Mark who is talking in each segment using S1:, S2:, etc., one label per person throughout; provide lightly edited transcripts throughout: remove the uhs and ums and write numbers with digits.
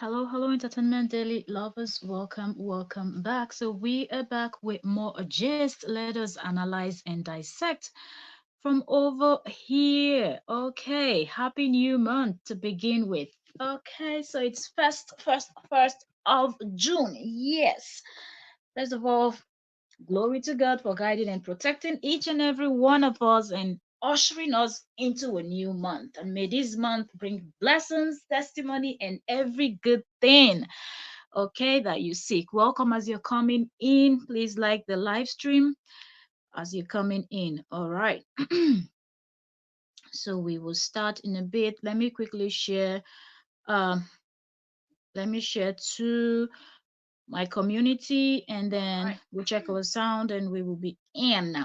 S1: Hello, hello, Entertainment Daily lovers. Welcome, welcome back. So, we are back with more gist. Let us analyze and dissect from over here. Okay, happy new month to begin with. Okay, so it's first of June. Yes. First of all, glory to God for guiding and protecting each and every one of us and ushering us into a new month. And may this month bring blessings, testimony, and every good thing, okay, that you seek. Welcome as you're coming in. Please like the live stream as you're coming in. All right. So we will start in a bit. Let me quickly share. Um, let me share to my community, and then we'll check our sound, and we will be in.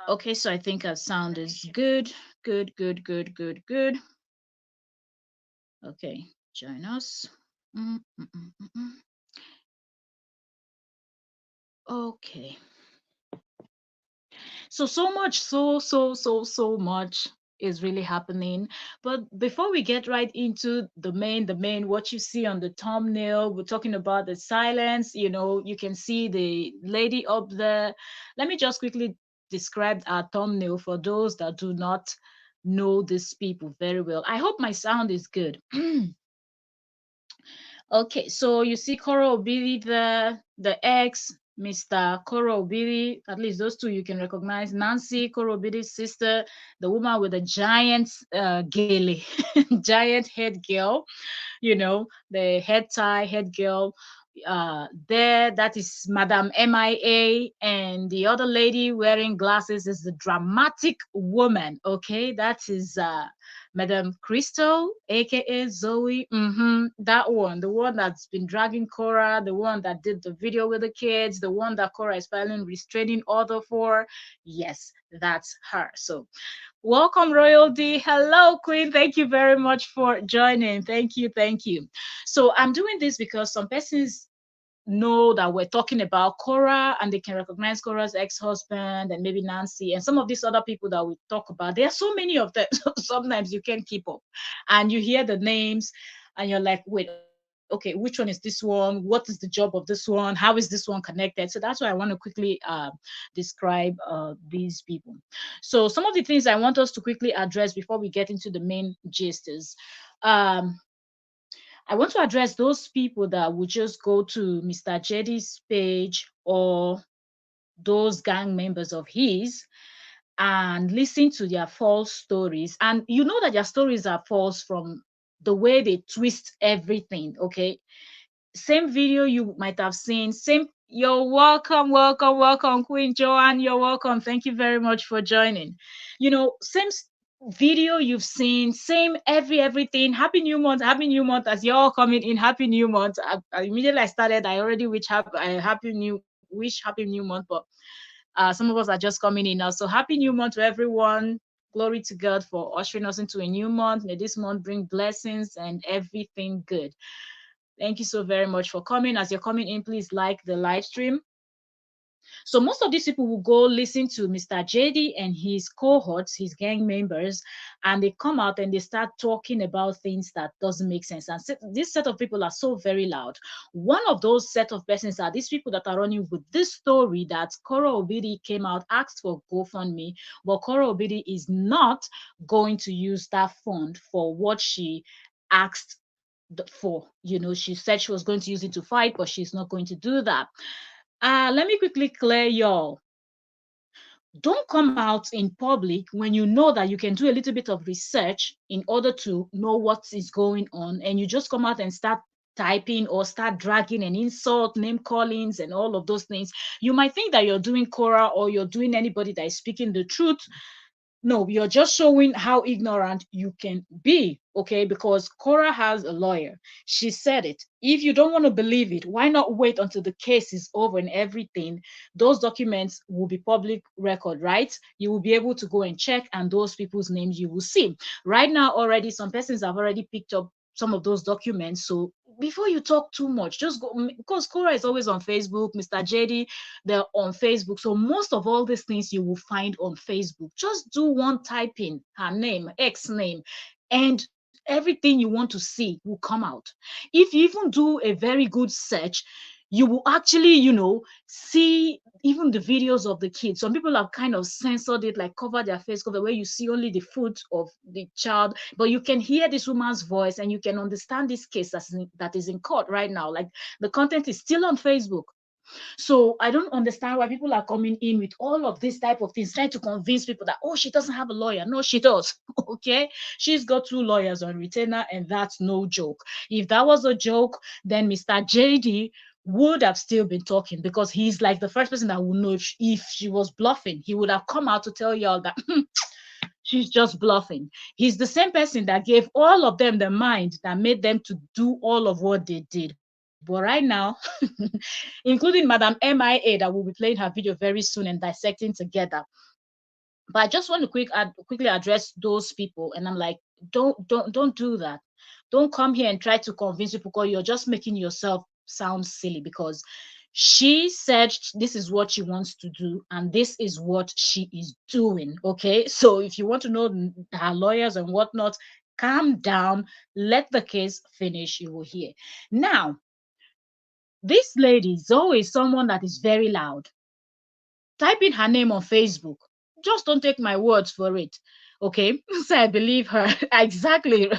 S1: Okay, so I think our sound is good. Good, good, good, good, good. Okay, join us. Mm, mm, mm, mm, mm. Okay. So much, so much is really happening. But before we get right into the main, what you see on the thumbnail, we're talking about the silence. You can see the lady up there. Let me just quickly describe our thumbnail for those that do not know these people very well. I hope my sound is good. Okay, so you see Koro Obidi there, the ex, Mr. Koro Obidi, at least those two you can recognize. Nancy, Koro Obidi's sister, the woman with the giant gele, giant head girl, the head tie, head girl. There, that is Madame MIA, and the other lady wearing glasses is the dramatic woman. Okay, that is Madame Crystal, aka Zoe. That one, the one that's been dragging Cora, the one that did the video with the kids, the one that Cora is filing restraining order for. Yes, that's her. So welcome, Royalty. Hello, Queen. Thank you very much for joining. Thank you. Thank you. So I'm doing this because some persons know that we're talking about Cora and they can recognize Cora's ex-husband and maybe Nancy and some of these other people that we talk about. There are so many of them. Sometimes you can't keep up. And you hear the names and you're like, wait, okay, which one is this one? What is the job of this one? How is this one connected? So that's why I want to quickly describe these people. So some of the things I want us to quickly address before we get into the main gist is um, I want to address those people that would just go to Mr. Jetty's page or those gang members of his and listen to their false stories. And you know that their stories are false from the way they twist everything, okay? Same video you might have seen, same. You're welcome, welcome, welcome, Queen Joanne. You're welcome. Thank you very much for joining. Same video you've seen, same everything. Happy new month as you're all coming in. Happy new month. Immediately I started, I already wish happy new month, but some of us are just coming in now. So happy new month to everyone. Glory to God for ushering us into a new month. May this month bring blessings and everything good. Thank you so very much for coming. As you're coming in, please like the live stream. So most of these people will go listen to Mr. JD and his cohorts, his gang members, and they come out and they start talking about things that doesn't make sense. And this set of people are so very loud. One of those set of persons are these people that are running with this story that Kora Obidi came out, asked for GoFundMe, but Kora Obidi is not going to use that fund for what she asked for. She said she was going to use it to fight, but she's not going to do that. Let me quickly clear y'all. Don't come out in public when you know that you can do a little bit of research in order to know what is going on, and you just come out and start typing or start dragging and insult, name callings, and all of those things. You might think that you're doing Cora or you're doing anybody that is speaking the truth. No, you're just showing how ignorant you can be, okay? Because Cora has a lawyer. She said it. If you don't want to believe it, why not wait until the case is over and everything? Those documents will be public record, right? You will be able to go and check, and those people's names you will see. Right now, already, some persons have already picked up some of those documents. So before you talk too much, just go, because Cora is always on Facebook, Mr. JD, they're on Facebook. So most of all these things you will find on Facebook. Just do one typing, her name, ex name, and everything you want to see will come out. If you even do a very good search, you will actually, see even the videos of the kids. Some people have kind of censored it, like cover their face cover, where you see only the foot of the child, but you can hear this woman's voice and you can understand this case that is in court right now. Like, the content is still on Facebook. So I don't understand why people are coming in with all of this type of things, trying to convince people that, oh, she doesn't have a lawyer. No, she does. Okay. She's got 2 lawyers on retainer, and that's no joke. If that was a joke, then Mr. JD would have still been talking, because he's like the first person that would know if she was bluffing. He would have come out to tell y'all that she's just bluffing. He's the same person that gave all of them the mind that made them to do all of what they did. But right now, including Madam MIA, that will be playing her video very soon and dissecting together. But I just want to quickly address those people, and I'm like, don't do that. Don't come here and try to convince people, because you're just making yourself sound silly. Because she said this is what she wants to do, and this is what she is doing. Okay, so if you want to know her lawyers and whatnot, calm down, let the case finish, you will hear. Now, this lady Zoe is someone that is very loud. Type in her name on Facebook. Just don't take my words for it. Okay. So I believe her. Exactly.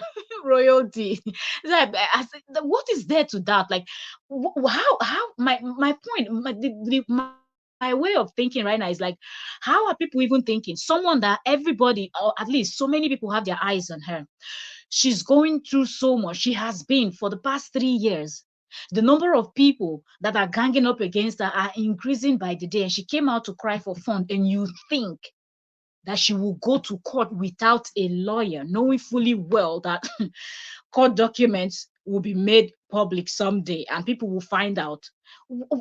S1: Royalty. So I said, what is there to doubt? Like, how, my point, my way of thinking right now is like, how are people even thinking? Someone that everybody, or at least so many people, have their eyes on her. She's going through so much. She has been for the past 3 years. The number of people that are ganging up against her are increasing by the day. And she came out to cry for fun. And you think that she will go to court without a lawyer, knowing fully well that court documents will be made public someday and people will find out.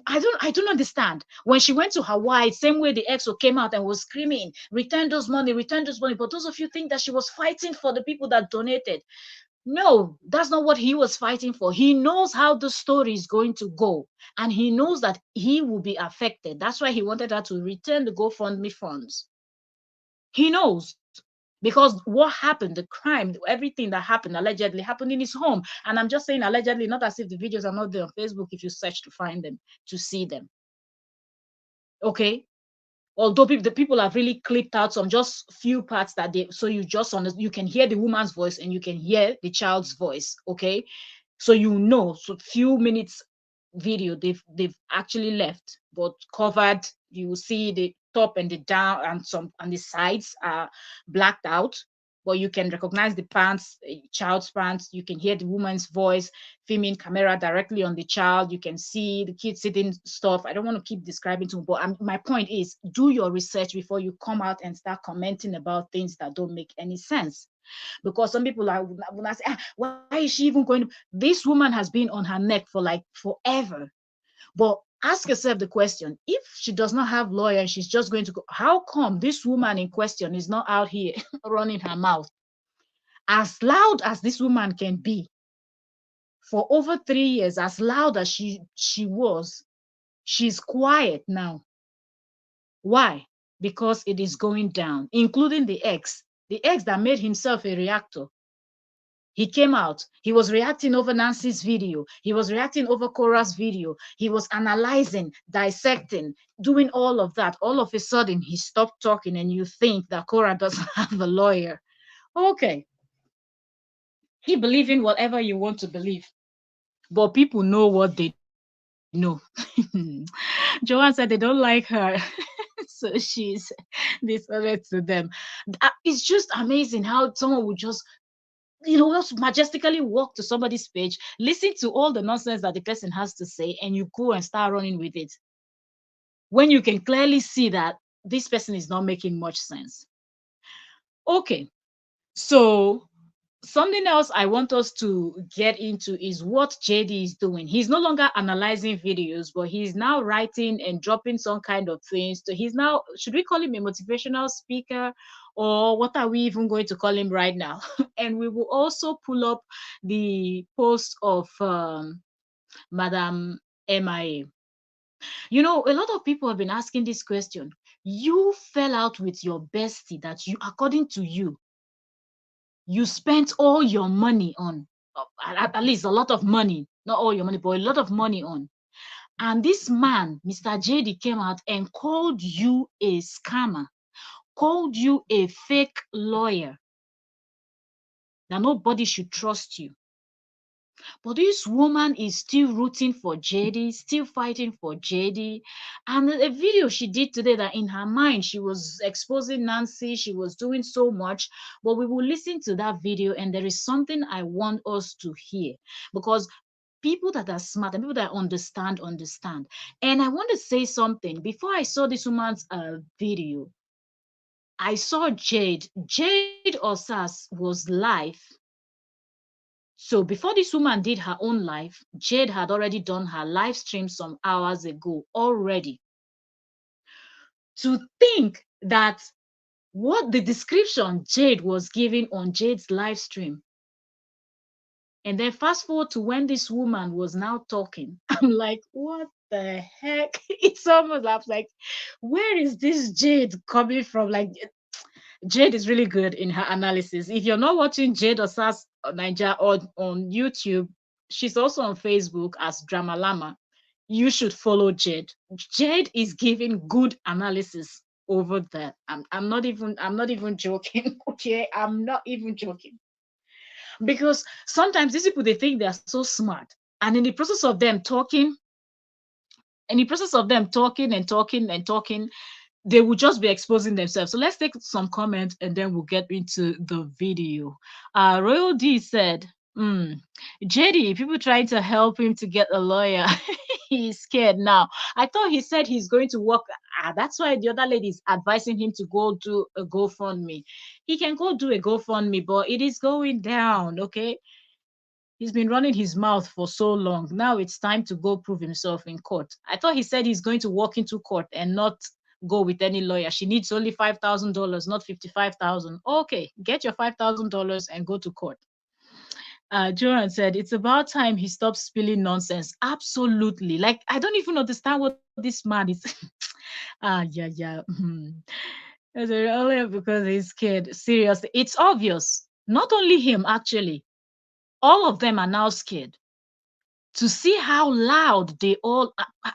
S1: I don't understand. When she went to Hawaii, same way the EXO came out and was screaming, return those money, return those money. But those of you think that she was fighting for the people that donated. No, that's not what he was fighting for. He knows how the story is going to go, and he knows that he will be affected. That's why he wanted her to return the GoFundMe funds. He knows, because what happened, the crime, everything that happened allegedly happened in his home. And I'm just saying allegedly, not as if the videos are not there on Facebook if you search to find them, to see them. Okay. Although the people have really clipped out some just few parts that they, so you can hear the woman's voice and you can hear the child's voice. Okay. So so few minutes video they've actually left, but covered. You will see the top and the down, and some and the sides are blacked out, but you can recognize the pants, child's pants. You can hear the woman's voice, filming camera directly on the child. You can see the kid sitting stuff. I don't want to keep describing to you, but my point is, do your research before you come out and start commenting about things that don't make any sense. Because some people are when I say, why is she even going to? This woman has been on her neck for like forever. But ask yourself the question: if she does not have lawyer and she's just going to go, how come this woman in question is not out here running her mouth? As loud as this woman can be, for over 3 years, as loud as she was, she's quiet now. Why? Because it is going down, including the ex that made himself a reactor. He came out. He was reacting over Nancy's video. He was reacting over Korra's video. He was analyzing, dissecting, doing all of that. All of a sudden, he stopped talking, and you think that Korra doesn't have a lawyer. Okay. Keep believing whatever you want to believe. But people know what they know. Joanne said they don't like her. So she's dishonest to them. It's just amazing how someone would just majestically walk to somebody's page, listen to all the nonsense that the person has to say, and you go and start running with it, when you can clearly see that this person is not making much sense. Okay, so something else I want us to get into is what JD is doing. He's no longer analyzing videos, but he's now writing and dropping some kind of things. So he's now, should we call him a motivational speaker, or what are we even going to call him right now? And we will also pull up the post of Madam MIA. A lot of people have been asking this question. You fell out with your bestie that you, according to you, You spent all your money on, at least a lot of money, not all your money, but a lot of money on. And this man, Mr. JD, came out and called you a scammer, called you a fake lawyer, that nobody should trust you. But this woman is still rooting for JD, still fighting for JD. And a video she did today that in her mind, she was exposing Nancy, she was doing so much. But we will listen to that video, and there is something I want us to hear, because people that are smart and people that understand, understand. And I want to say something. Before I saw this woman's video, I saw Jade Osas was live. So before this woman did her own live, Jade had already done her live stream some hours ago already. To think that what the description Jade was giving on Jade's live stream, and then fast forward to when this woman was now talking, I'm like, what the heck? It's almost, I was like, where is this Jade coming from? Like, Jade is really good in her analysis. If you're not watching Jade Osas Niger on YouTube, she's also on Facebook as Drama Lama. You should follow Jade. Jade is giving good analysis over there. I'm not even joking. Okay, I'm not even joking. Because sometimes these people, they think they are so smart, and in the process of them talking and talking and talking, they will just be exposing themselves. So let's take some comments and then we'll get into the video. Royal D said, JD, people trying to help him to get a lawyer. He's scared now. I thought he said he's going to work. That's why the other lady is advising him to go do a GoFundMe. He can go do a GoFundMe, but it is going down, okay? He's been running his mouth for so long. Now it's time to go prove himself in court. I thought he said he's going to walk into court and not go with any lawyer. She needs only $5,000, not 55,000. Okay, get your $5,000 and go to court. Joran said, it's about time he stops spilling nonsense. Absolutely. Like, I don't even understand what this man is. Yeah. Earlier because he's scared. Seriously, it's obvious. Not only him, actually. All of them are now scared to see how loud they all are.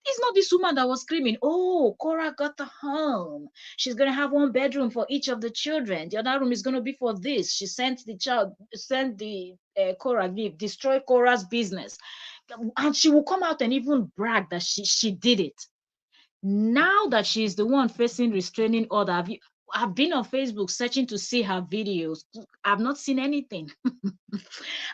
S1: It's not this woman that was screaming, oh, Korra got the home. She's going to have one bedroom for each of the children. The other room is going to be for this. She sent the Korra gift, destroy Korra's business. And she will come out and even brag that she did it. Now that she's the one facing restraining order, I've been on Facebook searching to see her videos. I've not seen anything.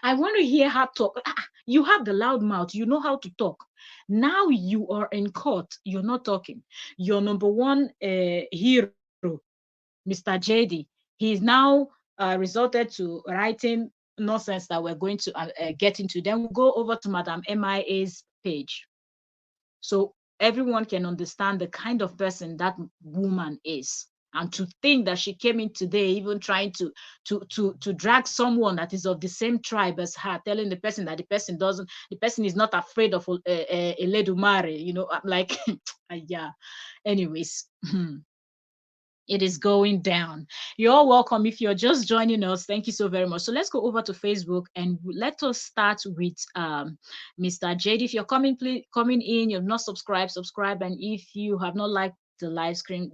S1: I want to hear her talk. You have the loud mouth. You know how to talk. Now you are in court. You're not talking. Your number one hero, Mr. JD, he's now resorted to writing nonsense that we're going to get into. Then we'll go over to Madam MIA's page, so everyone can understand the kind of person that woman is. And to think that she came in today even trying to drag someone that is of the same tribe as her, telling the person that the person is not afraid of Eledumare, I'm like, yeah. Anyways, it is going down. You're all welcome. If you're just joining us, thank you so very much. So let's go over to Facebook and let us start with Mr. JD. If you're coming in, you've not subscribed, subscribe. And if you have not liked the live stream,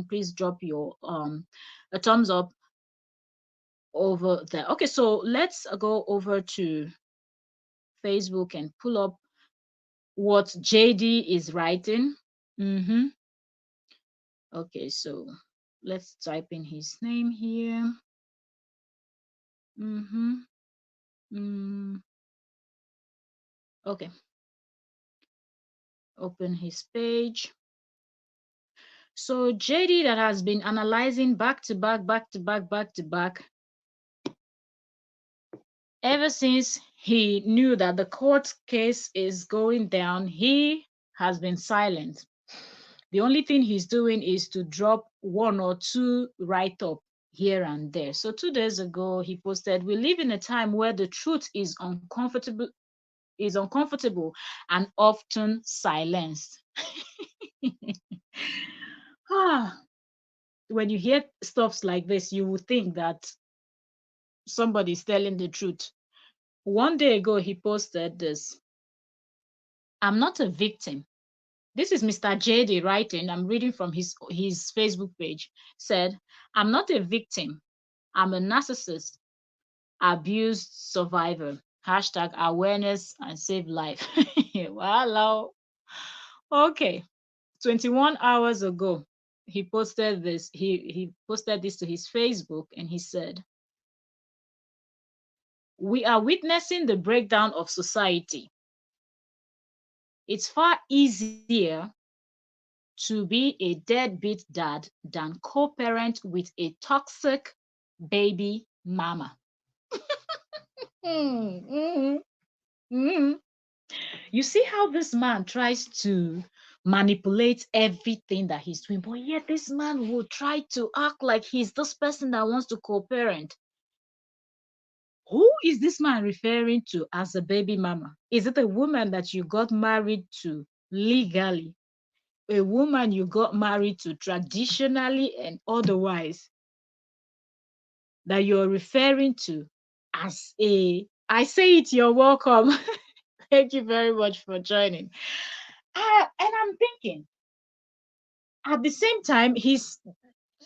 S1: please drop your a thumbs up over there. Okay, so let's go over to Facebook and pull up what JD is writing. Okay, so let's type in his name here. Okay. Open his page. So JD, that has been analyzing back to back, ever since he knew that the court case is going down, he has been silent. The only thing he's doing is to drop one or two write-up here and there. So 2 days ago, he posted, we live in a time where the truth is uncomfortable and often silenced. When you hear stuffs like this, you would think that somebody's telling the truth. One day ago, he posted this: I'm not a victim. This is Mr. JD writing. I'm reading from his Facebook page. Said, I'm not a victim. I'm a narcissist, abused survivor. Hashtag awareness and save life. Hello. Okay. 21 hours ago, he posted this. He posted this to his Facebook, and he said, we are witnessing the breakdown of society. It's far easier to be a deadbeat dad than co-parent with a toxic baby mama. Mm, mm, mm. You see how this man tries to manipulate everything that he's doing, but yet this man will try to act like he's this person that wants to co-parent. Who is this man referring to as a baby mama? Is it a woman that you got married to legally? A woman you got married to traditionally and otherwise, that you're referring to as a, I say it, you're welcome. Thank you very much for joining. And I'm thinking, at the same time, he's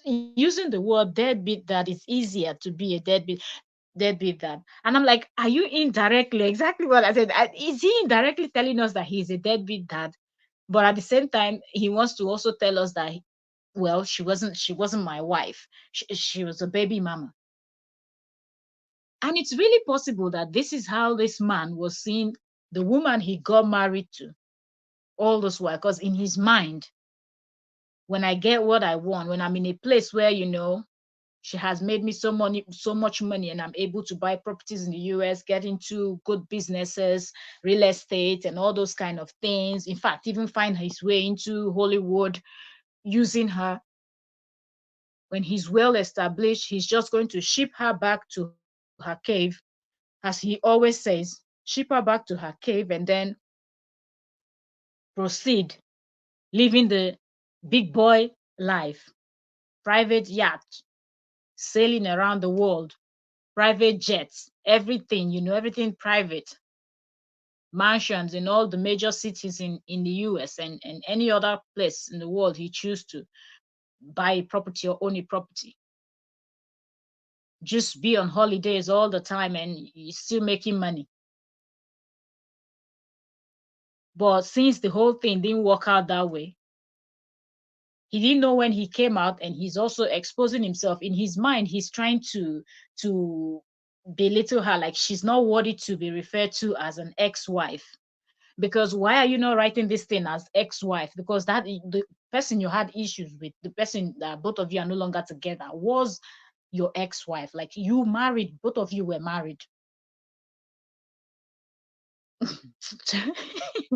S1: using the word deadbeat, that it's easier to be a deadbeat dad. And I'm like, are you indirectly, exactly what I said, is he indirectly telling us that he's a deadbeat dad? But at the same time, he wants to also tell us that, well, she wasn't my wife. She was a baby mama. And it's really possible that this is how this man was seeing the woman he got married to all this while. Because in his mind, when I get what I want, when I'm in a place where, she has made me so much money, and I'm able to buy properties in the US, get into good businesses, real estate, and all those kind of things. In fact, even find his way into Hollywood using her. When he's well established, he's just going to ship her back to her cave, as he always says, ship her back to her cave, and then proceed living the big boy life, private yacht, sailing around the world, private jets, everything, everything private, mansions in all the major cities in the US, and any other place in the world he chooses to buy a property or own a property. Just be on holidays all the time, and he's still making money. But since the whole thing didn't work out that way, he didn't know when he came out, and he's also exposing himself. In his mind, he's trying to belittle her, like she's not worthy to be referred to as an ex-wife. Because why are you not writing this thing as ex-wife? Because that the person you had issues with, the person that both of you are no longer together, was your ex-wife. Like, you married, both of you were married.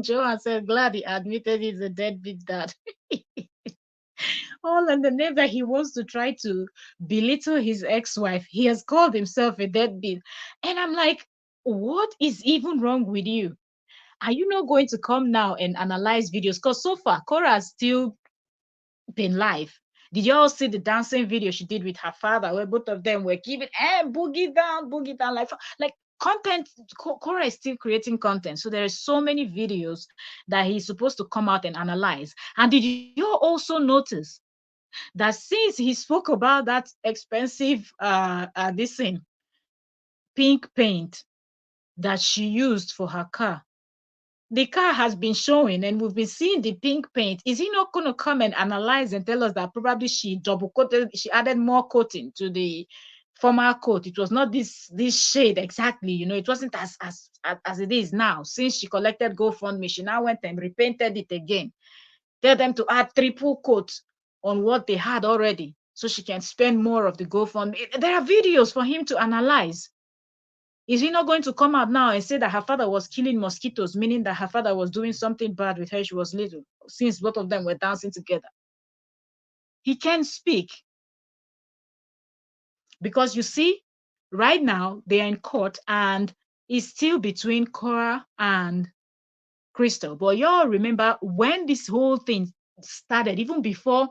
S1: Joanne said, glad he admitted he's a deadbeat dad. All in the name that he wants to try to belittle his ex-wife. He has called himself a deadbeat. And I'm like, what is even wrong with you? Are you not going to come now and analyze videos? Because so far, Korra has still been live. Did you all see the dancing video she did with her father, where both of them were giving boogie down, like content? Korra is still creating content, so there are so many videos that he's supposed to come out and analyze. And did you also notice that since he spoke about that expensive this thing, pink paint that she used for her car, the car has been showing and we've been seeing the pink paint. Is he not going to come and analyze and tell us that probably she double coated, she added more coating to the former coat? It was not this shade exactly, it wasn't as it is now. Since she collected GoFundMe, she now went and repainted it again. Tell them to add triple coat on what they had already, so she can spend more of the GoFundMe. There are videos for him to analyze. Is he not going to come out now and say that her father was killing mosquitoes, meaning that her father was doing something bad with her she was little, since both of them were dancing together? He can't speak. Because you see, right now they are in court, and it's still between Cora and Crystal. But y'all remember when this whole thing started, even before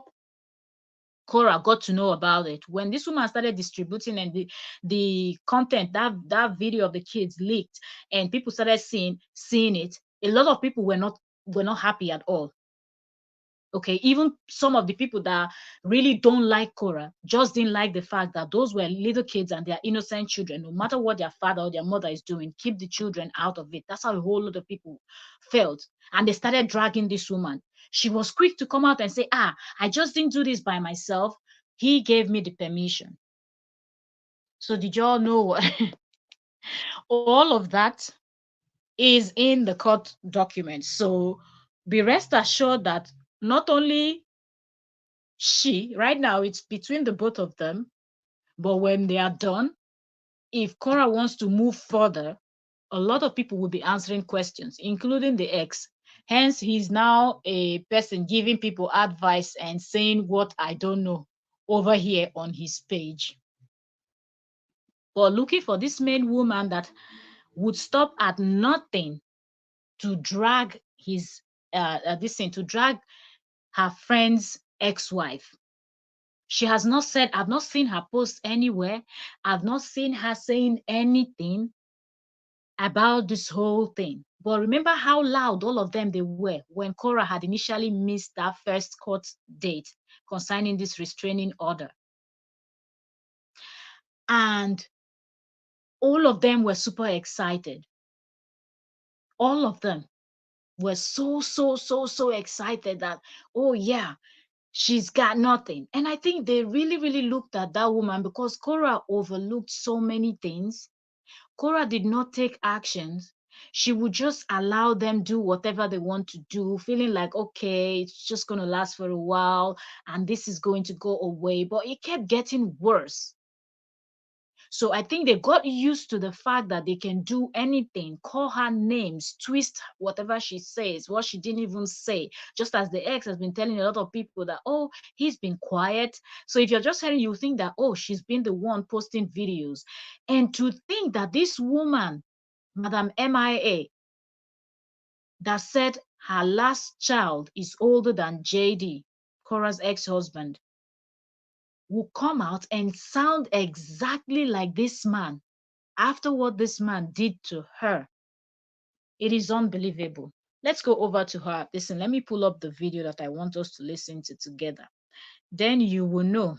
S1: Korra got to know about it. When this woman started distributing and the content, that video of the kids leaked and people started seeing it, a lot of people were not happy at all. Okay, even some of the people that really don't like Korra just didn't like the fact that those were little kids and they're innocent children. No matter what their father or their mother is doing, keep the children out of it. That's how a whole lot of people felt. And they started dragging this woman. She was quick to come out and say, I just didn't do this by myself. He gave me the permission. So did y'all know what? All of that is in the court documents. So be rest assured that not only right now it's between the both of them, but when they are done, if Korra wants to move further, a lot of people will be answering questions, including the ex. Hence, he's now a person giving people advice and saying what I don't know over here on his page. But looking for this main woman that would stop at nothing to drag to drag her friend's ex-wife. She has not said, I've not seen her post anywhere. I've not seen her saying anything about this whole thing. But remember how loud all of them they were when Korra had initially missed that first court date concerning this restraining order. And all of them were super excited. All of them were so excited that, oh yeah, she's got nothing. And I think they really looked at that woman because Korra overlooked so many things. Korra did not take actions. She would just allow them do whatever they want to do, feeling like, okay, it's just going to last for a while and this is going to go away. But it kept getting worse. So I think they got used to the fact that they can do anything, call her names, twist whatever she says, what she didn't even say. Just as the ex has been telling a lot of people that, oh, he's been quiet. So if you're just hearing, you think that, oh, she's been the one posting videos. And to think that this woman, Madam MIA, that said her last child is older than JD, Korra's ex-husband, will come out and sound exactly like this man after what this man did to her. It is unbelievable. Let's go over to her. Listen, let me pull up the video that I want us to listen to together. Then you will know.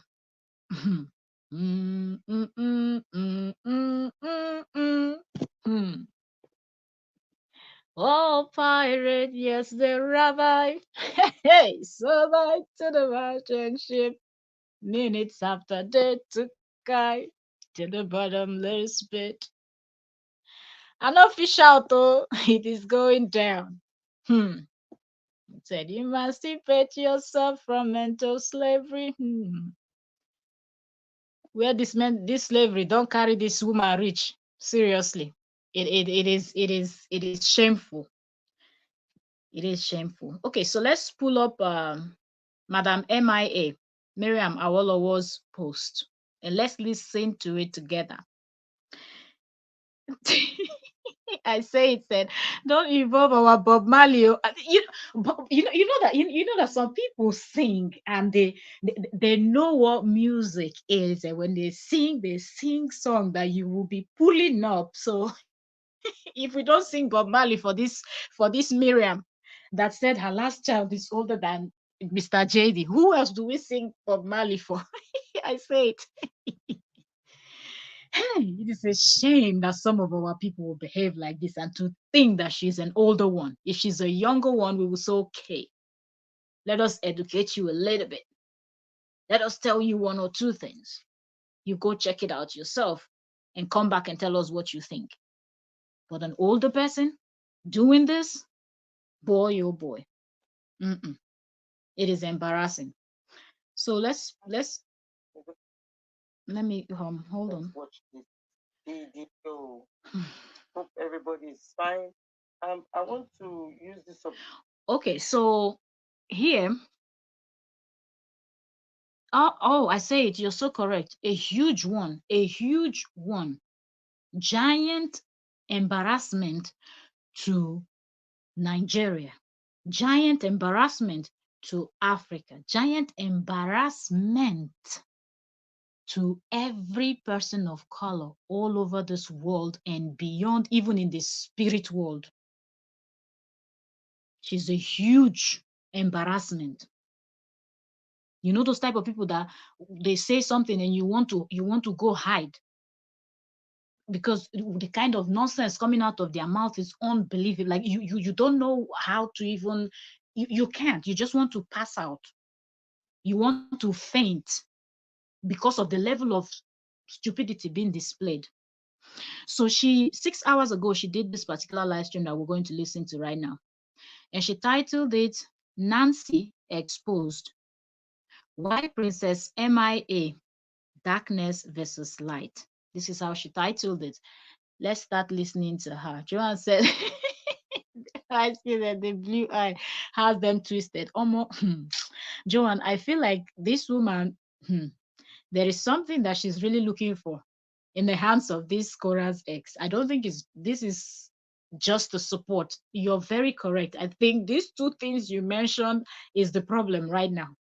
S1: Oh, pirate, yes, the rabbi. Hey, so back to the merchant ship. Minutes after they took Kai to the bottomless pit. An official though, it is going down. It said, emancipate yourself from mental slavery. Where this slavery don't carry this woman rich. Seriously. It is shameful. It is shameful. Okay, so let's pull up Madam MIA, Miriam Awolowo's post, and let's listen to it together. I say it said, don't involve our Bob Marley. You know that some people sing and they know what music is, and when they sing song that you will be pulling up. So if we don't sing Bob Marley for this Miriam that said her last child is older than Mr. JD, who else do we sing Bob Marley for? I say it. It is a shame that some of our people will behave like this, and to think that she's an older one. If she's a younger one, we will say, okay, let us educate you a little bit. Let us tell you one or two things. You go check it out yourself and come back and tell us what you think. But an older person doing this, boy, oh boy, it is embarrassing. So let me hold on.
S2: Watch this video. Hope everybody is fine. I want to use this.
S1: Okay, so here. Oh, I say it. You're so correct. A huge one. Giant embarrassment to Nigeria. Giant embarrassment to Africa, giant embarrassment to every person of color all over this world and beyond, even in the spirit world. She's a huge embarrassment. You know those type of people that they say something and you want to go hide because the kind of nonsense coming out of their mouth is unbelievable. Like you don't know how to even you can't. You just want to pass out. You want to faint because of the level of stupidity being displayed. So 6 hours ago, she did this particular live stream that we're going to listen to right now. And she titled it Nancy Exposed. Why Princess MIA Darkness versus Light. This is how she titled it. Let's start listening to her. Joanne said, I see that the blue eye has them twisted. Joanne, I feel like this woman, there is something that she's really looking for in the hands of this Korra's ex. I don't think this is just the support. You're very correct. I think these two things you mentioned is the problem right now.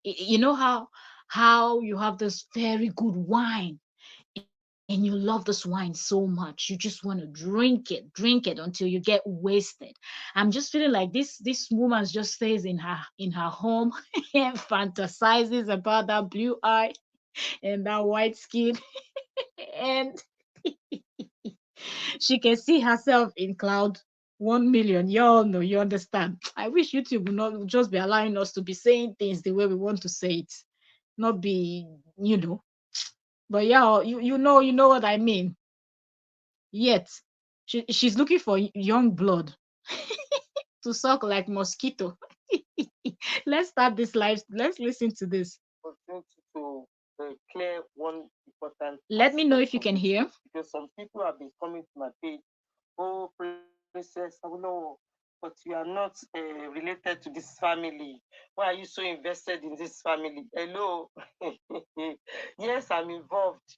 S1: You know how you have this very good wine and you love this wine so much. You just want to drink it until you get wasted. I'm just feeling like this woman just stays in her home and fantasizes about that blue eye and that white skin and she can see herself in cloud 1 million. You all know, you understand. I wish YouTube would not just be allowing us to be saying things the way we want to say it, not be, you know. But yeah, you know what I mean. Yet, she's looking for young blood to suck like mosquito. Let's start this live. Let's listen to this.
S2: Opportunity to clear one important
S1: Let me know
S2: aspect
S1: if you
S2: of
S1: can
S2: this
S1: hear.
S2: case because some people have been coming to my page. Oh, Princess, I know, but you are not related to this family. Why are you so invested in this family? Hello. Yes, I'm involved.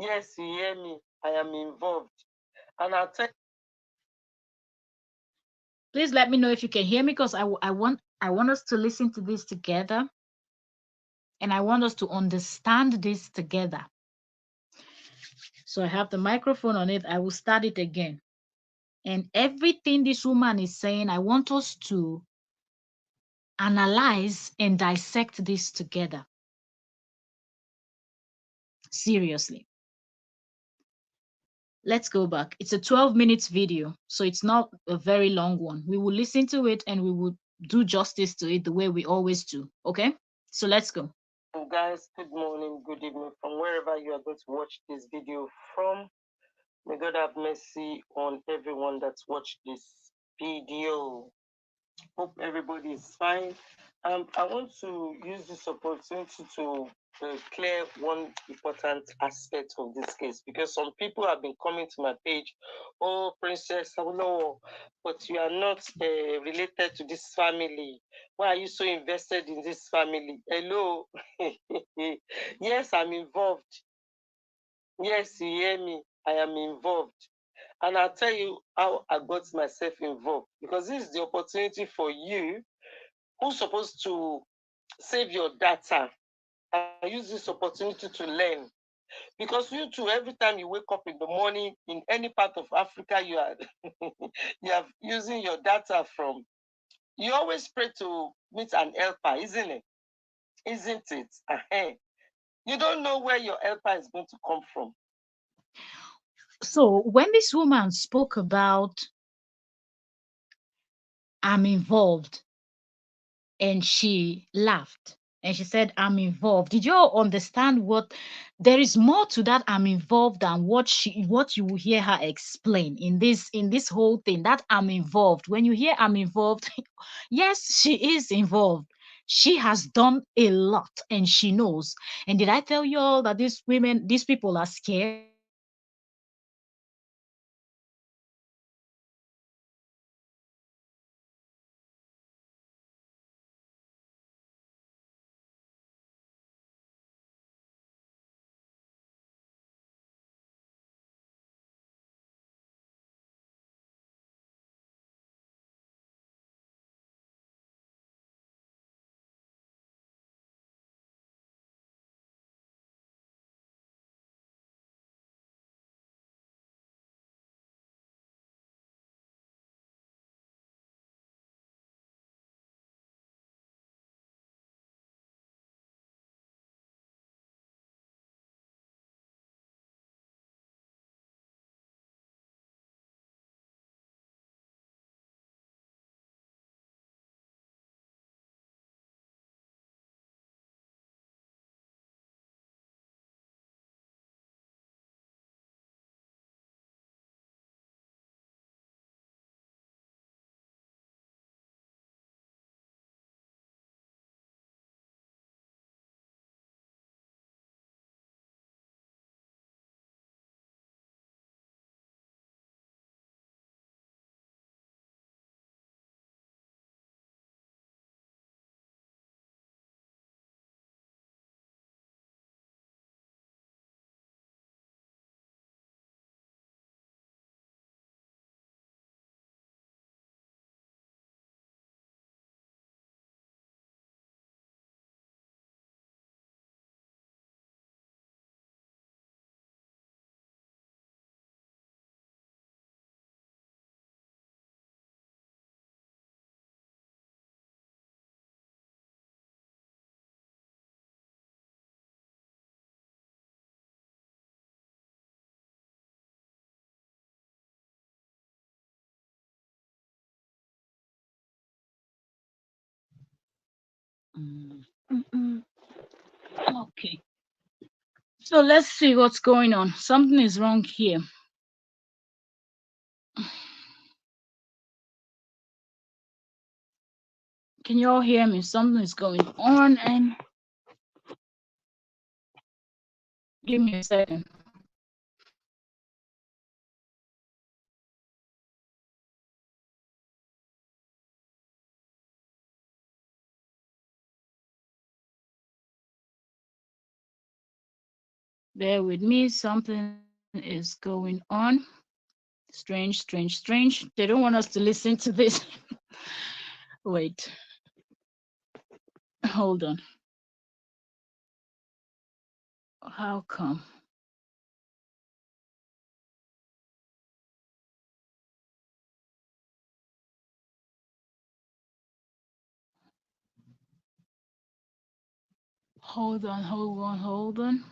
S2: Yes, you hear me. I am involved. And I'll tell
S1: Please let me know if you can hear me because I want us to listen to this together and I want us to understand this together. So I have the microphone on it. I will start it again. And everything this woman is saying, I want us to analyze and dissect this together. Seriously. Let's go back. It's a 12 minutes video, so it's not a very long one. We will listen to it and we will do justice to it the way we always do. Okay? So let's go.
S2: guys, good morning, good evening from wherever you are going to watch this video from. May God have mercy on everyone that's watched this video. Hope everybody is fine. I want to use this opportunity to clear one important aspect of this case because some people have been coming to my page. Oh, Princess, I know, but you are not related to this family. Why are you so invested in this family? Hello. Yes, I'm involved. Yes, you hear me. I am involved. And I'll tell you how I got myself involved because this is the opportunity for you who's supposed to save your data and use this opportunity to learn. Because you too, every time you wake up in the morning in any part of Africa you are you are using your data from, you always pray to meet an helper, isn't it? Isn't it? You don't know where your helper is going to come from.
S1: So when this woman spoke about I'm involved and she laughed and she said I'm involved, did you all understand what there is more to that I'm involved than what you will hear her explain in this whole thing? That I'm involved, when you hear I'm involved, yes, she is involved. She has done a lot and she knows. And did I tell you all that these people are scared? Okay. So let's see what's going on. Something is wrong here. Can you all hear me? Something is going on, and give me a second. Bear with me. Something is going on. Strange, strange, strange. They don't want us to listen to this. Wait. Hold on. How come? Hold on, hold on, hold on.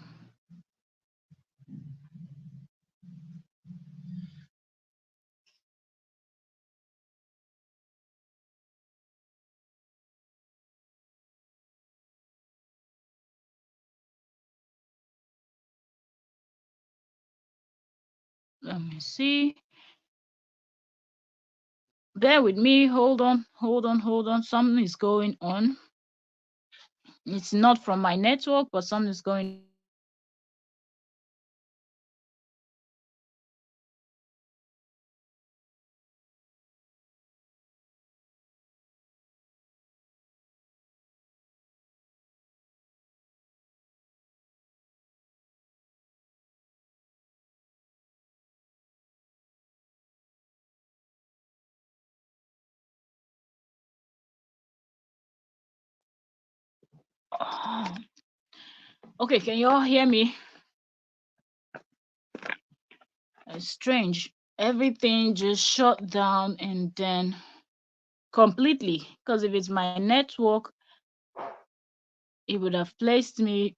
S1: Let me see. Bear with me. Hold on, hold on, hold on. Something is going on. It's not from my network, but something is going on. Okay, can you all hear me? It's strange. Everything just shut down and then completely. Because if it's my network, it would have placed me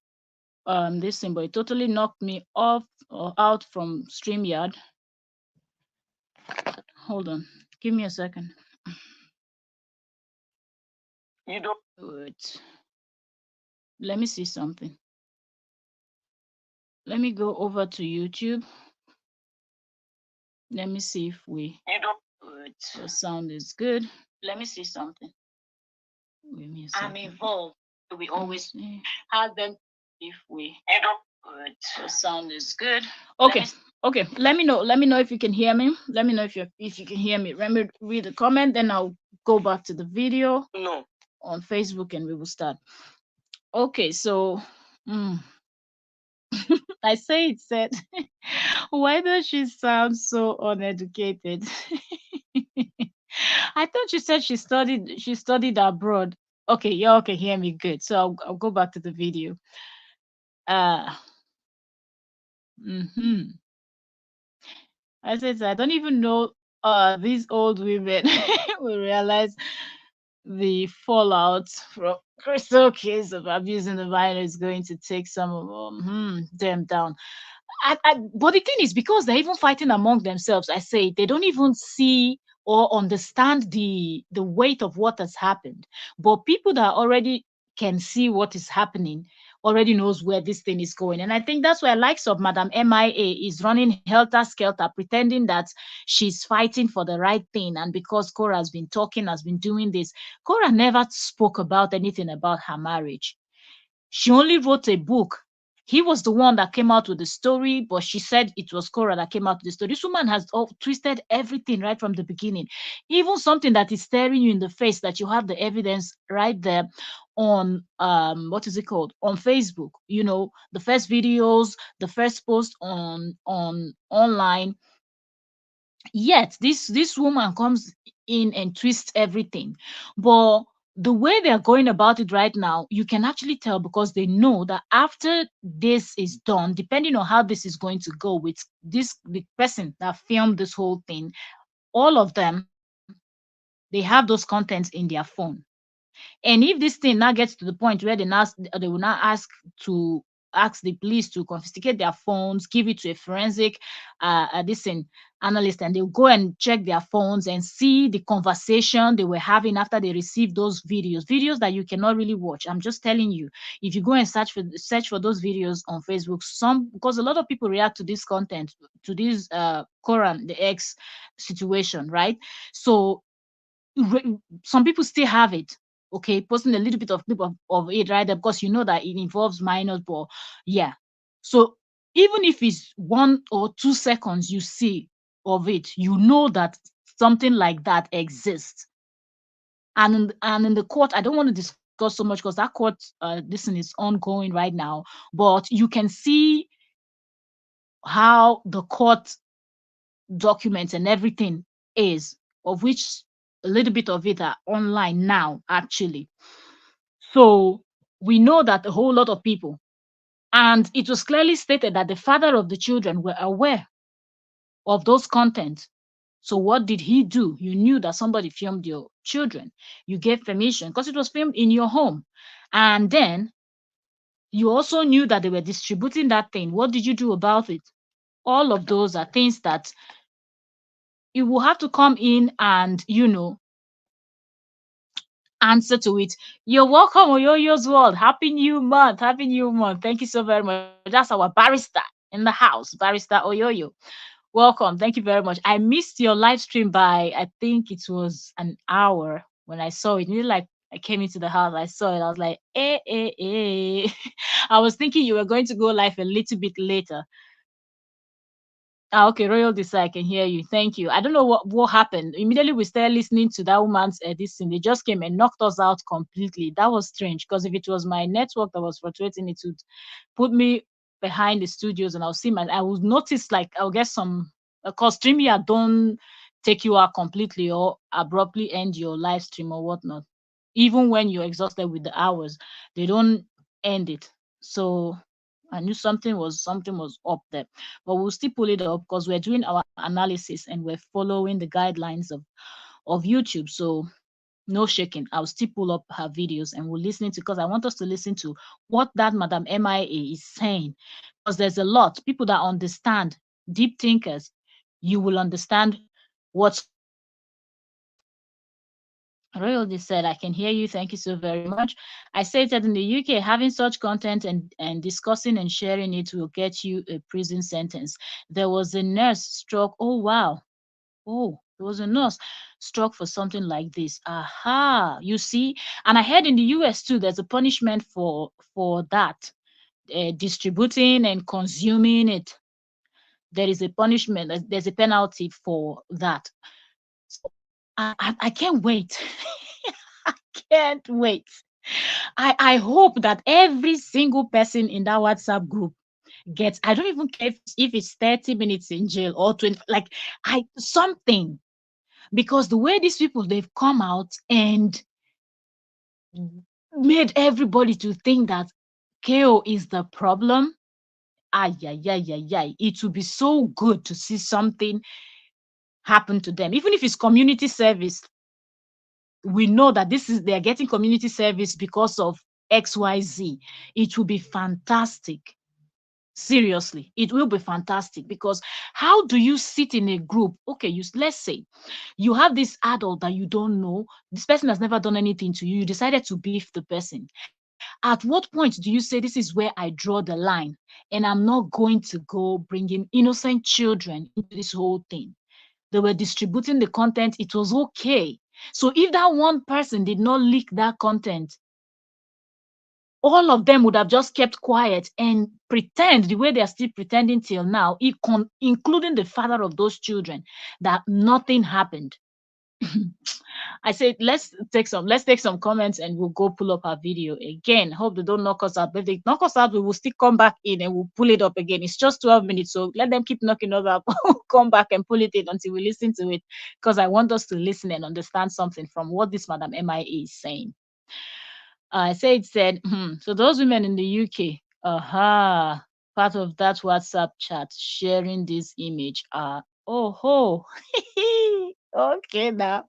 S1: this thing, but it totally knocked me off or out from StreamYard. Hold on. Give me a second.
S2: You don't.
S1: Wait. Let me see something. Let me go over to YouTube. Let me see if we.
S2: You don't.
S1: Wait. The sound is good. Let me see something. Give me a second. I'm involved. We always have them if we.
S2: You don't.
S1: Wait. The sound is good. Okay. Okay. Let me know. Let me know if you can hear me. Let me know if you can hear me. Let me read the comment. Then I'll go back to the video.
S2: No.
S1: On Facebook and we will start. Okay, so I say it said, why does she sound so uneducated? I thought she said she studied abroad. Okay, y'all can hear me good. So I'll go back to the video. I said I don't even know these old women will realize the fallout from Crystal case of abusing the minor is going to take some of them down. But the thing is, because they're even fighting among themselves, I say they don't even see or understand the weight of what has happened. But people that already can see what is happening already knows where this thing is going. And I think that's why likes of Madam MIA is running helter-skelter, pretending that she's fighting for the right thing. And because Korra has been talking, has been doing this, Korra never spoke about anything about her marriage. She only wrote a book. He was the one that came out with the story, but she said it was Korra that came out with the story. This woman has twisted everything right from the beginning. Even something that is staring you in the face, that you have the evidence right there on what is it called, on Facebook. You know, the first videos, the first post on online. Yet this woman comes in and twists everything. But the way they're going about it right now, you can actually tell, because they know that after this is done, depending on how this is going to go with the person that filmed this whole thing, all of them, they have those contents in their phone. And if this thing now gets to the point where they will now ask the police to confiscate their phones, give it to a forensic this thing, analysts, and they'll go and check their phones and see the conversation they were having after they received those videos that you cannot really watch. I'm just telling you, if you go and search for those videos on Facebook, some, because a lot of people react to this content, to this Quran, the X situation, right? So some people still have it, okay, posting a little bit of clip of it right there, because you know that it involves minors. But yeah, so even if it's 1 or 2 seconds you see of it, you know that something like that exists. And in the court, I don't want to discuss so much because that court this thing is ongoing right now, but you can see how the court documents and everything is, of which a little bit of it are online now, actually. So we know that a whole lot of people, and it was clearly stated that the father of the children were aware of those contents. So what did he do? You knew that somebody filmed your children. You gave permission because it was filmed in your home. And then you also knew that they were distributing that thing. What did you do about it? All of those are things that you will have to come in and, answer to it. You're welcome, Oyoyo's World. Happy New Month. Happy New Month. Thank you so very much. That's our barrister in the house, Barrister Oyoyo. Welcome. Thank you very much. I missed your live stream by, I think it was an hour when I saw it. Nearly like I came into the house, I saw it. I was like, I was thinking you were going to go live a little bit later. Ah, okay, Royal Desire, I can hear you. Thank you. I don't know what happened. Immediately we started listening to that woman's this thing. They just came and knocked us out completely. That was strange because if it was my network that was fluctuating, it would put me behind the studios and I would notice like I'll get some, because StreamYard don't take you out completely or abruptly end your live stream or whatnot. Even when you're exhausted with the hours, they don't end it. So I knew something was up there, but we'll still pull it up because we're doing our analysis and we're following the guidelines of YouTube. So no shaking. I'll still pull up her videos and we'll listen to, because I want us to listen to what that Madam MIA is saying, because there's a lot people that understand, deep thinkers. You will understand what's going on. Royalty said, I can hear you. Thank you so very much. I said that in the UK, having such content and discussing and sharing it will get you a prison sentence. There was a nurse struck. Oh, wow. Oh, there was a nurse struck for something like this. Aha. You see? And I heard in the US too, there's a punishment for that. Distributing and consuming it. There is a punishment. There's a penalty for that. So I can't wait. I can't wait. I hope that every single person in that WhatsApp group gets, I don't even care if it's 30 minutes in jail or 20, like something. Because the way these people, they've come out and made everybody to think that KO is the problem. Ay, ay, ay, ay, ay. It would be so good to see something happen to them. Even if it's community service, we know that they're getting community service because of XYZ. It will be fantastic. Seriously, it will be fantastic, because how do you sit in a group? Okay, let's say you have this adult that you don't know. This person has never done anything to you. You decided to beef the person. At what point do you say, this is where I draw the line, and I'm not going to go bringing innocent children into this whole thing? They were distributing the content. It was okay. So if that one person did not leak that content, all of them would have just kept quiet and pretend the way they are still pretending till now, including the father of those children, that nothing happened. I said, let's take some comments and we'll go pull up our video again. Hope they don't knock us out. But if they knock us out, we will still come back in and we'll pull it up again. It's just 12 minutes, so let them keep knocking us out. Come back and pull it in until we listen to it, because I want us to listen and understand something from what this Madam MIA is saying. Said, so those women in the UK, part of that WhatsApp chat sharing this image are, oh ho, okay now.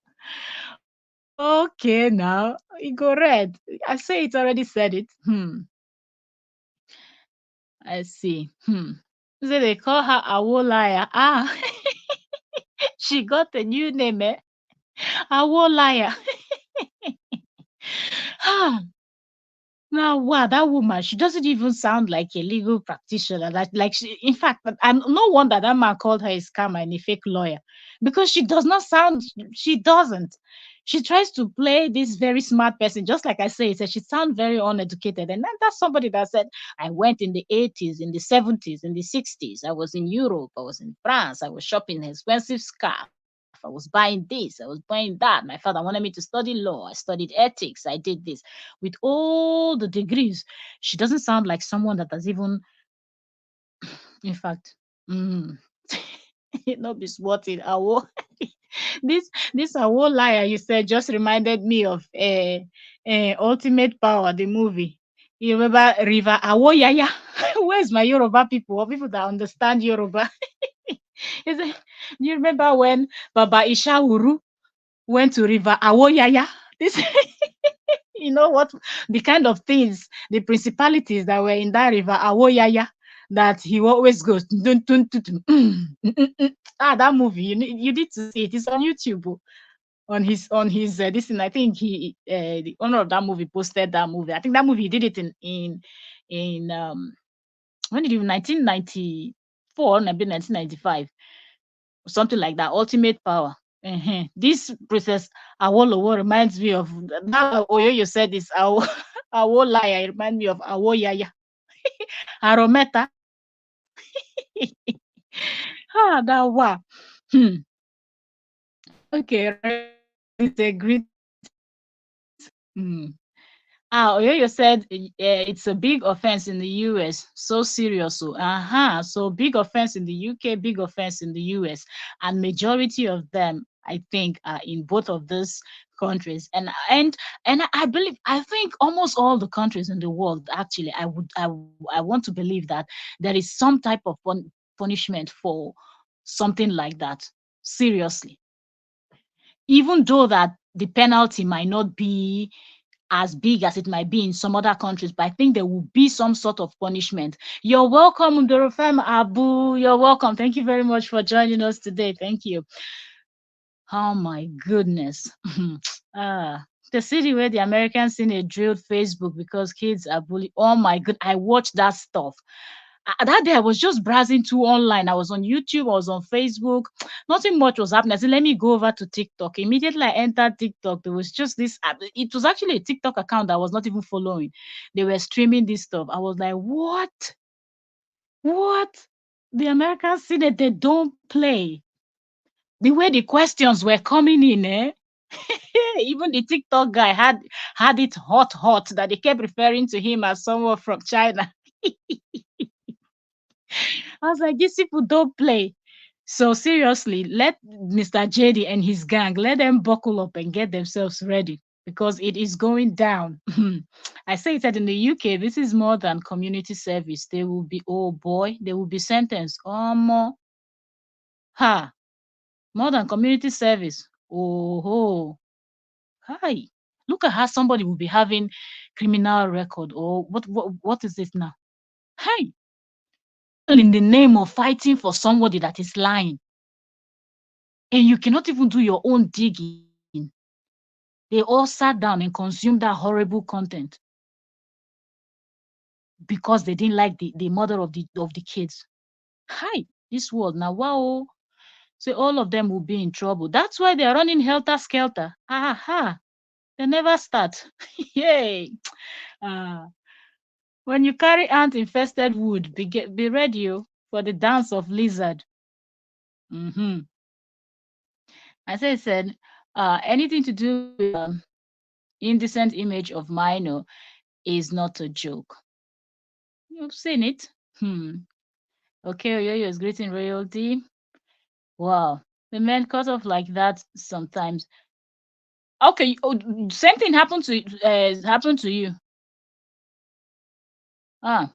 S1: Okay now. You go red. I say it already said it. I see. So they call her a liar. Ah, She got a new name, eh? Awo liar. Ah, now, wow, that woman, she doesn't even sound like a legal practitioner. That, like, she, in fact, and no wonder that man called her a scammer and a fake lawyer, because she does not sound, she doesn't. She tries to play this very smart person, just like I say, she sounds very uneducated. And then that's somebody that said, I went in the 80s, in the 70s, in the 60s. I was in Europe, I was in France, I was shopping an expensive scarf, I was buying this, I was buying that. My father wanted me to study law, I studied ethics, I did this with all the degrees. She doesn't sound like someone that has even, in fact, mm, not be swatting. This Awo liar you said just reminded me of Ultimate Power, the movie. You remember River Awoyaya? Where's my Yoruba people or people that understand Yoruba? Is it, do you remember when Baba Ishawuru went to River Awoyaya? This you know what, the kind of things, the principalities that were in that river Awoyaya, that he always goes dun, dun, dun, dun, that movie, you need to see it. It's on YouTube. On his this thing. I think he the owner of that movie posted that movie. I think that movie he did it in when did he 1994, maybe 1995, something like that. Ultimate Power. This Princess Awolowo reminds me of now. Oyoyo said this. Awolaya, it reminds me of Awoyaya. Arometa. That wow. Hmm. Okay, greetings. Oyoyo said it's a big offense in the US. So serious. So, so big offense in the UK, big offense in the US. And majority of them, I think, are in both of these countries. And I believe, I think almost all the countries in the world, actually, I want to believe that there is some type of punishment for something like that. Seriously. Even though that the penalty might not be as big as it might be in some other countries, but I think there will be some sort of punishment. You're welcome, Ndorofem Abu. You're welcome. Thank you very much for joining us today. Thank you. Oh my goodness. The city where the American Senate drilled Facebook because kids are bullied. Oh my god, I watched that stuff. That day I was just browsing through online. I was on YouTube, I was on Facebook. Nothing much was happening. I said, let me go over to TikTok. Immediately I entered TikTok. There was just this app. It was actually a TikTok account that I was not even following. They were streaming this stuff. I was like, what? What? The American Senate, they don't play. The way the questions were coming in, eh? Even the TikTok guy had it hot that they kept referring to him as someone from China. I was like, these people don't play. So seriously, let Mr. JD and his gang, let them buckle up and get themselves ready because it is going down. I say it that in the UK, this is more than community service. They will be, oh boy, they will be sentenced. More, ha, more than community service. Oh, ho, hi. Look at how somebody will be having criminal record or what is it now? Hey, all in the name of fighting for somebody that is lying. And you cannot even do your own digging. They all sat down and consumed that horrible content because they didn't like the mother of the kids. Hi, this world now, wow. So all of them will be in trouble. That's why they're running helter skelter. Aha, they never start. Yay. Uh, when you carry ant infested wood, be ready for the dance of lizard. Mm-hmm. As I said, anything to do with indecent image of minor is not a joke. You've seen it. Okay, Oyoyo is greeting royalty. Wow. The men cut off like that sometimes. Okay, same thing happened to you. Ah,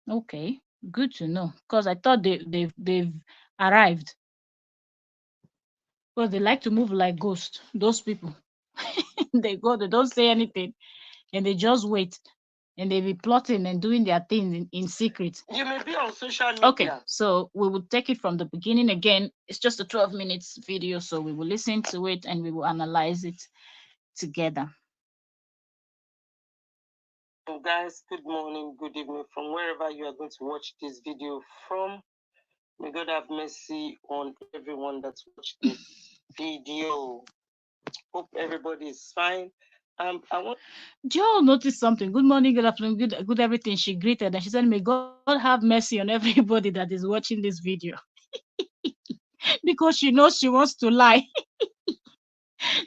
S1: okay. Good to know. Because I thought they've arrived. Because they like to move like ghosts, those people. They go, they don't say anything, and they just wait. and they be plotting and doing their things in secret.
S2: You may be on social
S1: Okay,
S2: media.
S1: so we will take it from the beginning again. It's just a 12 minutes video, so we will listen to it and we will analyze it together.
S2: Guys, good morning, good evening from wherever you are going to watch this video from. May God have mercy on everyone that's watched this video. Hope everybody is fine. I want.
S1: Do you all notice something? Good morning, good afternoon, good everything. She greeted and she said, "May God have mercy on everybody that is watching this video," because she knows she wants to lie.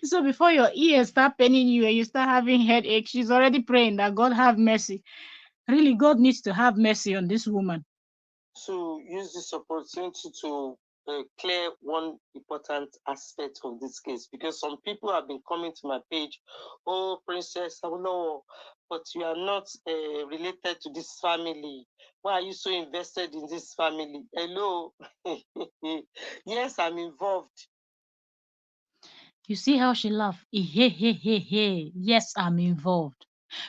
S1: So before your ears start paining you and you start having headache, she's already praying that God have mercy. Really, God needs to have mercy on this woman.
S2: To use this opportunity to clear one important aspect of this case, because some people have been coming to my page, "Oh, Princess, I know, but you are not related to this family. Why are you so invested in this family?" Hello. Yes, I'm involved.
S1: You see how she laughed? Hey, hey, hey, hey. Yes, I'm involved.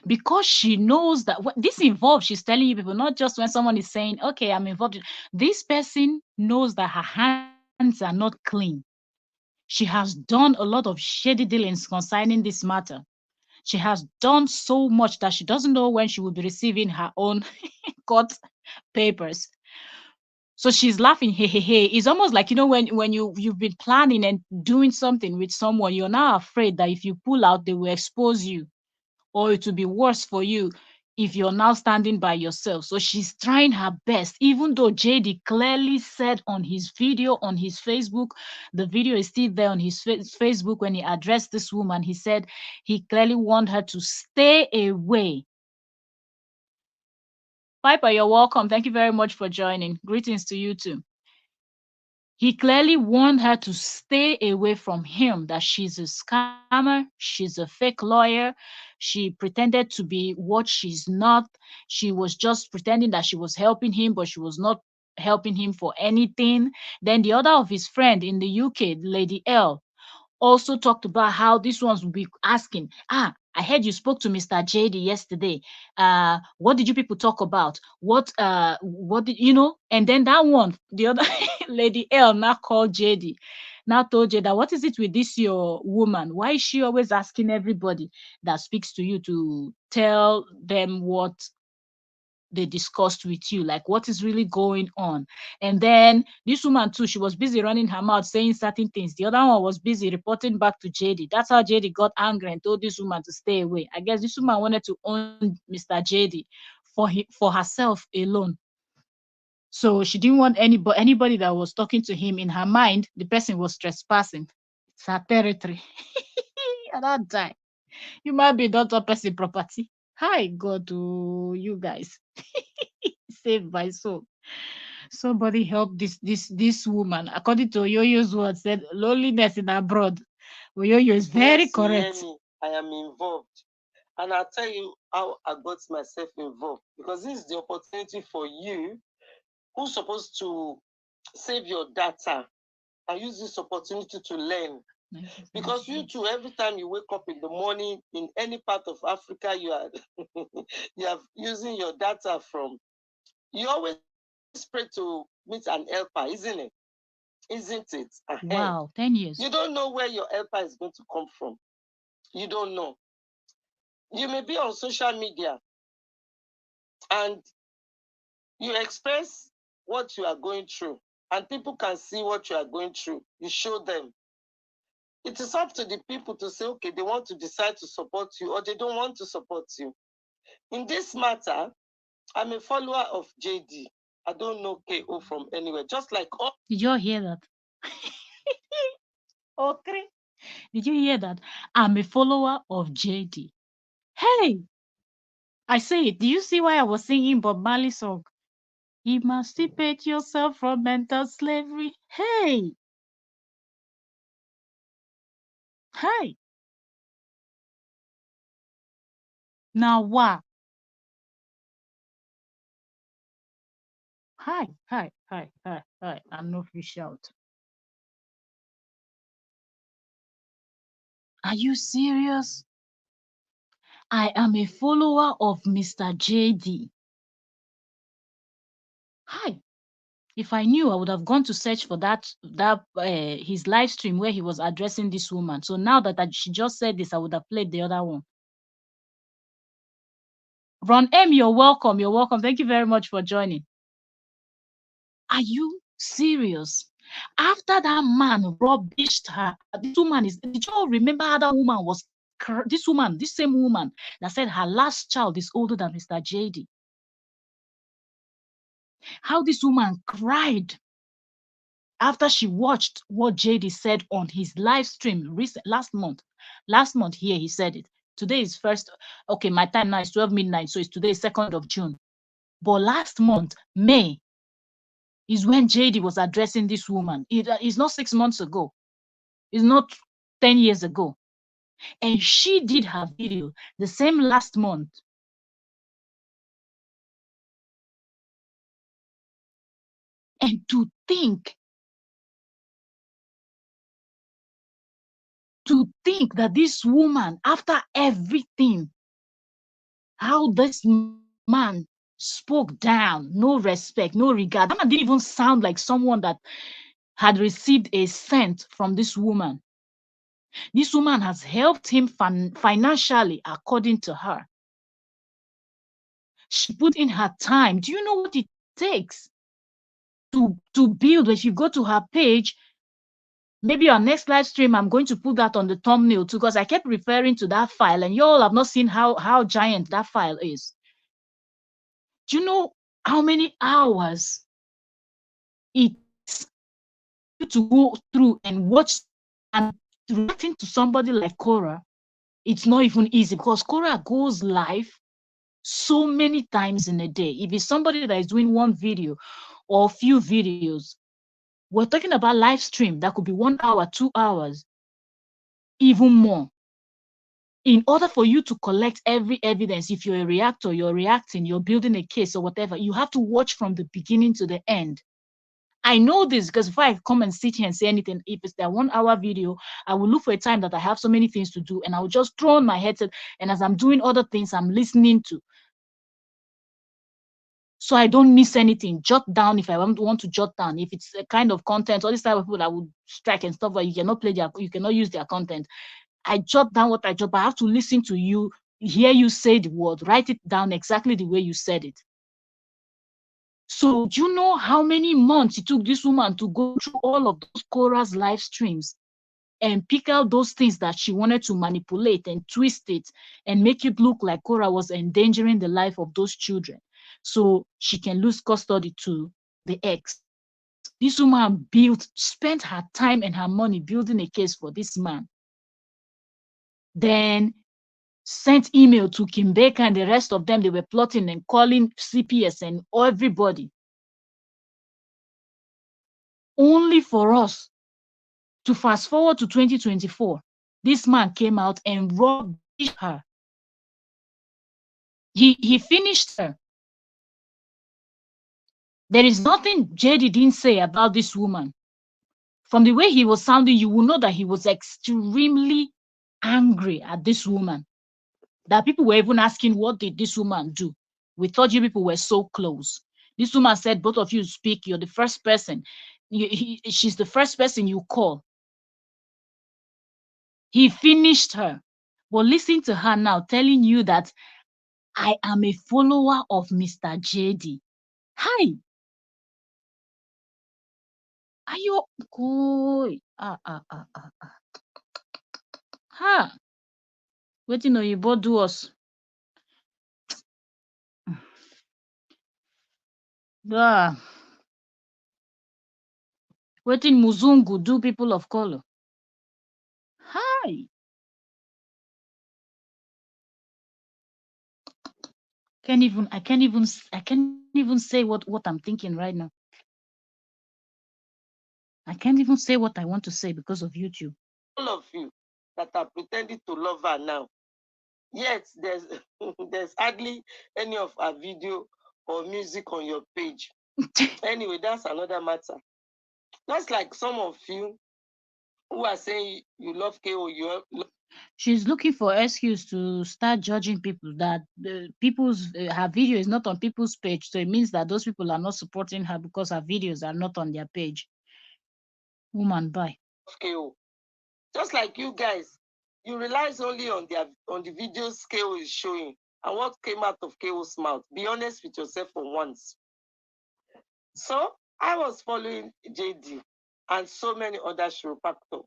S1: Because she knows that this involved, she's telling you people, not just when someone is saying, "Okay, I'm involved." This person knows that her hands are not clean. She has done a lot of shady dealings concerning this matter. She has done so much that she doesn't know when she will be receiving her own court papers. So she's laughing, hey, hey, hey. It's almost like, when you've been planning and doing something with someone, you're now afraid that if you pull out, they will expose you, or it will be worse for you if you're now standing by yourself. So she's trying her best, even though JD clearly said on his video on his Facebook, the video is still there on his Facebook when he addressed this woman. He said he clearly wanted her to stay away. Piper, you're welcome. Thank you very much for joining. Greetings to you too. He clearly warned her to stay away from him, that she's a scammer, she's a fake lawyer, she pretended to be what she's not. She was just pretending that she was helping him, but she was not helping him for anything. Then the other of his friend in the UK, Lady L, also talked about how these ones will be asking, "I heard you spoke to Mr. JD yesterday. What did you people talk about? What did you know?" And then that one, the other Lady L now called JD, now told JD that, "What is it with this your woman? Why is she always asking everybody that speaks to you to tell them what they discussed with you, like what is really going on?" And then this woman too, she was busy running her mouth saying certain things. The other one was busy reporting back to JD. That's how JD got angry and told this woman to stay away. I guess this woman wanted to own Mr. JD for herself alone. So she didn't want anybody that was talking to him. In her mind, the person was trespassing. It's her territory. At that time, you might be daughter person property. Hi God, you guys. Save my soul. Somebody help this woman. According to Oyoyo's word, said loneliness in abroad. Oyoyo is very
S2: Yes,
S1: correct.
S2: me, I am involved. And I'll tell you how I got myself involved, because this is the opportunity for you who's supposed to save your data and use this opportunity to learn. Because you too, every time you wake up in the morning in any part of Africa you are you are using your data from, you always pray to meet an helper, isn't it? Isn't it?
S1: Wow, 10 years.
S2: You don't know where your helper is going to come from. You don't know. You may be on social media and you express what you are going through, and people can see what you are going through. You show them. It is up to the people to say, okay, they want to decide to support you or they don't want to support you. In this matter, I'm a follower of JD. I don't know KO from anywhere. Just like all.
S1: Did you all hear that? Okay. Did you hear that? I'm a follower of JD. Hey, I say it. Do you see why I was singing Bob Marley song? Emancipate yourself from mental slavery. Hey, hey. Now what? Hi, hi, hi, hi, hi. I'm no fish out. Are you serious? I am a follower of Mr. JD. Hi. If I knew, I would have gone to search for that his live stream where he was addressing this woman. So now that she just said this, I would have played the other one. Ron M, you're welcome. You're welcome. Thank you very much for joining. Are you serious? After that man rubbished her, this woman is. Did you all remember how that woman was? This woman, this same woman that said her last child is older than Mr. JD. How this woman cried after she watched what JD said on his live stream last month. Last month here, he said it. Today is first. Okay, my time now is 12 midnight, so it's today, 2nd of June. But last month, May, is when JD was addressing this woman. It's not 6 months ago. It's not 10 years ago. And she did her video the same last month. And to think that this woman, after everything, how this man spoke down, no respect, no regard. That man didn't even sound like someone that had received a cent from this woman. This woman has helped him financially, according to her. She put in her time. Do you know what it takes to build? If you go to her page, maybe our next live stream, I'm going to put that on the thumbnail too, because I kept referring to that file, and you all have not seen how giant that file is. Do you know how many hours it takes you to go through and watch and reacting to somebody like Korra? It's not even easy, because Korra goes live so many times in a day. If it's somebody that is doing one video or a few videos, we're talking about live stream that could be 1 hour, 2 hours, even more. In order for you to collect every evidence, if you're a reactor, you're reacting, you're building a case or whatever, you have to watch from the beginning to the end. I know this because if I come and sit here and say anything, if it's that 1 hour video, I will look for a time that I have so many things to do, and I'll just throw on my headset, and as I'm doing other things, I'm listening to. So I don't miss anything. Jot down if I want to jot down. If it's a kind of content, all this type of people that would strike and stuff, like you cannot use their content. I jot down what I jot, but I have to listen to you, hear you say the word, write it down exactly the way you said it. So do you know how many months it took this woman to go through all of those Korra's live streams and pick out those things that she wanted to manipulate and twist it and make it look like Korra was endangering the life of those children so she can lose custody to the ex? This woman spent her time and her money building a case for this man. Then sent email to Kim Baker and the rest of them. They were plotting and calling CPS and everybody, only for us to fast forward to 2024. This man came out and rubbished her. He finished her. There is nothing JD didn't say about this woman. From the way he was sounding, you will know that he was extremely angry at this woman. That people were even asking, what did this woman do? We thought you people were so close. This woman said, both of you speak. You're the first person. She's the first person you call. He finished her. But listen to her now telling you that I am a follower of Mr. JD. Hi. Are you good? Ha. Waiting on you both do us. Waiting Muzungu do people of color. Hi. I can't even say what I'm thinking right now. I can't even say what I want to say because of YouTube.
S2: All of you that are pretending to love her now, yet there's there's hardly any of her video or music on your page. Anyway, that's another matter. That's like some of you who are saying you love KO,
S1: She's looking for excuse to start judging people, that the people's her video is not on people's page, so it means that those people are not supporting her because her videos are not on their page. Woman, bye.
S2: KO. Just like you guys, you relies only on the video scale is showing and what came out of KO's mouth. Be honest with yourself for once. So I was following JD and so many other chiropractors,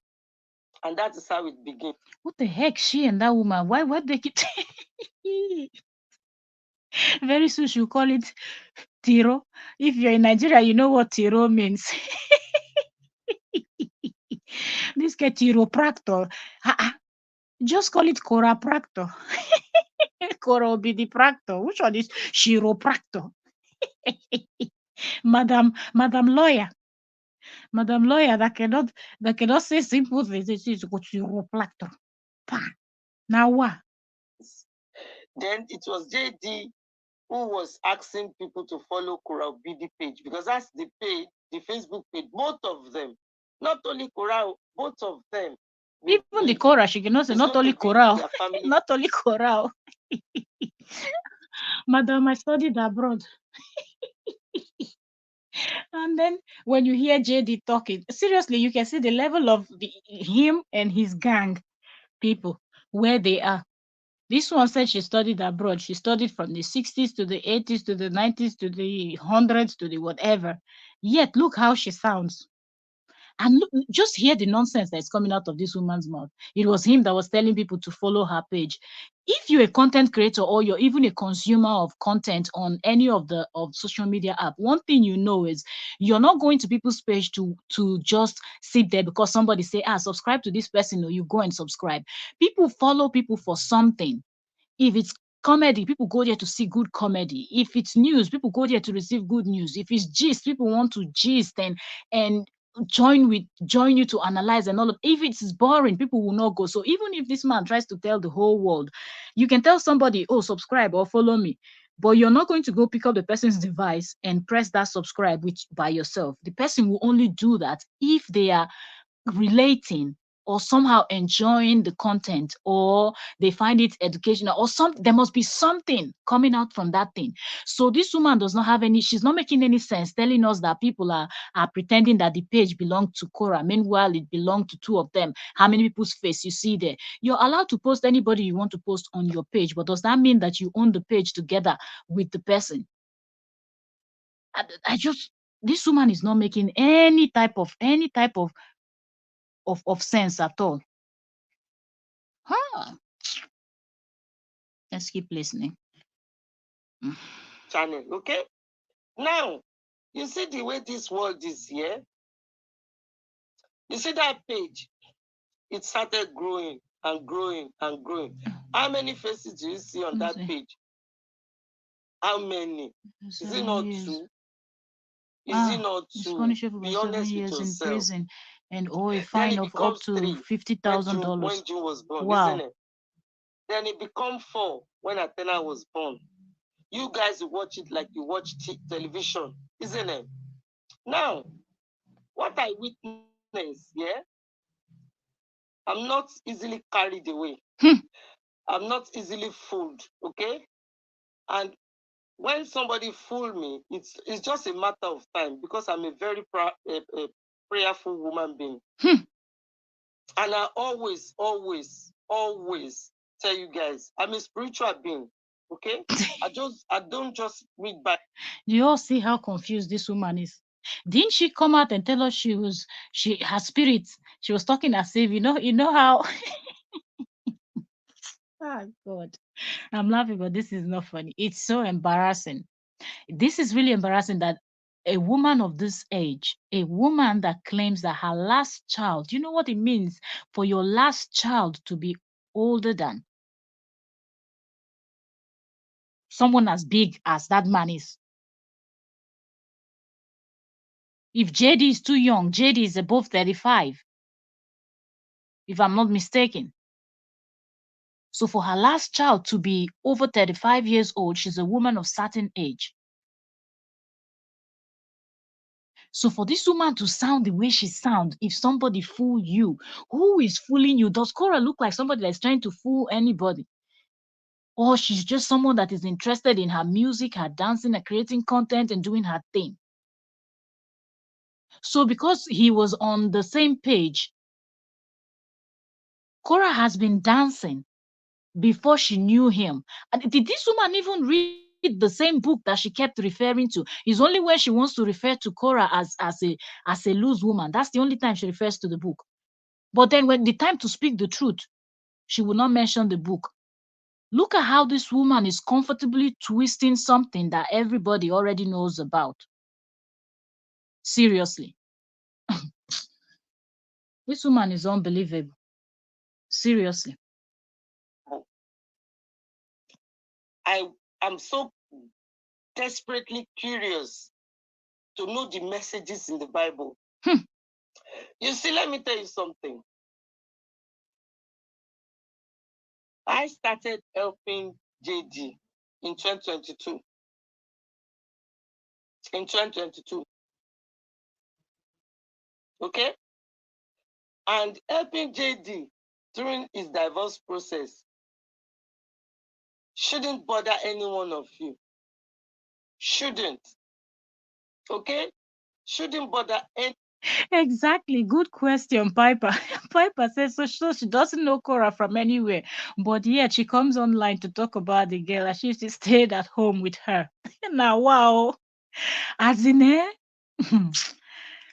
S2: and that is how it began.
S1: What the heck, she and that woman? Why they keep very soon she'll call it tiro. If you're in Nigeria, you know what tiro means. This get chiropractor. Just call it korapractor. Kora obidi practor. Which one is chiropractor? Madam lawyer. Madam lawyer that cannot say simple things. It's chiropractor. Now what?
S2: Then it was JD who was asking people to follow Kora Obidi page, because that's the page, the Facebook page, both of them. Not only Kora, both of them.
S1: Even the Kora, she cannot say not only Kora, not only Kora. Madam, I studied abroad. And then when you hear JD talking, seriously, you can see the level of him and his gang people, where they are. This one said she studied abroad. She studied from the 60s to the 80s to the 90s to the hundreds to the whatever. Yet look how she sounds. And look, just hear the nonsense that's coming out of this woman's mouth. It was him that was telling people to follow her page. If you're a content creator or you're even a consumer of content on any of the social media app, one thing you know is you're not going to people's page to just sit there because somebody say, subscribe to this person, or you go and subscribe. People follow people for something. If it's comedy, people go there to see good comedy. If it's news, people go there to receive good news. If it's gist, people want to gist and join you to analyze and all of. If it's boring, people will not go. So even if this man tries to tell the whole world, you can tell somebody, oh, subscribe or follow me, but you're not going to go pick up the person's device and press that subscribe by yourself. The person will only do that if they are relating or somehow enjoying the content, or they find it educational, or there must be something coming out from that thing. So this woman does not have any, she's not making any sense telling us that people are pretending that the page belonged to Korra. Meanwhile, it belonged to two of them. How many people's face you see there? You're allowed to post anybody you want to post on your page, but does that mean that you own the page together with the person? This woman is not making any type of sense at all. Let's keep listening.
S2: Channel, okay? Now, you see the way this world is here? You see that page? It started growing and growing and growing. How many faces do you see on that page? How many? Is it not two? Is it not two? Be honest with yourself.
S1: In prison and a fine of up to $50,000
S2: when June was born.
S1: Wow.
S2: Isn't it? Then it become 4 when Athena was born. You guys watch it like you watch television, isn't it? Now, what I witnessed, yeah, I'm not easily carried away. I'm not easily fooled, okay? And when somebody fool me, it's just a matter of time, because I'm a very prayerful woman being. And I always tell you guys, I'm a spiritual being, okay? I don't just read by.
S1: You all see how confused this woman is. Didn't she come out and tell us her spirit? She was talking as if, you know how. Oh God, I'm laughing, but this is not funny. It's so embarrassing. This is really embarrassing that a woman of this age, a woman that claims that her last child, you know what it means for your last child to be older than someone as big as that man is. If JD is too young, JD is above 35, if I'm not mistaken. So for her last child to be over 35 years old, she's a woman of certain age. So for this woman to sound the way she sound, if somebody fool you, who is fooling you? Does Korra look like somebody that's trying to fool anybody? Or she's just someone that is interested in her music, her dancing, her creating content and doing her thing? So because he was on the same page, Korra has been dancing before she knew him. And did this woman even read the same book that she kept referring to? It's only when she wants to refer to Korra as a loose woman. That's the only time she refers to the book. But then when the time to speak the truth, she will not mention the book. Look at how this woman is comfortably twisting something that everybody already knows about. Seriously. This woman is unbelievable. Seriously.
S2: I am so desperately curious to know the messages in the Bible. You see, let me tell you something. I started helping JD in 2022. In 2022. Okay? And helping JD during his divorce process shouldn't bother any one of you. Shouldn't. Okay? Shouldn't bother any.
S1: Exactly. Good question, Piper. Piper says so she doesn't know Cora from anywhere, but yet she comes online to talk about the girl and she stayed at home with her. Now, wow. As in,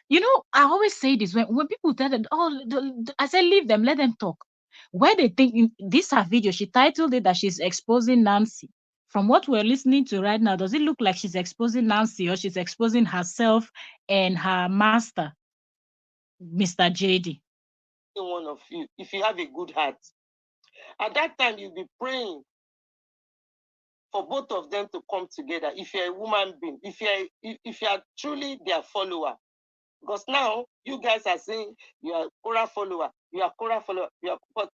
S1: you know, I always say this when people tell them, oh, I say, leave them, let them talk. Where they think this her video, she titled it that she's exposing Nancy. From what we're listening to right now, does it look like she's exposing Nancy or she's exposing herself and her master, Mr. JD?
S2: One of you, if you have a good heart, at that time you'll be praying for both of them to come together. If you're a woman being, if you are truly their follower, because now you guys are saying you are Korra follower, you are Korra follower, you are. But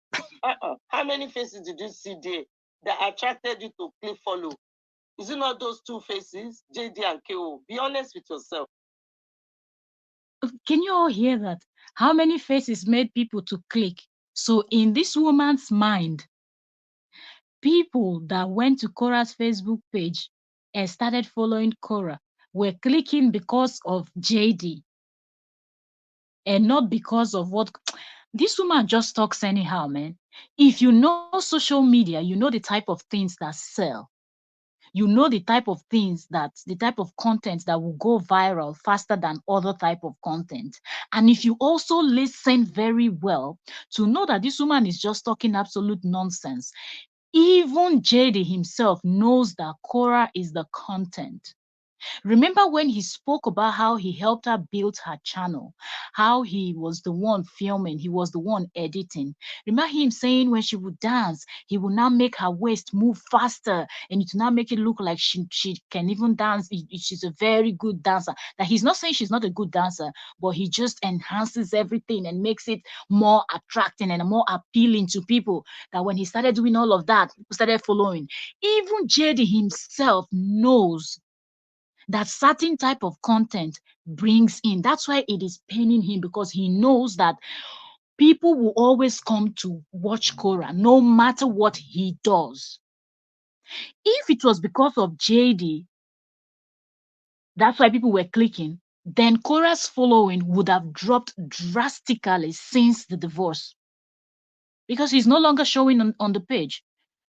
S2: how many faces did you see there that attracted you to click follow? Is it not those two faces, JD and KO? Be honest with yourself.
S1: Can you all hear that? How many faces made people to click? So in this woman's mind, people that went to Korra's Facebook page and started following Korra were clicking because of JD and not because of what this woman just talks anyhow, man. If you know social media, you know the type of things that sell. You know the type of things that the type of content that will go viral faster than other type of content. And if you also listen very well to know that this woman is just talking absolute nonsense, even JD himself knows that Korra is the content. Remember when he spoke about how he helped her build her channel, how he was the one filming, he was the one editing. Remember him saying when she would dance, he would now make her waist move faster and it would now make it look like she can even dance. She's a very good dancer. That he's not saying she's not a good dancer, but he just enhances everything and makes it more attracting and more appealing to people. That when he started doing all of that, people started following. Even JD himself knows that certain type of content brings in. That's why it is paining him, because he knows that people will always come to watch Korra no matter what he does. If it was because of JD, that's why people were clicking, then Korra's following would have dropped drastically since the divorce, because he's no longer showing on the page.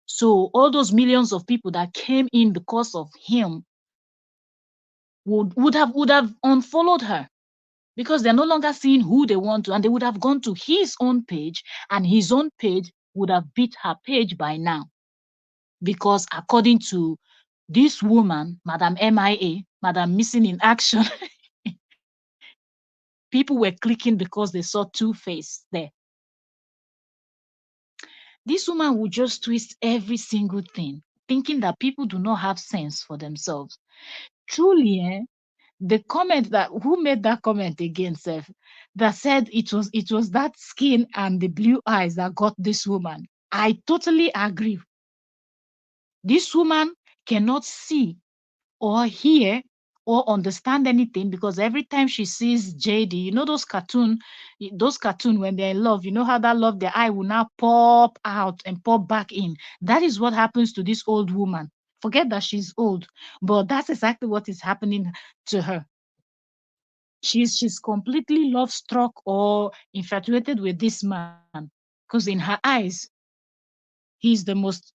S1: So all those millions of people that came in because of him would have unfollowed her, because they're no longer seeing who they want to, and they would have gone to his own page, and his own page would have beat her page by now. Because according to this woman, Madam MIA, Madam Missing in Action, people were clicking because they saw Two-Face there. This woman would just twist every single thing, thinking that people do not have sense for themselves. Truly, the comment that who made that comment again, Seth, that said it was that skin and the blue eyes that got this woman. I totally agree. This woman cannot see or hear or understand anything, because every time she sees JD, you know those cartoon when they're in love, you know how that love, their eye will now pop out and pop back in. That is what happens to this old woman. Forget that she's old, but that's exactly what is happening to her. She's completely love struck or infatuated with this man, because in her eyes, he's the most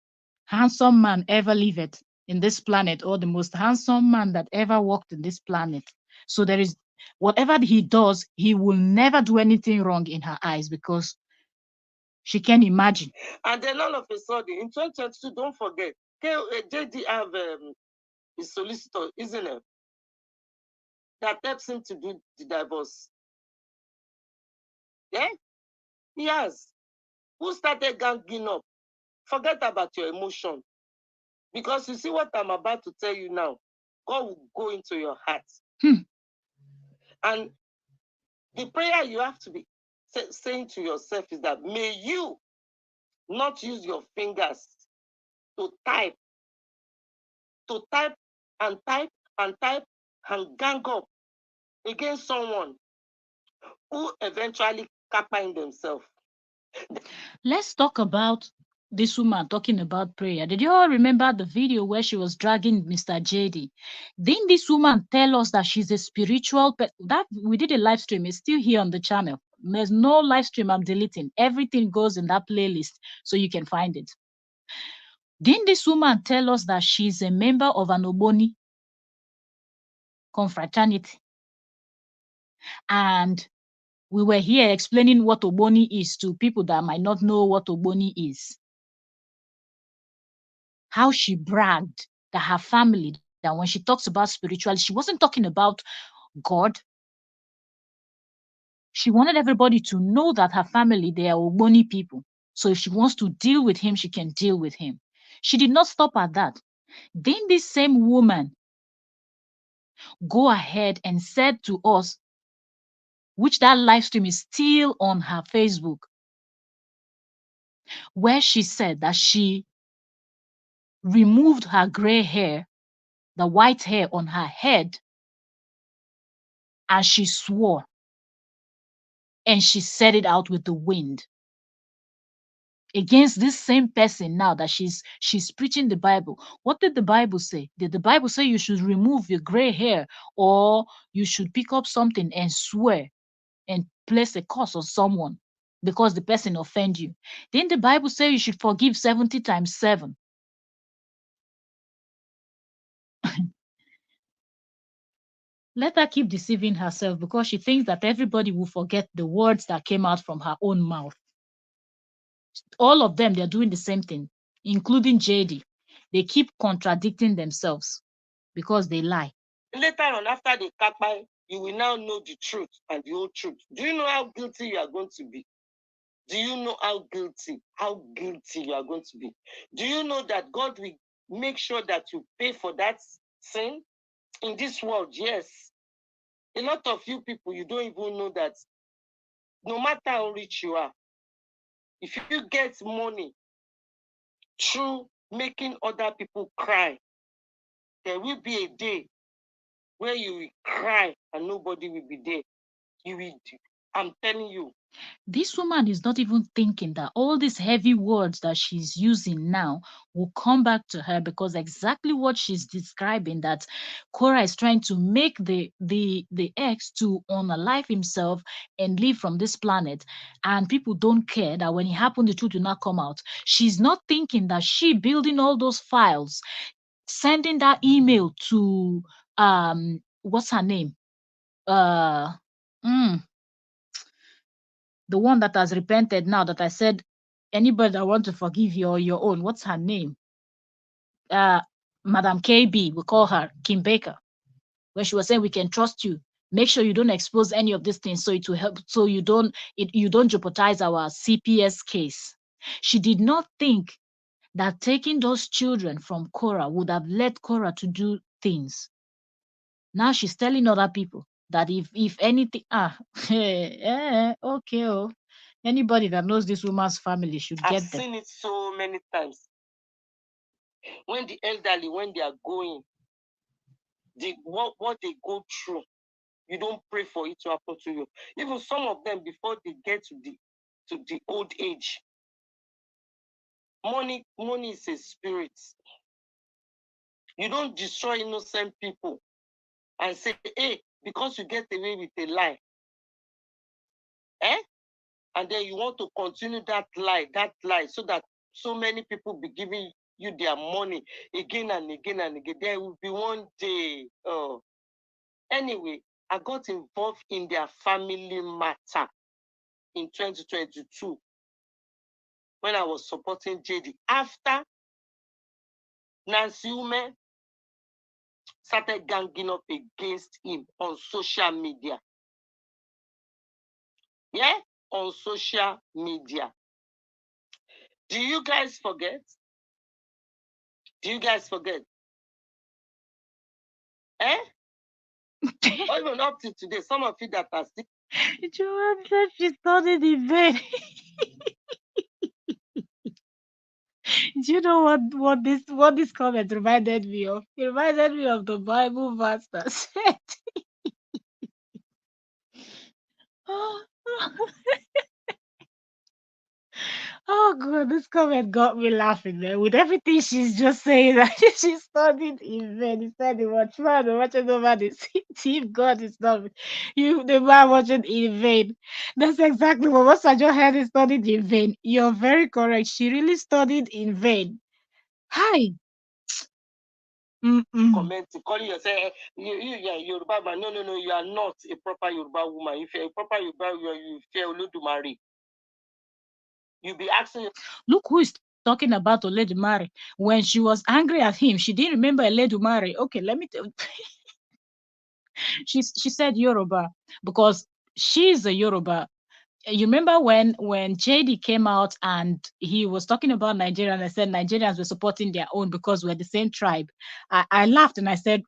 S1: handsome man ever lived in this planet, or the most handsome man that ever walked in this planet. So there is, whatever he does, he will never do anything wrong in her eyes, because she can imagine.
S2: And then all of a sudden, in 2022, don't forget, JD have his solicitor, isn't it? That helps him to do the divorce. Yeah, he has. Who started ganging up? Forget about your emotion. Because you see what I'm about to tell you now, God will go into your heart. And the prayer you have to be saying to yourself is that, may you not use your fingers to type and type and type and gang up against someone who eventually capine themselves.
S1: Let's talk about this woman talking about prayer. Did you all remember the video where she was dragging Mr. JD? Didn't this woman tell us that she's a spiritual that we did a live stream, it's still here on the channel. There's no live stream I'm deleting. Everything goes in that playlist so you can find it. Didn't this woman tell us that she's a member of an Oboni confraternity? And we were here explaining what Oboni is to people that might not know what Oboni is. How she bragged that her family, that when she talks about spirituality, she wasn't talking about God. She wanted everybody to know that her family, they are Ogboni people. So if she wants to deal with him, she can deal with him. She did not stop at that. Then this same woman go ahead and said to us, which that live stream is still on her Facebook, where she said that she removed her gray hair, the white hair on her head, and she swore, and she said it out with the wind against this same person now that she's preaching the Bible. What did the Bible say? Did the Bible say you should remove your gray hair, or you should pick up something and swear and place a curse on someone because the person offend you? Didn't the Bible say you should forgive 70 times 7? Let her keep deceiving herself, because she thinks that everybody will forget the words that came out from her own mouth. All of them, they're doing the same thing, including JD. They keep contradicting themselves because they lie.
S2: Later on, after the kappa, you will now know the truth and the whole truth. Do you know how guilty you are going to be? Do you know how guilty you are going to be? Do you know that God will make sure that you pay for that sin in this world? Yes. A lot of you people, you don't even know that no matter how rich you are, if you get money through making other people cry, there will be a day where you will cry and nobody will be there. You will, I'm telling you.
S1: This woman is not even thinking that all these heavy words that she's using now will come back to her, because exactly what she's describing, that Korra is trying to make the ex to unalive himself and leave from this planet, and people don't care that when it happened the truth will not come out. She's not thinking that she building all those files, sending that email to what's her name, uh the one that has repented now, that I said anybody that want to forgive you or your own, what's her name, uh Madam KB, we call her Kim Baker, when she was saying we can trust you, make sure you don't expose any of these things, so it will help, so you don't jeopardize our CPS case. She did not think that taking those children from Korra would have led Korra to do things. Now she's telling other people that if anything, okay, oh, anybody that knows this woman's family should get them.
S2: I've seen it so many times. When the elderly, when they are going, what they go through. You don't pray for it to happen to you. Even some of them, before they get to the old age, money is a spirit. You don't destroy innocent people and say, hey, because you get away with a lie, and then you want to continue that lie, so that so many people be giving you their money again and again and again. There will be one day. Anyway, I got involved in their family matter in 2022 when I was supporting JD. After Nancy Ume started ganging up against him on social media. Yeah, on social media. Do you guys forget? Do you guys forget? Or even up to today, some of you that are still.
S1: Joanne said she studied in vain. Do you know what this comment reminded me of? It reminded me of the Bible verse that said, "Oh God, this comment got me laughing, man. With everything she's just saying, that she studied in vain. He said, "The watchman, watching over the city. If God is not you, the man watching in vain." That's exactly what Sajo had. He studied in vain. You're very correct. She really studied in vain. Hi.
S2: Comment, calling yourself, yeah, Yoruba man. No, you are not a proper Yoruba woman. If you're a proper Yoruba, you fear Olodumare. You be asking.
S1: Look who is talking about Oledumare. When she was angry at him, she didn't remember Oledumare. Okay, let me tell. She said Yoruba because she's a Yoruba. You remember when JD came out and he was talking about Nigeria, and I said Nigerians were supporting their own because we're the same tribe. I laughed and I said,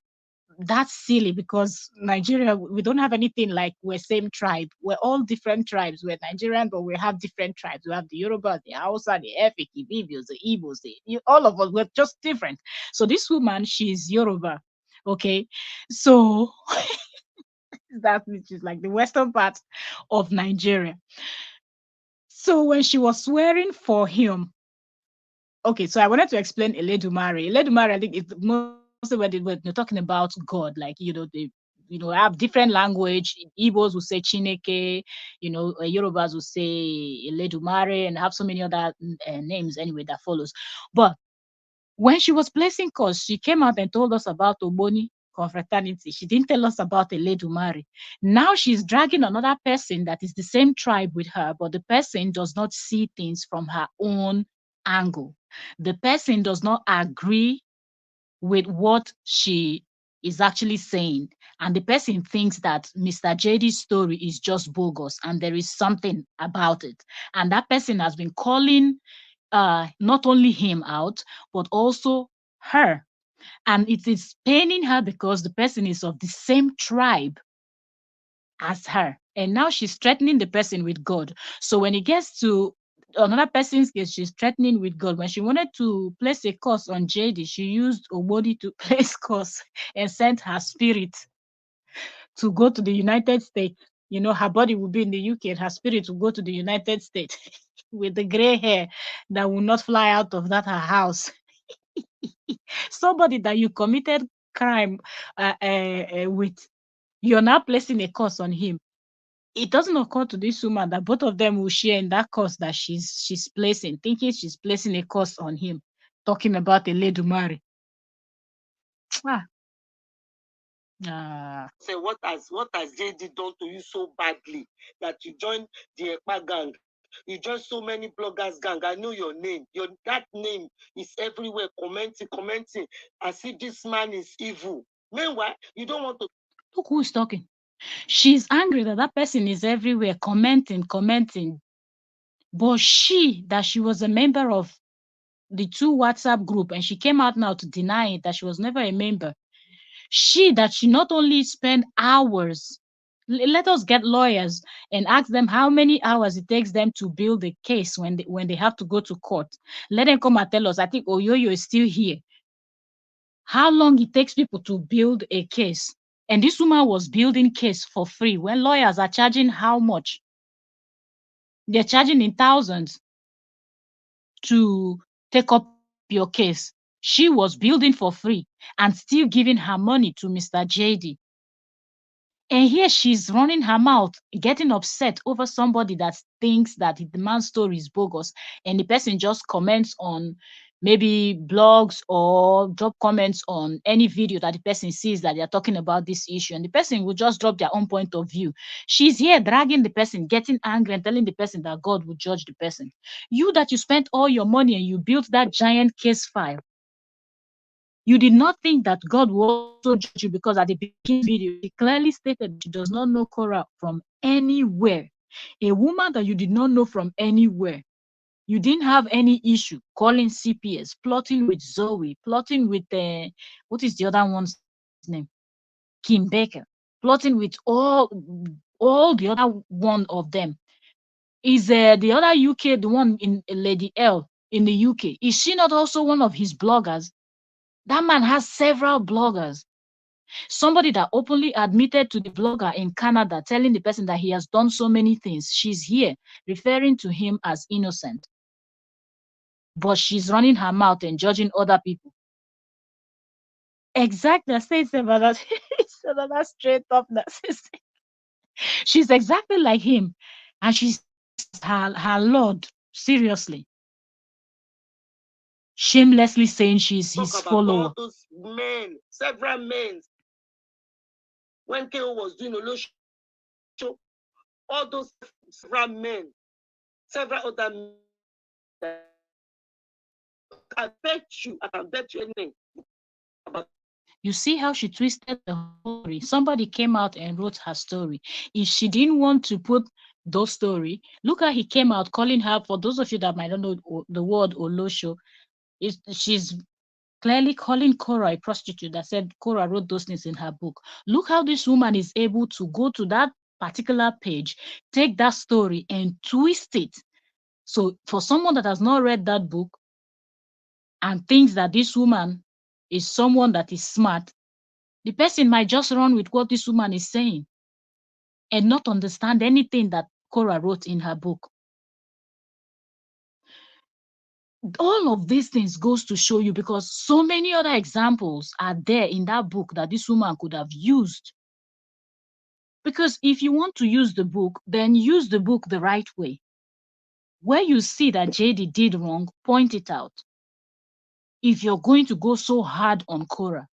S1: that's silly because Nigeria, we don't have anything like we're same tribe. We're all different tribes. We're Nigerian, but we have different tribes. We have the Yoruba, the Hausa, the Efik, the Ibios, the Igbos, all of us, we're just different. So this woman, she's Yoruba. Okay. So that which is like the western part of Nigeria. So when she was swearing for him, okay, so I wanted to explain Eledumare. Eledumare, I think, is mostly when they're talking about God, like, they have different language. Igbos will say Chineke, Yorubas will say Eledumare, and have so many other names anyway that follows. But when she was placing calls, she came out and told us about Oboni confraternity. She didn't tell us about Eledumare. Now she's dragging another person that is the same tribe with her, but the person does not see things from her own angle. The person does not agree with what she is actually saying. And the person thinks that Mr. JD's story is just bogus and there is something about it. And that person has been calling not only him out, but also her. And it is paining her because the person is of the same tribe as her. And now she's threatening the person with God. So when it gets to another person's case, she's threatening with God. When she wanted to place a curse on JD, she used Obodi to place curse and sent her spirit to go to the United States. Her body will be in the UK and her spirit will go to the United States with the gray hair that will not fly out of that her house. Somebody that you committed crime with, you're now placing a curse on him. It doesn't occur to this woman that both of them will share in that curse that she's placing, thinking she's placing a curse on him, talking about Eledumare.
S2: Say, what has JD done to you so badly that you joined the Ekpa gang? You joined so many bloggers gang. I know your name. That name is everywhere, commenting, as if this man is evil. Meanwhile, you don't want to.
S1: Look who's talking. She's angry that person is everywhere, commenting. But she was a member of the two WhatsApp group, and she came out now to deny it, that she was never a member. She not only spent hours, let us get lawyers and ask them how many hours it takes them to build a case when they have to go to court. Let them come and tell us, I think Oyoyo is still here. how long it takes people to build a case. And this woman was building case for free when lawyers are charging how much? They're charging in thousands to take up your case. She was building for free and still giving her money to Mr. JD. And here she's running her mouth, getting upset over somebody that thinks that the man's story is bogus. And the person just comments on maybe blogs or drop comments on any video that the person sees that they're talking about this issue. And the person will just drop their own point of view. She's here dragging the person, getting angry and telling the person that God will judge the person. You that you spent all your money and you built that giant case file, you did not think that God will also judge you, because at the beginning of the video, she clearly stated that she does not know Korra from anywhere. A woman that you did not know from anywhere. You didn't have any issue calling CPS, plotting with Zoe, plotting with, what is the other one's name? Kim Baker, plotting with all the other one of them. Is the other UK, the one in Lady L in the UK, is she not also one of his bloggers? That man has several bloggers. Somebody that openly admitted to the blogger in Canada, telling the person that he has done so many things. She's here referring to him as innocent. But she's running her mouth and judging other people. Exactly. I say it's about that. It's about that straight up narcissist. She's exactly like him. And she says her Lord, seriously, shamelessly saying she's his follower.
S2: All those men, several men, when KO was doing a show, all those several men, several other men, I can bet you anything about.
S1: You see how she twisted the whole story. Somebody came out and wrote her story. If she didn't want to put those story, look how he came out calling her. For those of you that might not know the word Olosho, she's clearly calling Korra a prostitute, that said Korra wrote those things in her book. Look how this woman is able to go to that particular page, take that story and twist it. So for someone that has not read that book and thinks that this woman is someone that is smart, the person might just run with what this woman is saying and not understand anything that Korra wrote in her book. All of these things goes to show you, because so many other examples are there in that book that this woman could have used. Because if you want to use the book, then use the book the right way. Where you see that JD did wrong, point it out. If you're going to go so hard on Korra,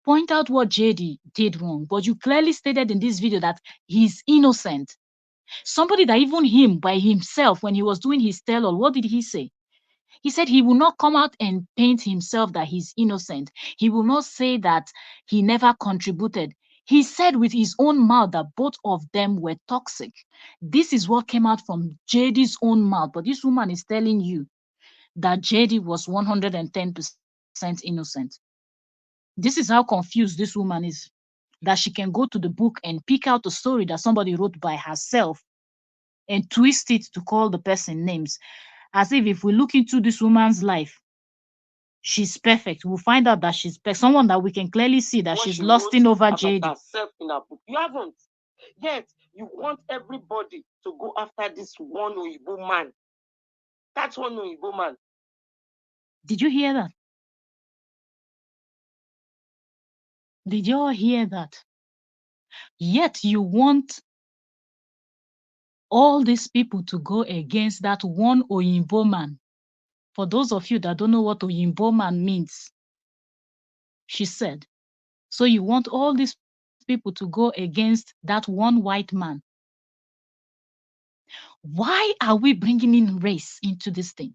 S1: point out what JD did wrong. But you clearly stated in this video that he's innocent. Somebody that even him by himself, when he was doing his tell-all, what did he say? He said he will not come out and paint himself that he's innocent. He will not say that he never contributed. He said with his own mouth that both of them were toxic. This is what came out from JD's own mouth. But this woman is telling you that JD was 110% innocent. This is how confused this woman is, that she can go to the book and pick out a story that somebody wrote by herself and twist it to call the person names, as if we look into this woman's life, she's perfect. We'll find out that she's someone that we can clearly see that
S2: What
S1: she's
S2: she
S1: lusting
S2: wrote
S1: over
S2: about
S1: JD.
S2: herself in her book. You haven't. Yet you want everybody to go after this one Oyibo man. That's one Oyibo man.
S1: Did you hear that? Did you all hear that? Yet you want all these people to go against that one Oyinbo man. For those of you that don't know what Oyinbo man means, she said, so you want all these people to go against that one white man. Why are we bringing in race into this thing?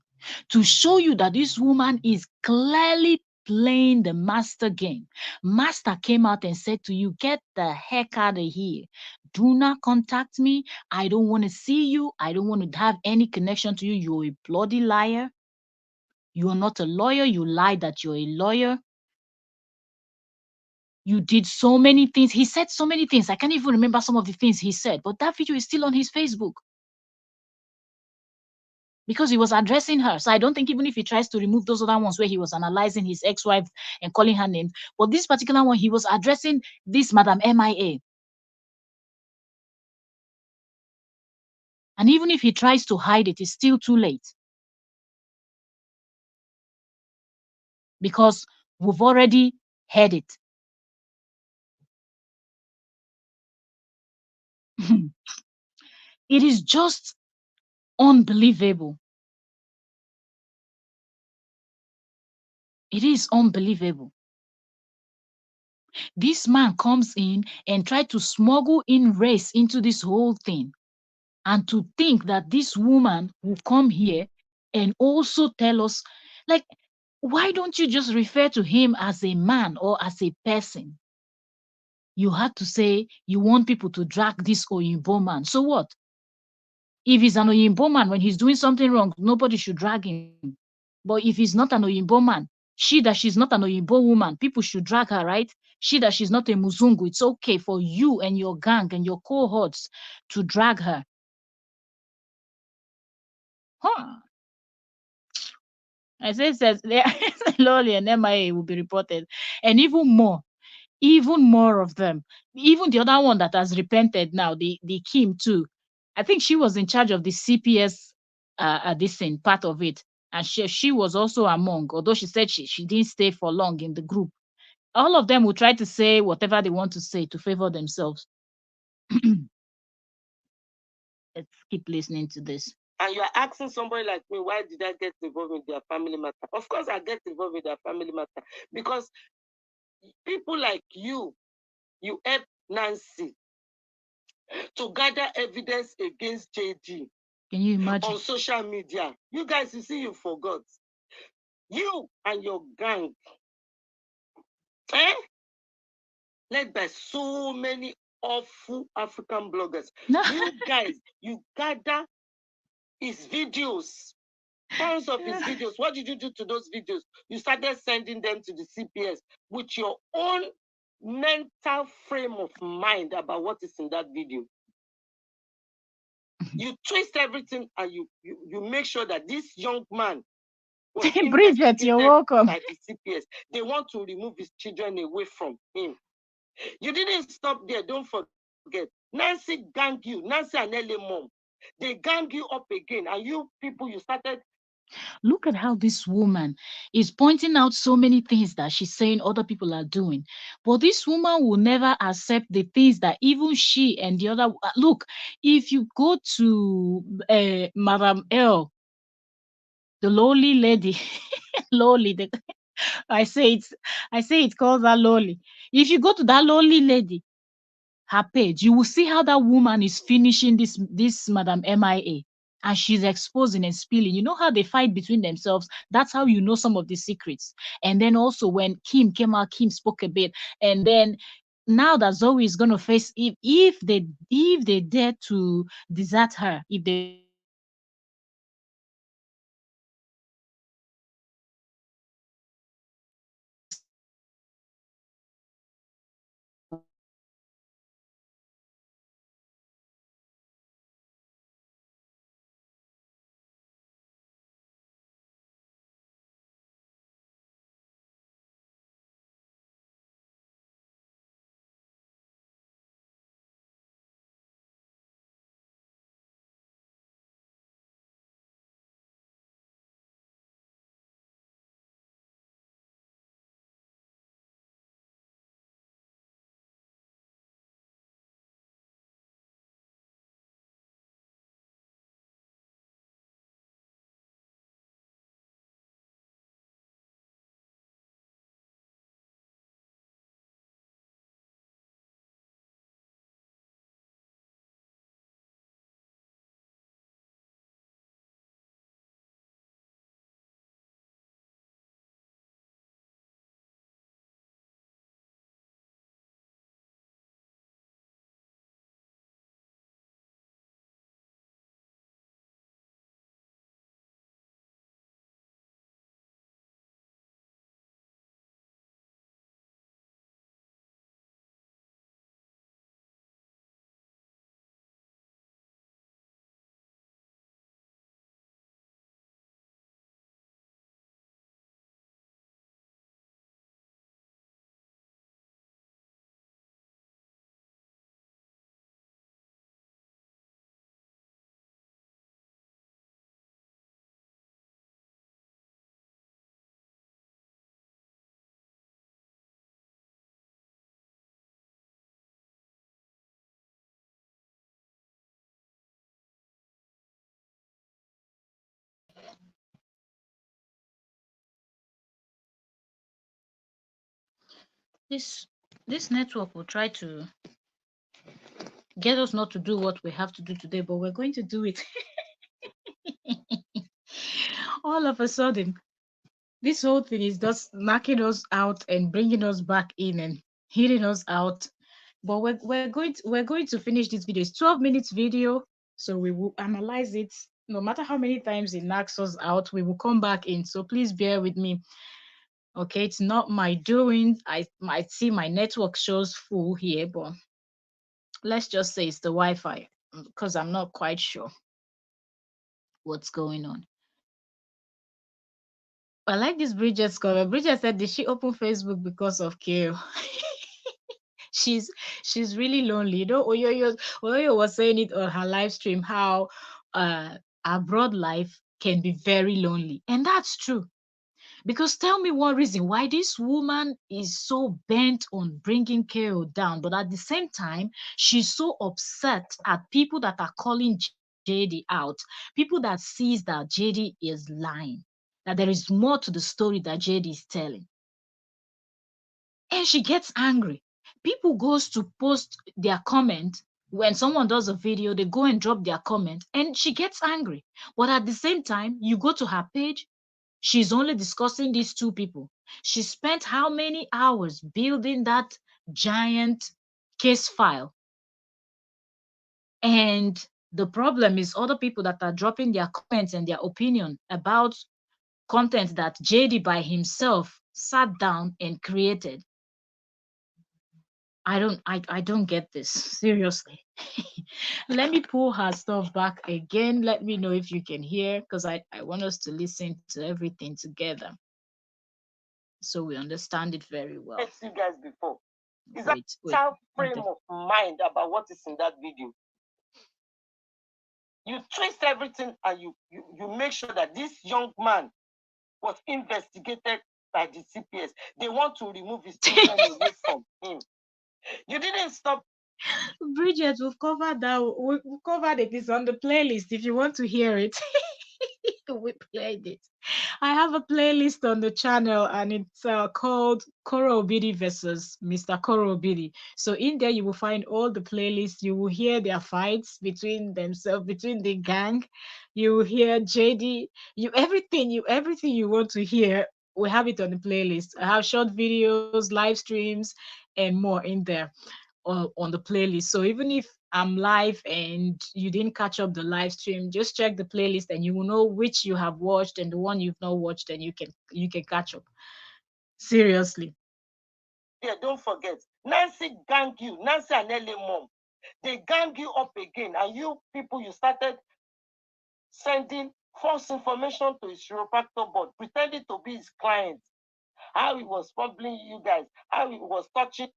S1: To show you that this woman is clearly playing the master game. Master came out and said to you, get the heck out of here. Do not contact me. I don't want to see you. I don't want to have any connection to you. You're a bloody liar. You're not a lawyer. You lied that you're a lawyer. You did so many things. He said so many things. I can't even remember some of the things he said, but that video is still on his Facebook. because he was addressing her. So I don't think even if he tries to remove those other ones where he was analyzing his ex-wife and calling her names, but this particular one, he was addressing this Madam MIA. And even if he tries to hide it, it's still too late. Because we've already heard it. It is just unbelievable. It is unbelievable. This man comes in and try to smuggle in race into this whole thing. And to think that this woman will come here and also tell us, like, why don't you just refer to him as a man or as a person? You had to say you want people to drag this Oyinbo man. So what? If he's an Oyinbo man, when he's doing something wrong, nobody should drag him. But if he's not an Oyinbo man, she's not an Oyinbo woman, people should drag her, right? She's not a Muzungu. It's okay for you and your gang and your cohorts to drag her. Huh. I say says Loli and MIA will be reported. And even more of them. Even the other one that has repented now, the Kim too. I think she was in charge of the CPS this thing, part of it. And she was also among, although she said she didn't stay for long in the group. All of them will try to say whatever they want to say to favor themselves. Let's keep listening to this.
S2: And you are asking somebody like me, why did I get involved in their family matter? Of course, I get involved in their family matter because people like you help Nancy to gather evidence against JD.
S1: Can you imagine?
S2: On social media. You guys, you see, you forgot. You and your gang, led by so many awful African bloggers. You guys, you gather his videos, tons of his videos. What did you do to those videos? You started sending them to the CPS with your own mental frame of mind about what is in that video. You twist everything and you make sure that this young man was
S1: Bridget, you're welcome.
S2: By the CPS. They want to remove his children away from him. You didn't stop there. Don't forget. Nancy gang you. Nancy and LA mom. They gang you up again. And you people, you started.
S1: Look at how this woman is pointing out so many things that she's saying other people are doing. But this woman will never accept the things that even she and the other. Look, if you go to Madam L, the lowly lady, lowly, I say it calls her lowly. If you go to that lowly lady, her page, you will see how that woman is finishing this Madam MIA. And she's exposing and spilling. You know how they fight between themselves? That's how you know some of the secrets. And then also when Kim came out, Kim spoke a bit. And then now that Zoe is gonna face, if they dare to desert her, if they This this network will try to get us not to do what we have to do today, but we're going to do it. All of a sudden, this whole thing is just knocking us out and bringing us back in and hitting us out. But we're going to finish this video. It's 12 minutes video, so we will analyze it. No matter how many times it knocks us out, we will come back in. So please bear with me. Okay, it's not my doing. I might see my network shows full here, but let's just say it's the Wi-Fi because I'm not quite sure what's going on. I like this Bridget's comment. Bridget said, "Did she open Facebook because of Kale?" she's she's really lonely. You know, Oyoyo was saying it on her live stream how abroad life can be very lonely, and that's true. Because tell me one reason why this woman is so bent on bringing KO down, but at the same time, she's so upset at people that are calling JD out, people that sees that JD is lying, that there is more to the story that JD is telling. And she gets angry. People goes to post their comment when someone does a video, they go and drop their comment, and she gets angry. But at the same time, you go to her page, she's only discussing these two people. She spent how many hours building that giant case file? And the problem is other people that are dropping their comments and their opinion about content that JD by himself sat down and created. I don't get this. Seriously. Let me pull her stuff back again. Let me know if you can hear because I want us to listen to everything together so we understand it very well.
S2: Met you guys before. Is that
S1: Wait.
S2: frame of mind about what is in that video? You twist everything and you make sure that this young man was investigated by the CPS. They want to remove his children away from him. You didn't stop.
S1: Bridget, we've covered that. We've covered it. It's on the playlist if you want to hear it. We played it. I have a playlist on the channel and it's called Korra Obidi versus Mr. Korra Obidi. So in there you will find all the playlists. You will hear their fights between themselves, between the gang. You will hear JD. Everything you want to hear. We have it on the playlist. I have short videos, live streams, and more in there on the playlist. So even if I'm live and you didn't catch up the live stream, just check the playlist and you will know which you have watched and the one you've not watched, and you can catch up. Seriously.
S2: Yeah, don't forget. Nancy gang you, Nancy and LA mom. They gang you up again, and you people, you started sending false information to his chiropractor board, pretending to be his client. How he was troubling you guys, how he was touching.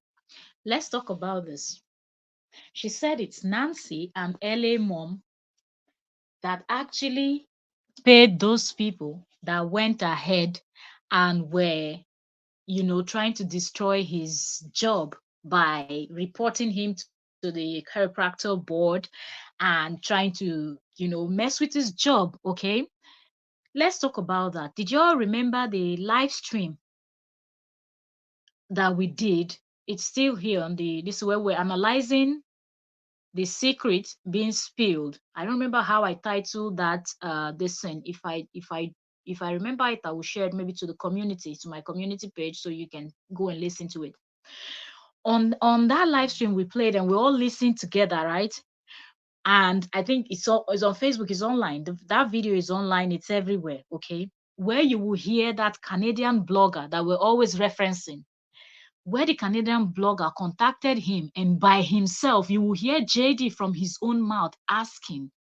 S1: Let's talk about this. She said it's Nancy and LA mom that actually paid those people that went ahead and were, trying to destroy his job by reporting him to the chiropractor board and trying to, mess with his job. Okay. Let's talk about that. Did you all remember the live stream that we did? It's still here on this is where we're analyzing the secret being spilled. I don't remember how I titled that this thing. If I remember it, I will share it maybe to the community, to my community page, so you can go and listen to it. On that live stream we played and we all listened together, right? And I think it's on Facebook, it's online. That video is online, it's everywhere, okay? Where you will hear that Canadian blogger that we're always referencing, where the Canadian blogger contacted him, and by himself, you will hear JD from his own mouth asking.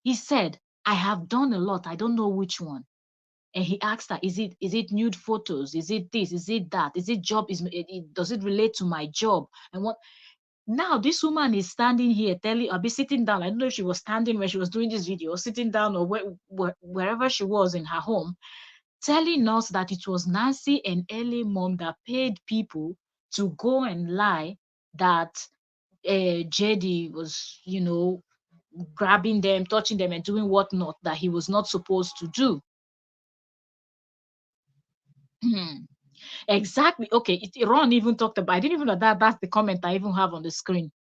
S1: He said, I have done a lot, I don't know which one. And he asked her, is it nude photos? Is it this? Is it that? Is it job? Does it relate to my job? And what? Now this woman is standing here telling, I'll be sitting down. I don't know if she was standing when she was doing this video, or sitting down, or wherever she was in her home, telling us that it was Nancy and Ellie mom that paid people to go and lie that JD was, grabbing them, touching them, and doing whatnot that he was not supposed to do. Exactly. Okay. Ron even talked about. I didn't even know that. That's the comment I even have on the screen.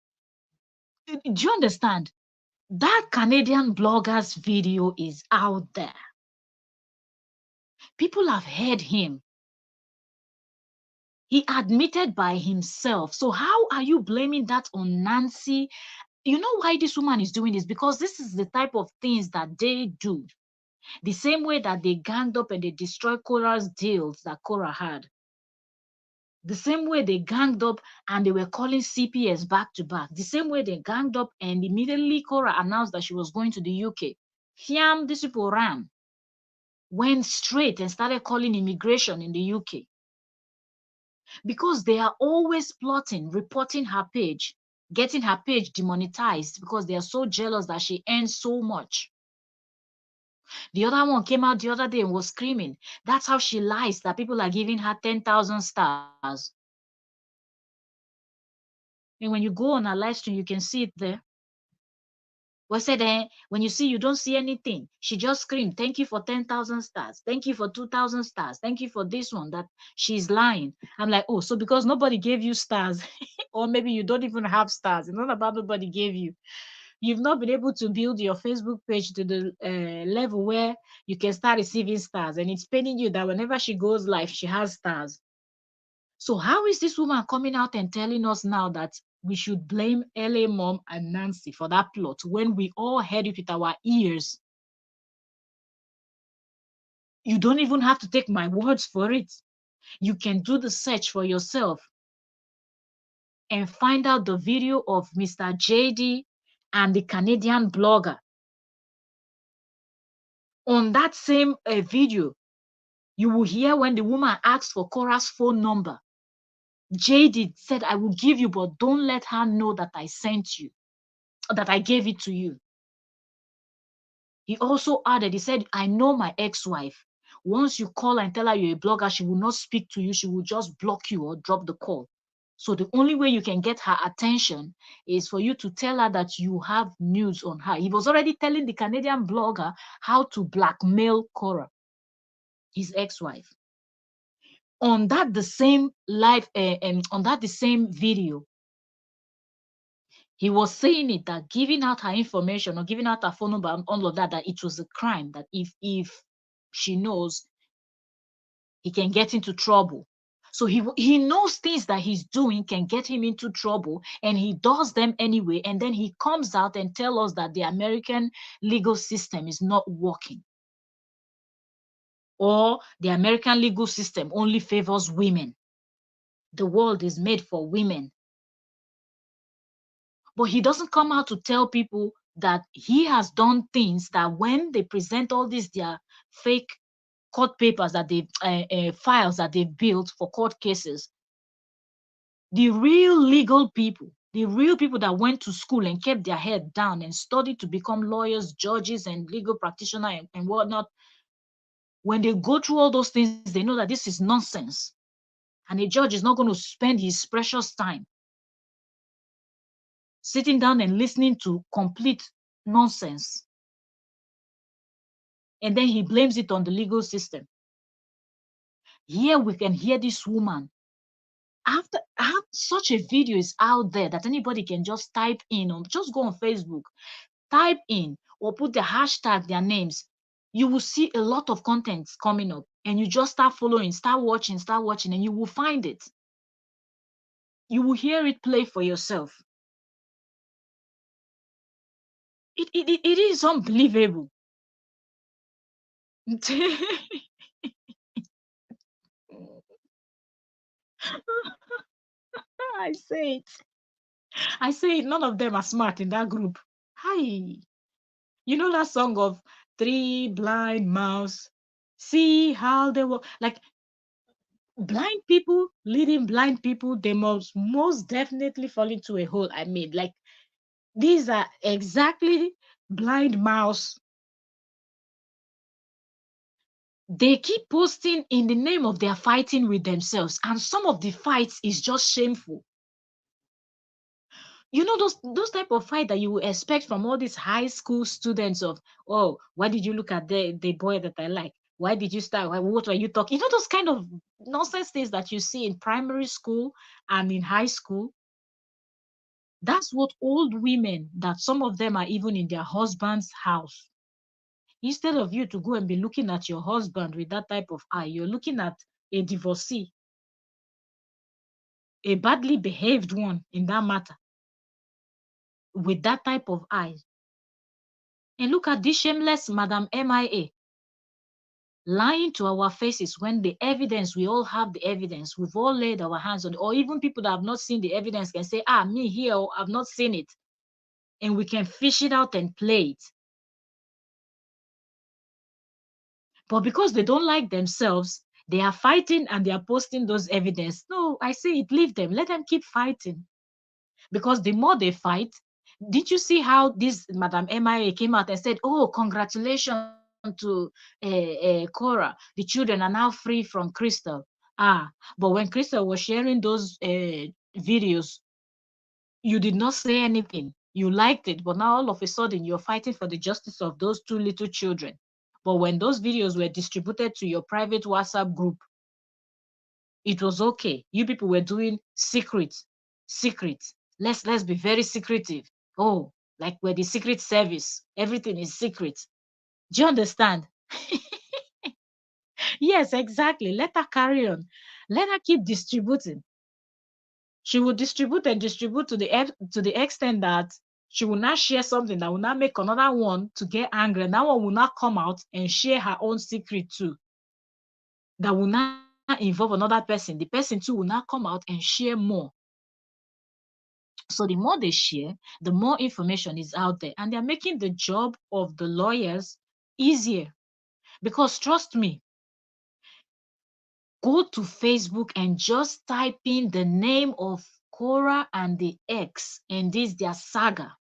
S1: Do you understand? That Canadian blogger's video is out there. People have heard him. He admitted by himself. So how are you blaming that on Nancy? You know why this woman is doing this? Because this is the type of things that they do. The same way that they ganged up and they destroyed Korra's deals that Korra had. The same way they ganged up and they were calling CPS back to back. The same way they ganged up and immediately Korra announced that she was going to the UK. Fiam, these people ran, went straight and started calling immigration in the UK. Because they are always plotting, reporting her page, getting her page demonetized because they are so jealous that she earns so much. The other one came out the other day and was screaming. That's how she lies, that people are giving her 10,000 stars. And when you go on her live stream, you can see it there. We said, when you see, you don't see anything. She just screamed, thank you for 10,000 stars. Thank you for 2,000 stars. Thank you for this one, that she's lying. I'm like, oh, so because nobody gave you stars, or maybe you don't even have stars. It's not about nobody gave you. You've not been able to build your Facebook page to the level where you can start receiving stars. And it's paining you that whenever she goes live, she has stars. So how is this woman coming out and telling us now that we should blame LA Mom and Nancy for that plot when we all heard it with our ears? You don't even have to take my words for it. You can do the search for yourself and find out the video of Mr. JD and the Canadian blogger. On that same video, you will hear when the woman asked for Korra's phone number. JD said, I will give you, but don't let her know that I sent you, that I gave it to you. He also added, he said, I know my ex-wife. Once you call and tell her you're a blogger, she will not speak to you. She will just block you or drop the call. So the only way you can get her attention is for you to tell her that you have news on her. He was already telling the Canadian blogger how to blackmail Korra, his ex-wife. On that the same live, on that the same video, he was saying it, that giving out her information or giving out her phone number and all of that, that it was a crime, that if she knows, he can get into trouble. So he knows things that he's doing can get him into trouble, and he does them anyway. And then he comes out and tells us that the American legal system is not working, or the American legal system only favors women. The world is made for women. But he doesn't come out to tell people that he has done things that when they present all these their fake court papers that they files that they've built for court cases, the real legal people, the real people that went to school and kept their head down and studied to become lawyers, judges, and legal practitioners and whatnot, when they go through all those things, they know that this is nonsense. And a judge is not going to spend his precious time sitting down and listening to complete nonsense. And then he blames it on the legal system. Here we can hear this woman. After such a video is out there that anybody can just type in, or just go on Facebook, type in or put the hashtag, their names, you will see a lot of contents coming up, and you just start following, start watching, and you will find it. You will hear it play for yourself. It is unbelievable. I say it. I say it. None of them are smart in that group. Hi. You know that song of Three Blind Mouse? See how they walk. Like, blind people leading blind people, they must most definitely fall into a hole. I mean, like, these are exactly blind mouse. They keep posting in the name of their fighting with themselves, and some of the fights is just shameful. You know, those type of fight that you would expect from all these high school students of, oh, why did you look at the boy that I like? Why did you start? What were you talking? You know, those kind of nonsense things that you see in primary school and in high school. That's what old women, that some of them are even in their husband's house. Instead of you to go and be looking at your husband with that type of eye, you're looking at a divorcee, a badly behaved one in that matter, with that type of eye. And look at this shameless Madam MIA lying to our faces when the evidence, we all have the evidence, we've all laid our hands on it, or even people that have not seen the evidence can say, me here, I've not seen it, and we can fish it out and play it. But because they don't like themselves, they are fighting and they are posting those evidence. No, I say it, leave them, let them keep fighting. Because the more they fight, did you see how this Madam MIA came out and said, oh, congratulations to Korra, the children are now free from Crystal. But when Crystal was sharing those videos, you did not say anything. You liked it, but now all of a sudden you're fighting for the justice of those two little children. But when those videos were distributed to your private WhatsApp group, it was okay. You people were doing secret. Let's be very secretive. Oh, like we're the secret service. Everything is secret. Do you understand? Yes, exactly. Let her carry on. Let her keep distributing. She will distribute and distribute to the extent that she will not share something that will not make another one to get angry. And that one will not come out and share her own secret too. That will not involve another person. The person too will not come out and share more. So the more they share, the more information is out there. And they're making the job of the lawyers easier. Because trust me, go to Facebook and just type in the name of Korra and the ex and this their saga.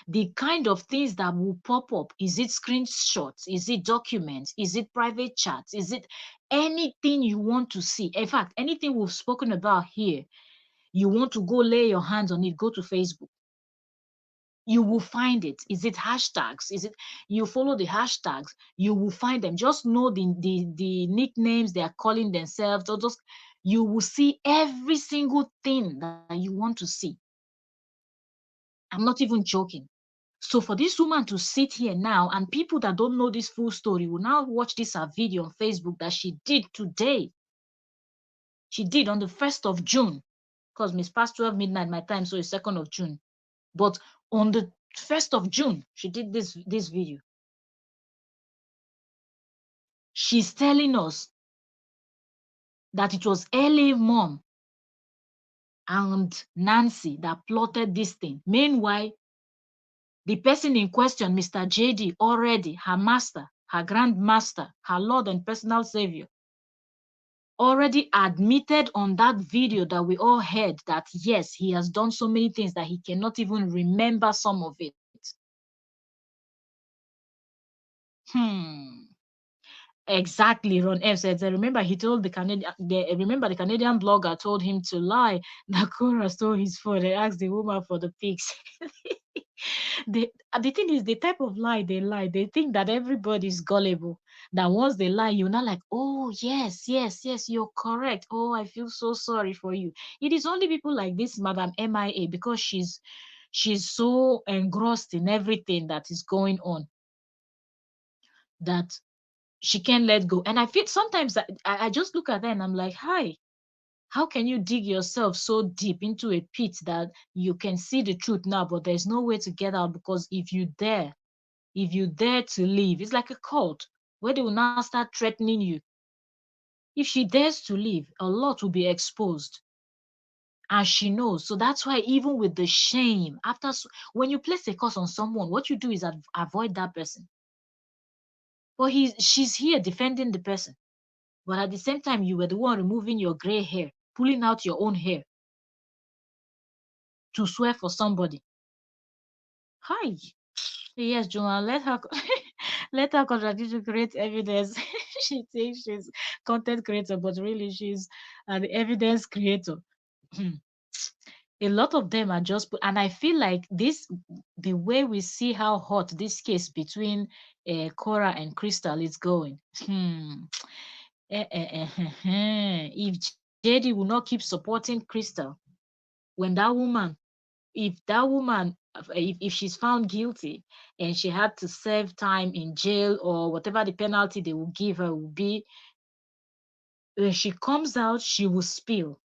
S1: The kind of things that will pop up. Is it screenshots? Is it documents? Is it private chats? Is it anything you want to see? In fact, anything we've spoken about here, you want to go lay your hands on it, go to Facebook. You will find it. Is it hashtags? Is it, you follow the hashtags, you will find them. Just know the nicknames they are calling themselves, or just you will see every single thing that you want to see. I'm not even joking. So for this woman to sit here now, and people that don't know this full story will now watch this video on Facebook that she did today. She did on the 1st of June, because Miss past 12 midnight my time, so it's 2nd of June. But on the 1st of June, she did this video. She's telling us that it was LA mom and Nancy that plotted this thing. Meanwhile, the person in question, Mr. JD, already, her master, her grandmaster, her Lord and personal savior, already admitted on that video that we all heard that yes, he has done so many things that he cannot even remember some of it. Hmm. Exactly, Ron F said. I remember he told the Canadian blogger told him to lie that Cora stole his phone and asked the woman for the pics. The thing is, the type of lie, they think that everybody's gullible. That once they lie, you're not like, oh yes, you're correct. Oh, I feel so sorry for you. It is only people like this Madam MIA, because she's so engrossed in everything that is going on, that she can't let go. And I feel sometimes that I just look at her and I'm like, hi, how can you dig yourself so deep into a pit that you can see the truth now, but there's no way to get out? Because if you dare to leave, it's like a cult where they will now start threatening you. If she dares to leave, a lot will be exposed. And she knows. So that's why, even with the shame, when you place a curse on someone, what you do is avoid that person. But she's here defending the person. But at the same time, you were the one removing your gray hair, pulling out your own hair to swear for somebody. Hi. Yes, Joanne, let her let her contradict to create evidence. She thinks she's content creator, but really she's the evidence creator. A lot of them are just, and I feel like this, the way we see how hot this case between Cora and Crystal is going. If JD will not keep supporting Crystal, when that woman, if that woman, if she's found guilty and she had to serve time in jail or whatever the penalty they will give her will be, when she comes out, she will spill.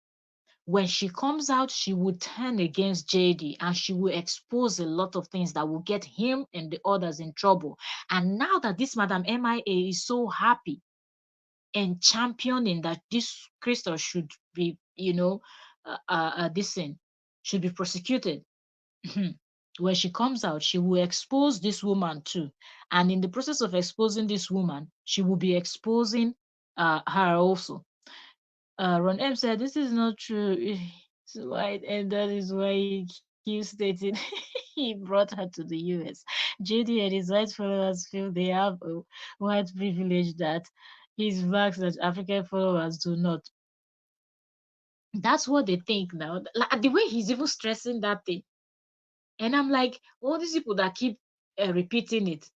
S1: When she comes out, she will turn against JD and she will expose a lot of things that will get him and the others in trouble. And now that this Madam MIA is so happy and championing that this Crystal should be, this thing should be prosecuted. When she comes out, she will expose this woman too. And in the process of exposing this woman, she will be exposing her also. Ron M said, "This is not true." It's white, and that is why he stated he brought her to the US. JD and his white followers feel they have a white privilege that his blacks and African followers do not. That's what they think now. Like, the way he's even stressing that thing. And I'm like, all these people that keep repeating it.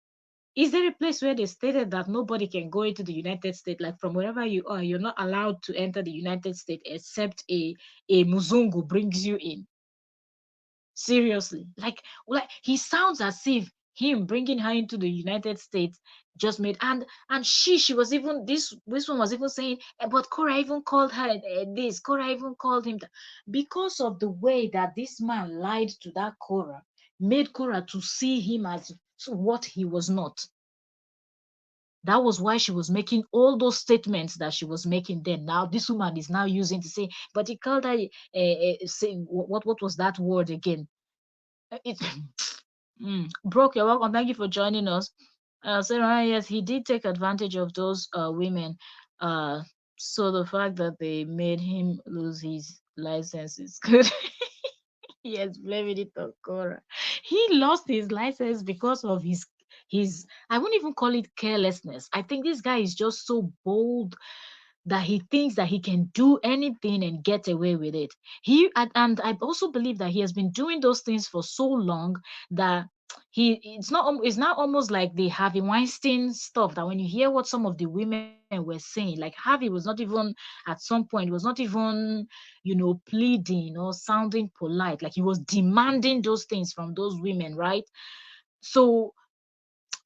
S1: Is there a place where they stated that nobody can go into the United States, like from wherever you are, you're not allowed to enter the United States except a Muzungu brings you in? Seriously, like he sounds as if him bringing her into the United States just made, and she was even, this one was even saying, but Cora even called her this, Cora even called him that, because of the way that this man lied to that Cora, made Cora to see him as what he was not. That was why she was making all those statements that she was making then. Now this woman is now using to say, but he called her saying what was that word again? It Broke, you're welcome. Thank you for joining us. Sarah, yes, he did take advantage of those women. Uh, so the fact that they made him lose his license is good. Yes, blaming it on Cora. He lost his license because of his I won't even call it carelessness. I think this guy is just so bold that he thinks that he can do anything and get away with it. And I also believe that he has been doing those things for so long that it's not almost like the Harvey Weinstein stuff, that when you hear what some of the women were saying, like Harvey was not even, at some point was not even, pleading or sounding polite, like he was demanding those things from those women, right? So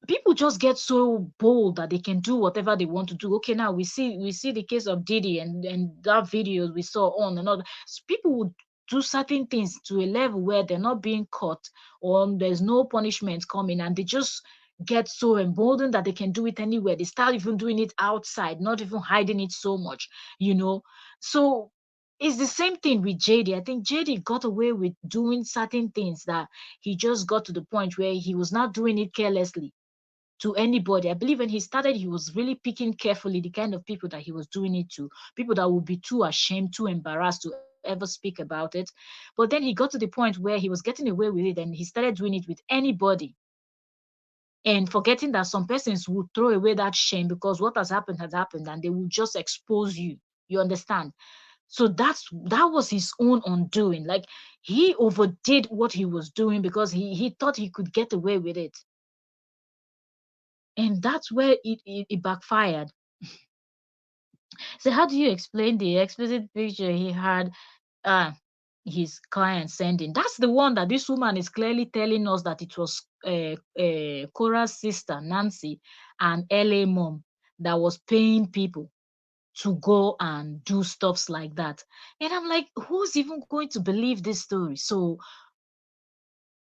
S1: people just get so bold that they can do whatever they want to do. Okay, now we see the case of Diddy and that videos we saw on and all. People would do certain things to a level where they're not being caught or there's no punishment coming, and they just get so emboldened that they can do it anywhere. They start even doing it outside, not even hiding it so much, you know. So it's the same thing with JD. I think JD got away with doing certain things that he just got to the point where he was not doing it carelessly to anybody. I believe when he started, he was really picking carefully the kind of people that he was doing it to, people that would be too ashamed, too embarrassed to ever speak about it. But then he got to the point where he was getting away with it and he started doing it with anybody, and forgetting that some persons would throw away that shame because what has happened, and they will just expose you. You understand? So that was his own undoing. Like, he overdid what he was doing because he thought he could get away with it, and that's where it backfired. So how do you explain the explicit picture he had uh his client sending? That's the one that this woman is clearly telling us that it was Cora's sister Nancy and LA mom that was paying people to go and do stuffs like that. And I'm like, who's even going to believe this story? So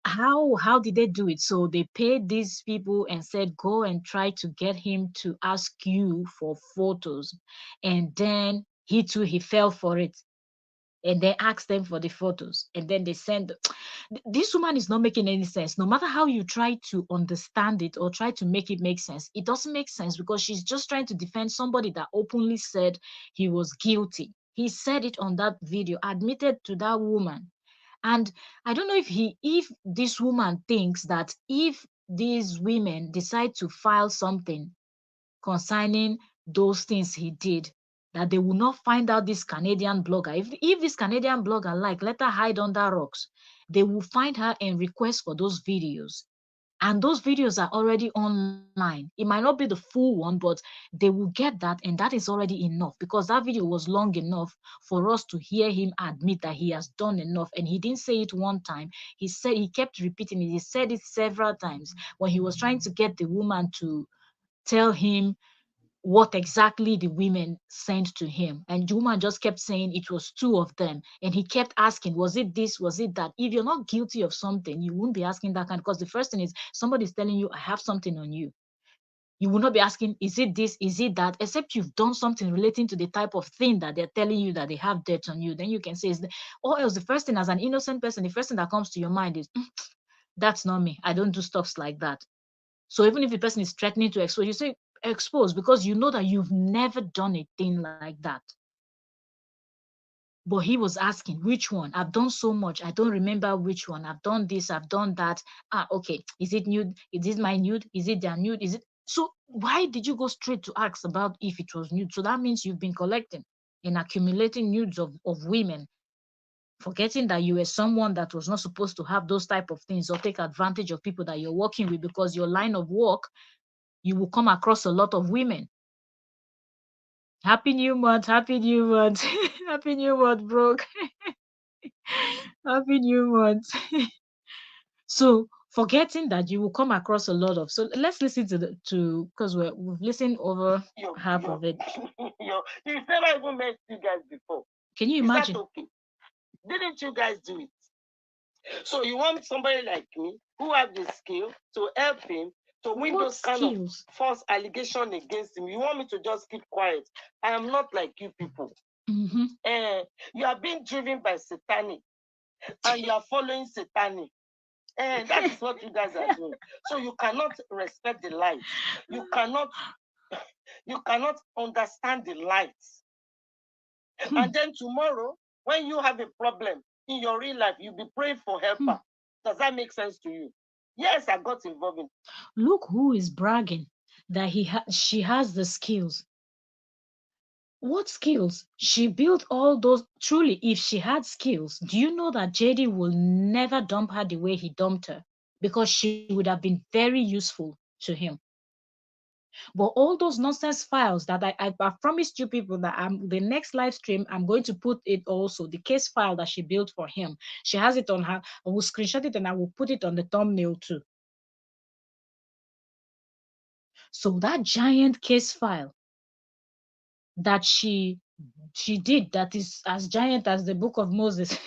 S1: how did they do it? So they paid these people and said, go and try to get him to ask you for photos, and then he fell for it, and then asked them for the photos, and then they send. This woman is not making any sense. No matter how you try to understand it or try to make it make sense, it doesn't make sense, because she's just trying to defend somebody that openly said he was guilty. He said it on that video, admitted to that woman. And I don't know if this woman thinks that if these women decide to file something concerning those things he did, that they will not find out this Canadian blogger. If this Canadian blogger let her hide under rocks, they will find her and request for those videos. And those videos are already online. It might not be the full one, but they will get that, and that is already enough, because that video was long enough for us to hear him admit that he has done enough. And he didn't say it one time. He kept repeating it. He said it several times when he was trying to get the woman to tell him what exactly the women sent to him. And the woman just kept saying it was two of them. And he kept asking, was it this? Was it that? If you're not guilty of something, you won't be asking that kind, because the first thing is somebody's telling you, I have something on you. You will not be asking, is it this? Is it that? Except you've done something relating to the type of thing that they're telling you that they have dirt on you. Then you can say, or else the first thing, as an innocent person, the first thing that comes to your mind is, that's not me. I don't do stuffs like that. So even if the person is threatening to expose, you say expose, because you know that you've never done a thing like that. But he was asking, which one? I've done so much. I don't remember which one. I've done this, I've done that. Okay. Is it nude? Is it my nude? Is it their nude? Is it? So why did you go straight to ask about if it was nude? So that means you've been collecting and accumulating nudes of women, forgetting that you were someone that was not supposed to have those type of things or take advantage of people that you're working with, because your line of work, you will come across a lot of women. Happy New Month, Happy New Month, Happy New Month, bro. Happy New Month. So forgetting that you will come across a lot of. So let's listen to because we've listened over half of it.
S2: You've never even met you guys before.
S1: Can you
S2: Is that
S1: imagine?
S2: okay? Didn't you guys do it? So you want somebody like me who have the skill to help him to win those kind of false allegation against him. You want me to just keep quiet? I am not like you people.
S1: Mm-hmm.
S2: You are being driven by satanic, and you are following satanic. And that is what you guys are doing. So you cannot respect the light. You cannot understand the light. And then tomorrow, when you have a problem in your real life, you'll be praying for helper. Does that make sense to you? Yes, I got involved in.
S1: Look who is bragging that she has the skills. What skills? She built all those. Truly, if she had skills, do you know that JD will never dump her the way he dumped her? Because she would have been very useful to him. But all those nonsense files that I promised you people that the next live stream, I'm going to put it also, the case file that she built for him. She has it on her. I will screenshot it and I will put it on the thumbnail too. So that giant case file that she did, that is as giant as the book of Moses,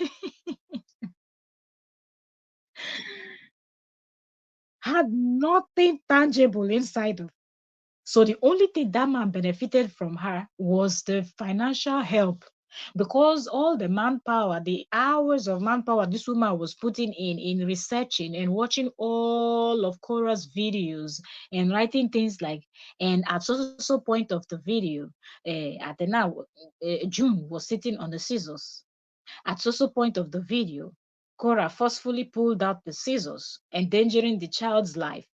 S1: had nothing tangible inside of. So the only thing that man benefited from her was the financial help, because all the manpower, the hours of manpower this woman was putting in researching and watching all of Korra's videos and writing things like, and at so point of the video, at the now, June was sitting on the scissors. At so point of the video, Korra forcefully pulled out the scissors, endangering the child's life,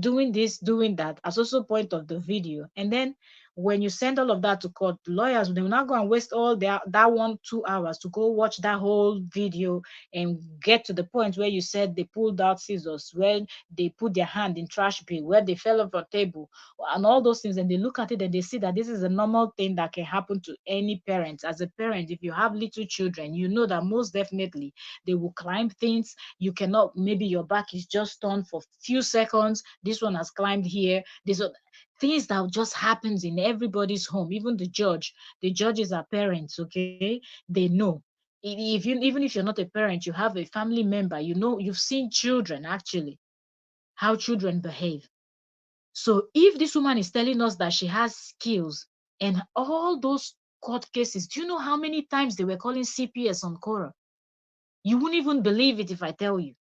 S1: doing this, doing that, as also point of the video. And then when you send all of that to court, lawyers, they will not go and waste all that 1-2 hours to go watch that whole video and get to the point where you said they pulled out scissors, where they put their hand in trash bin, where they fell off a table, and all those things. And they look at it and they see that this is a normal thing that can happen to any parent. As a parent, if you have little children, you know that most definitely they will climb things. You cannot, maybe your back is just turned for few seconds, this one has climbed here, this one, things that just happens in everybody's home. Even the judges are parents, okay? They know. If you, even if you're not a parent, you have a family member, you know, you've seen children actually, how children behave. So if this woman is telling us that she has skills and all those court cases, do you know how many times they were calling CPS on Korra? You wouldn't even believe it if I tell you.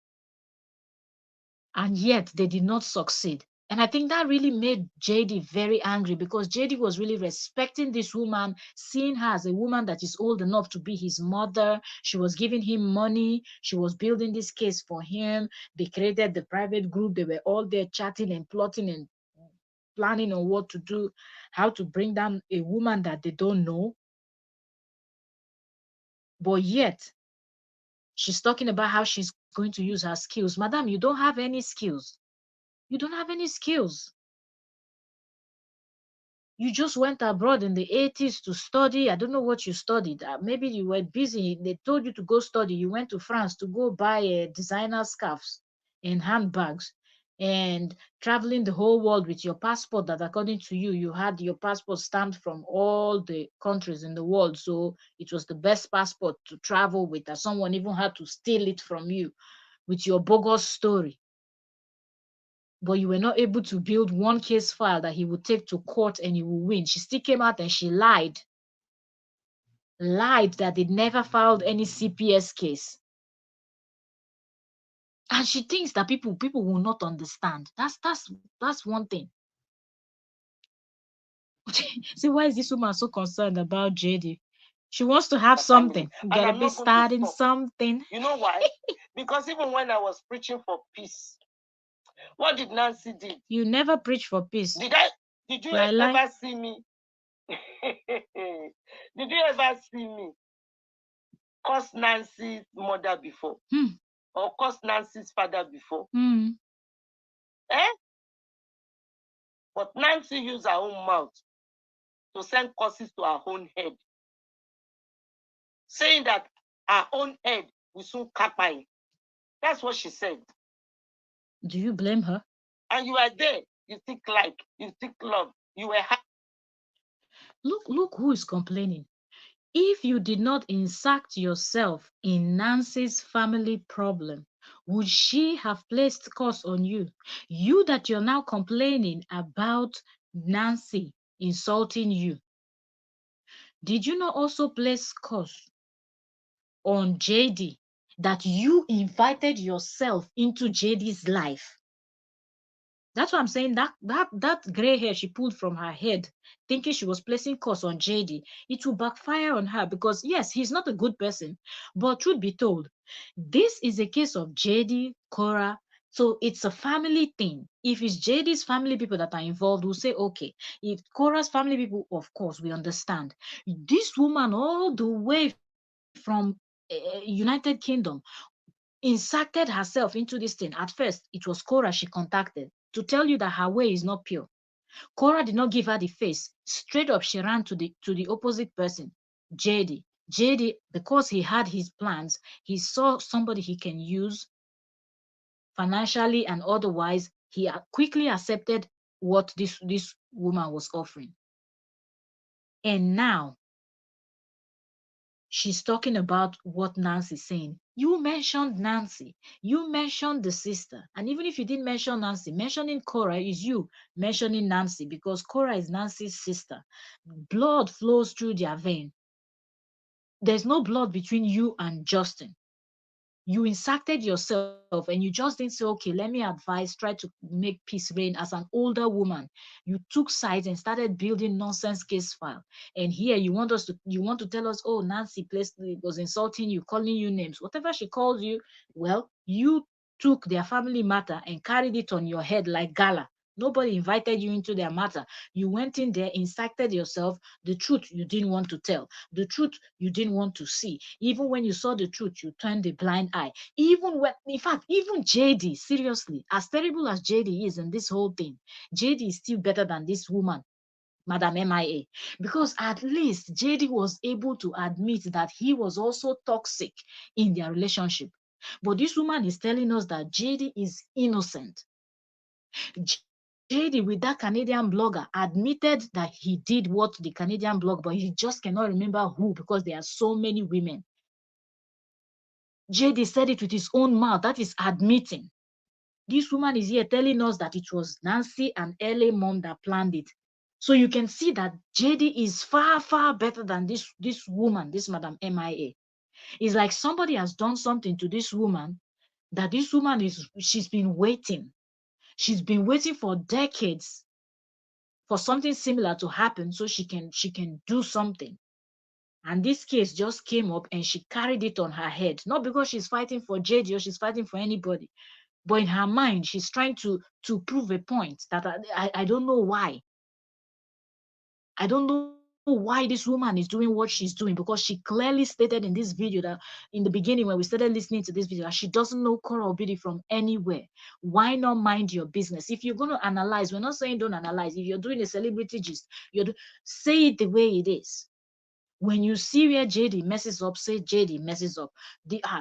S1: And yet they did not succeed. And I think that really made JD very angry, because JD was really respecting this woman, seeing her as a woman that is old enough to be his mother. She was giving him money. She was building this case for him. They created the private group. They were all there chatting and plotting and planning on what to do, how to bring down a woman that they don't know. But yet, she's talking about how she's going to use her skills. Madam, you don't have any skills. You don't have any skills. You just went abroad in the 80s to study. I don't know what you studied. Maybe you were busy. They told you to go study. You went to France to go buy designer scarves and handbags and traveling the whole world with your passport that according to you, you had your passport stamped from all the countries in the world. So it was the best passport to travel with, that someone even had to steal it from you with your bogus story. But you were not able to build one case file that he would take to court and he will win. She still came out and she lied that they never filed any CPS case. And she thinks that people will not understand. That's one thing. See, why is this woman so concerned about JD? She wants to have something. You gotta be starting something.
S2: You know why? Because even when I was preaching for peace, what did Nancy do?
S1: You never preach for peace.
S2: Did you ever see me? Did you ever see me curse Nancy's mother before? Or curse Nancy's father before? Eh? But Nancy used her own mouth to send curses to her own head, saying that her own head will soon kappa. That's what she said.
S1: Do you blame her?
S2: And you are there. You think like, you think love. You were happy.
S1: Look who is complaining. If you did not insert yourself in Nancy's family problem, would she have placed curse on you? You that you're now complaining about Nancy insulting you. Did you not also place curse on JD that you invited yourself into JD's life? That's what I'm saying. That gray hair she pulled from her head, thinking she was placing curse on JD, it will backfire on her because yes, he's not a good person. But truth be told, this is a case of JD, Korra. So it's a family thing. If it's JD's family people that are involved, we'll say okay. If Korra's family people, of course, we understand. This woman, all the way from United Kingdom, inserted herself into this thing. At first, it was Korra she contacted to tell you that her way is not pure. Korra did not give her the face. Straight up, she ran to the opposite person, JD. JD, because he had his plans, he saw somebody he can use financially and otherwise. He quickly accepted what this woman was offering. And now, she's talking about what Nancy's saying. You mentioned Nancy. You mentioned the sister. And even if you didn't mention Nancy, mentioning Korra is you mentioning Nancy because Korra is Nancy's sister. Blood flows through their vein. There's no blood between you and Justin. You inserted yourself and you just didn't say, okay, let me advise, try to make peace reign as an older woman. You took sides and started building nonsense case file. And here you want to tell us, oh, Nancy was insulting you, calling you names. Whatever she calls you, well, you took their family matter and carried it on your head like gala. Nobody invited you into their matter. You went in there, incited yourself. The truth you didn't want to tell. The truth you didn't want to see. Even when you saw the truth, you turned a blind eye. Even when, in fact, even JD, seriously, as terrible as JD is in this whole thing, JD is still better than this woman, Madam MIA, because at least JD was able to admit that he was also toxic in their relationship. But this woman is telling us that JD is innocent. JD with that Canadian blogger admitted that he did what the Canadian blog, but he just cannot remember who because there are so many women. JD said it with his own mouth. That is admitting. This woman is here telling us that it was Nancy and LA mom that planned it. So you can see that JD is far, far better than this woman, this Madam MIA. It's like somebody has done something to this woman that this woman she's been waiting. She's been waiting for decades for something similar to happen so she can do something. And this case just came up and she carried it on her head. Not because she's fighting for JD or she's fighting for anybody, But in her mind, she's trying to prove a point that I don't know why. I don't know why this woman is doing what she's doing, because she clearly stated in this video that in the beginning when we started listening to this video that she doesn't know Korra Obidi from anywhere. Why not mind your business? If you're going to analyze, we're not saying don't analyze. If you're doing a celebrity gist, say it the way it is. When you see where JD messes up, say JD messes up.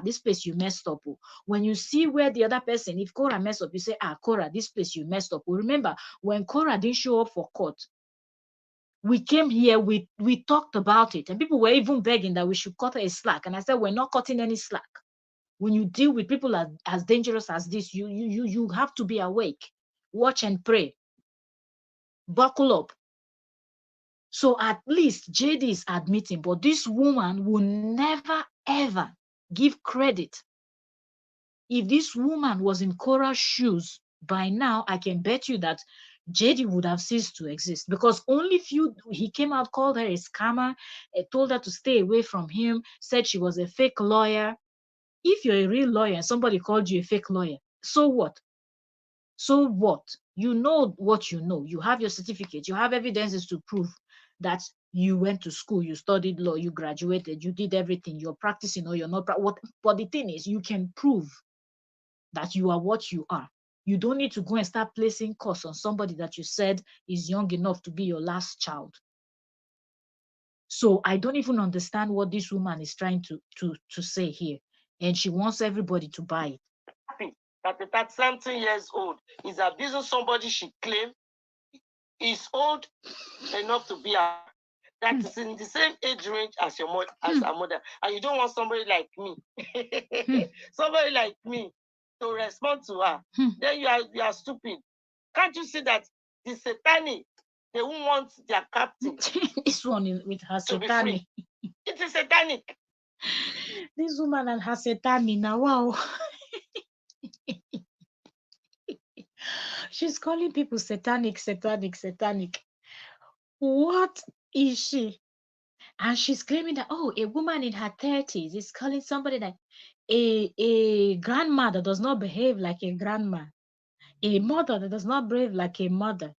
S1: This place you messed up. Oh. When you see where the other person, if Korra messed up, you say, Korra, this place you messed up. Oh. Remember, when Korra didn't show up for court, we came here, we talked about it, and people were even begging that we should cut her a slack. And I said, we're not cutting any slack. When you deal with people as dangerous as this, you have to be awake, watch and pray, buckle up. So at least JD is admitting, but this woman will never ever give credit. If this woman was in Korra's shoes, by now I can bet you that JD would have ceased to exist, because only he came out, called her a scammer, told her to stay away from him, said she was a fake lawyer. If you're a real lawyer and somebody called you a fake lawyer, so what? So what? You know what you know. You have your certificate. You have evidences to prove that you went to school, you studied law, you graduated, you did everything, you're practicing or you're not. But the thing is, you can prove that you are what you are. You don't need to go and start placing curse on somebody that you said is young enough to be your last child. So I don't even understand what this woman is trying to say here. And she wants everybody to buy it.
S2: Happy that at 17 years old is abusing somebody she claimed is old enough to be a that is in the same age range as your mother, as her mother, and you don't want somebody like me, somebody like me, to respond to her. Then you are stupid. Can't you see that the satanic, they won't want their captain?
S1: This one is with her satanic.
S2: It is satanic.
S1: This woman and her satanic now, wow. She's calling people satanic. What is she? And she's claiming that, a woman in her 30s is calling somebody that a grandma that does not behave like a grandma, a mother that does not behave like a mother.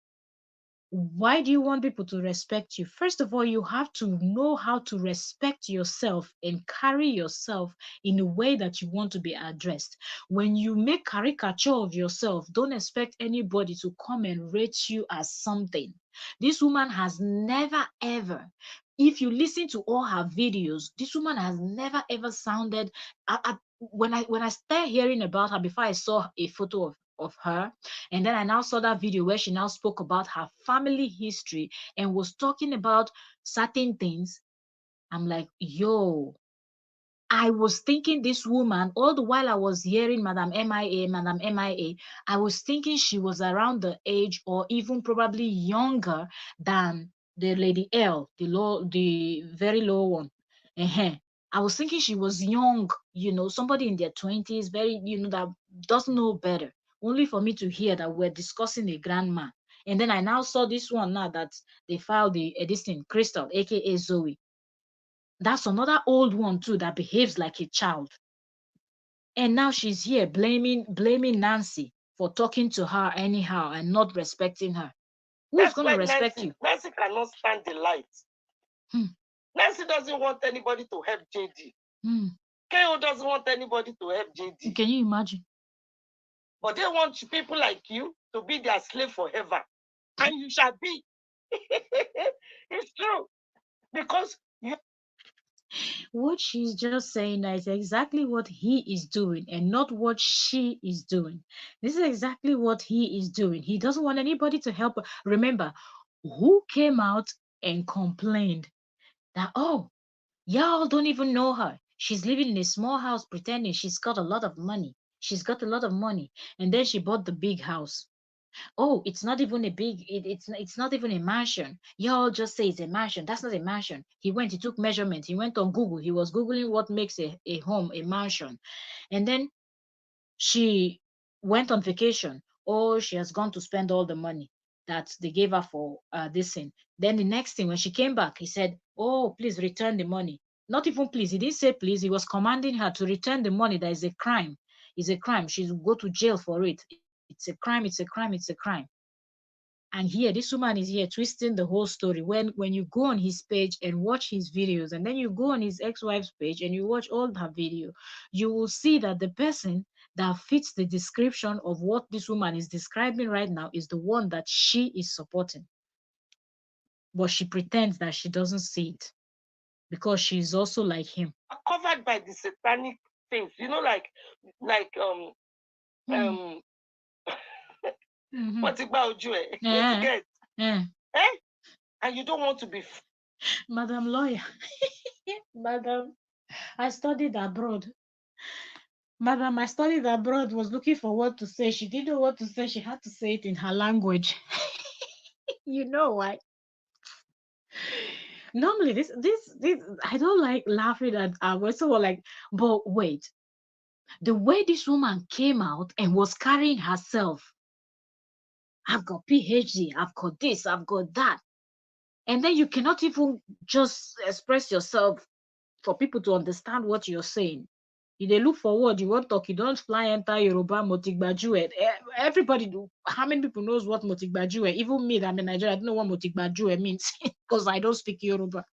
S1: Why do you want people to respect you? First of all, you have to know how to respect yourself and carry yourself in a way that you want to be addressed. When you make caricature of yourself, don't expect anybody to come and rate you as something. This woman has never ever, if you listen to all her videos, this woman has never ever sounded, when I started hearing about her, before I saw a photo of her, and then I now saw that video where she now spoke about her family history and was talking about certain things. I'm like, yo, I was thinking this woman, all the while I was hearing Madam MIA, I was thinking she was around the age or even probably younger than the Lady L, the very low one. I was thinking she was young, somebody in their 20s, very, that doesn't know better. Only for me to hear that we're discussing a grandma. And then I now saw this one now that they filed this thing, Crystal, aka Zoe. That's another old one too that behaves like a child. And now she's here blaming Nancy for talking to her anyhow and not respecting her. Who's going to respect you?
S2: Nancy cannot stand the light. Nancy doesn't want anybody to help JD. KO doesn't want anybody to help JD.
S1: Can you imagine?
S2: But they want people like you to be their slave forever. And you shall be. It's true. Because
S1: what she's just saying is exactly what he is doing and not what she is doing. This is exactly what he is doing. He doesn't want anybody to help her. Remember, who came out and complained that, y'all don't even know her. She's living in a small house pretending she's got a lot of money. She's got a lot of money. And then she bought the big house. It's not even a big, it's not even a mansion. Y'all just say it's a mansion. That's not a mansion. He took measurements. He went on Google. He was Googling what makes a home, a mansion. And then she went on vacation. She has gone to spend all the money that they gave her for this thing. Then the next thing, when she came back, he said, please return the money. Not even please. He didn't say please. He was commanding her to return the money. That is a crime. It's a crime. She should go to jail for it. It's a crime. It's a crime. It's a crime. And here, this woman is here twisting the whole story. When you go on his page and watch his videos, and then you go on his ex-wife's page and you watch all her video, you will see that the person that fits the description of what this woman is describing right now is the one that she is supporting. But she pretends that she doesn't see it because she is also like him.
S2: Covered by the satanic things, like what's about you? Get and you don't want to be
S1: Madam Lawyer. Madam, I studied abroad. Madam, I studied abroad, was looking for what to say. She didn't know what to say. She had to say it in her language. You know why? Normally, this, I don't like laughing at someone like, but wait, the way this woman came out and was carrying herself, I've got PhD, I've got this, I've got that. And then you cannot even just express yourself for people to understand what you're saying. If they look forward, you won't talk, you don't fly enter Yoruba Motigbajue. Everybody do. How many people knows what Motigbajue? Even me, that I'm in Nigeria, I don't know what Motigbajue means because I don't speak Yoruba.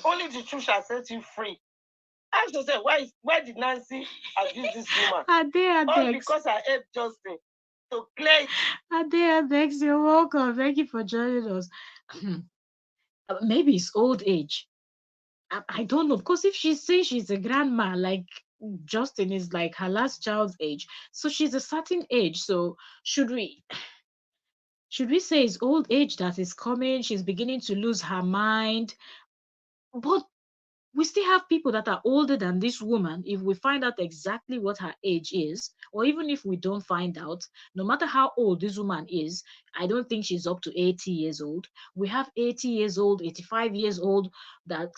S2: Only the truth shall set you free. Ask yourself, why did Nancy abuse this woman? All because I helped Justin to play.
S1: Adex, you're welcome. Thank you for joining us. Maybe it's old age. I don't know, because if she's saying she's a grandma, like Justin is like her last child's age, so she's a certain age. So should we say it's old age that is coming? She's beginning to lose her mind, but we still have people that are older than this woman. If we find out exactly what her age is, or even if we don't find out, no matter how old this woman is, I don't think she's up to 80 years old. We have 80 years old, 85 years old that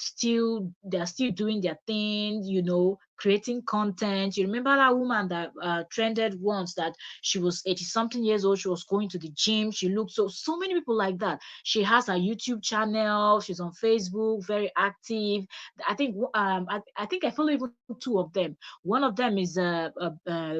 S1: they're still doing their thing, creating content. You remember that woman that trended once, that she was 80 something years old, she was going to the gym, she looked so many people like that. She has a YouTube channel, she's on Facebook, very active. I think I follow even two of them. One of them is a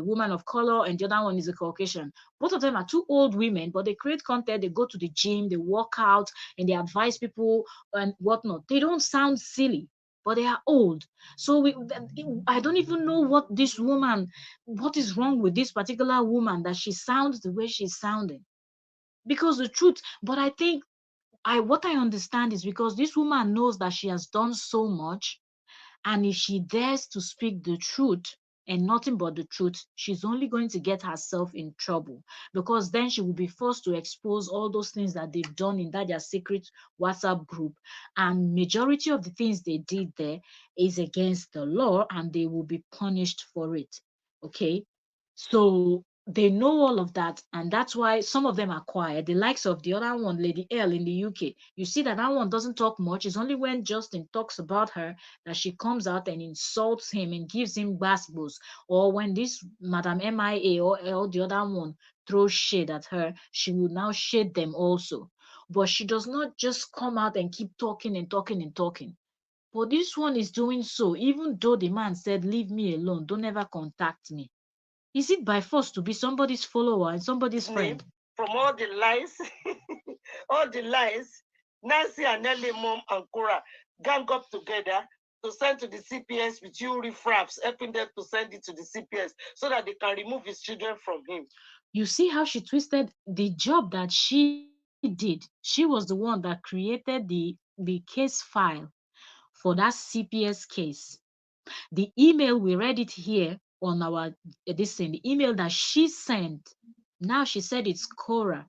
S1: woman of color, and the other one is a Caucasian. Both of them are two old women, but they create content. They go to the gym, they work out, and they advise people and whatnot. They don't sound silly, but they are old. So I don't even know what is wrong with this particular woman that she sounds the way she's sounding. Because the truth, but I think what I understand is because this woman knows that she has done so much, and if she dares to speak the truth and nothing but the truth, she's only going to get herself in trouble, because then she will be forced to expose all those things that they've done in that their secret WhatsApp group. And majority of the things they did there is against the law, and they will be punished for it. Okay. So they know all of that, and that's why some of them are quiet. The likes of the other one, Lady L in the UK, you see that one doesn't talk much. It's only when Justin talks about her that she comes out and insults him and gives him basketballs. Or when this Madam MIA or the other one throws shade at her, she will now shade them also. But she does not just come out and keep talking and talking and talking. But this one is doing so, even though the man said, leave me alone, don't ever contact me. Is it by force to be somebody's follower and somebody's friend?
S2: From all the lies, Nancy and Nelly, mom and Korra gang up together to send to the CPS with you riffraffs, helping them to send it to the CPS so that they can remove his children from him.
S1: You see how she twisted the job that she did. She was the one that created the case file for that CPS case. The email, we read it here on our the email that she sent. Now she said it's Korra,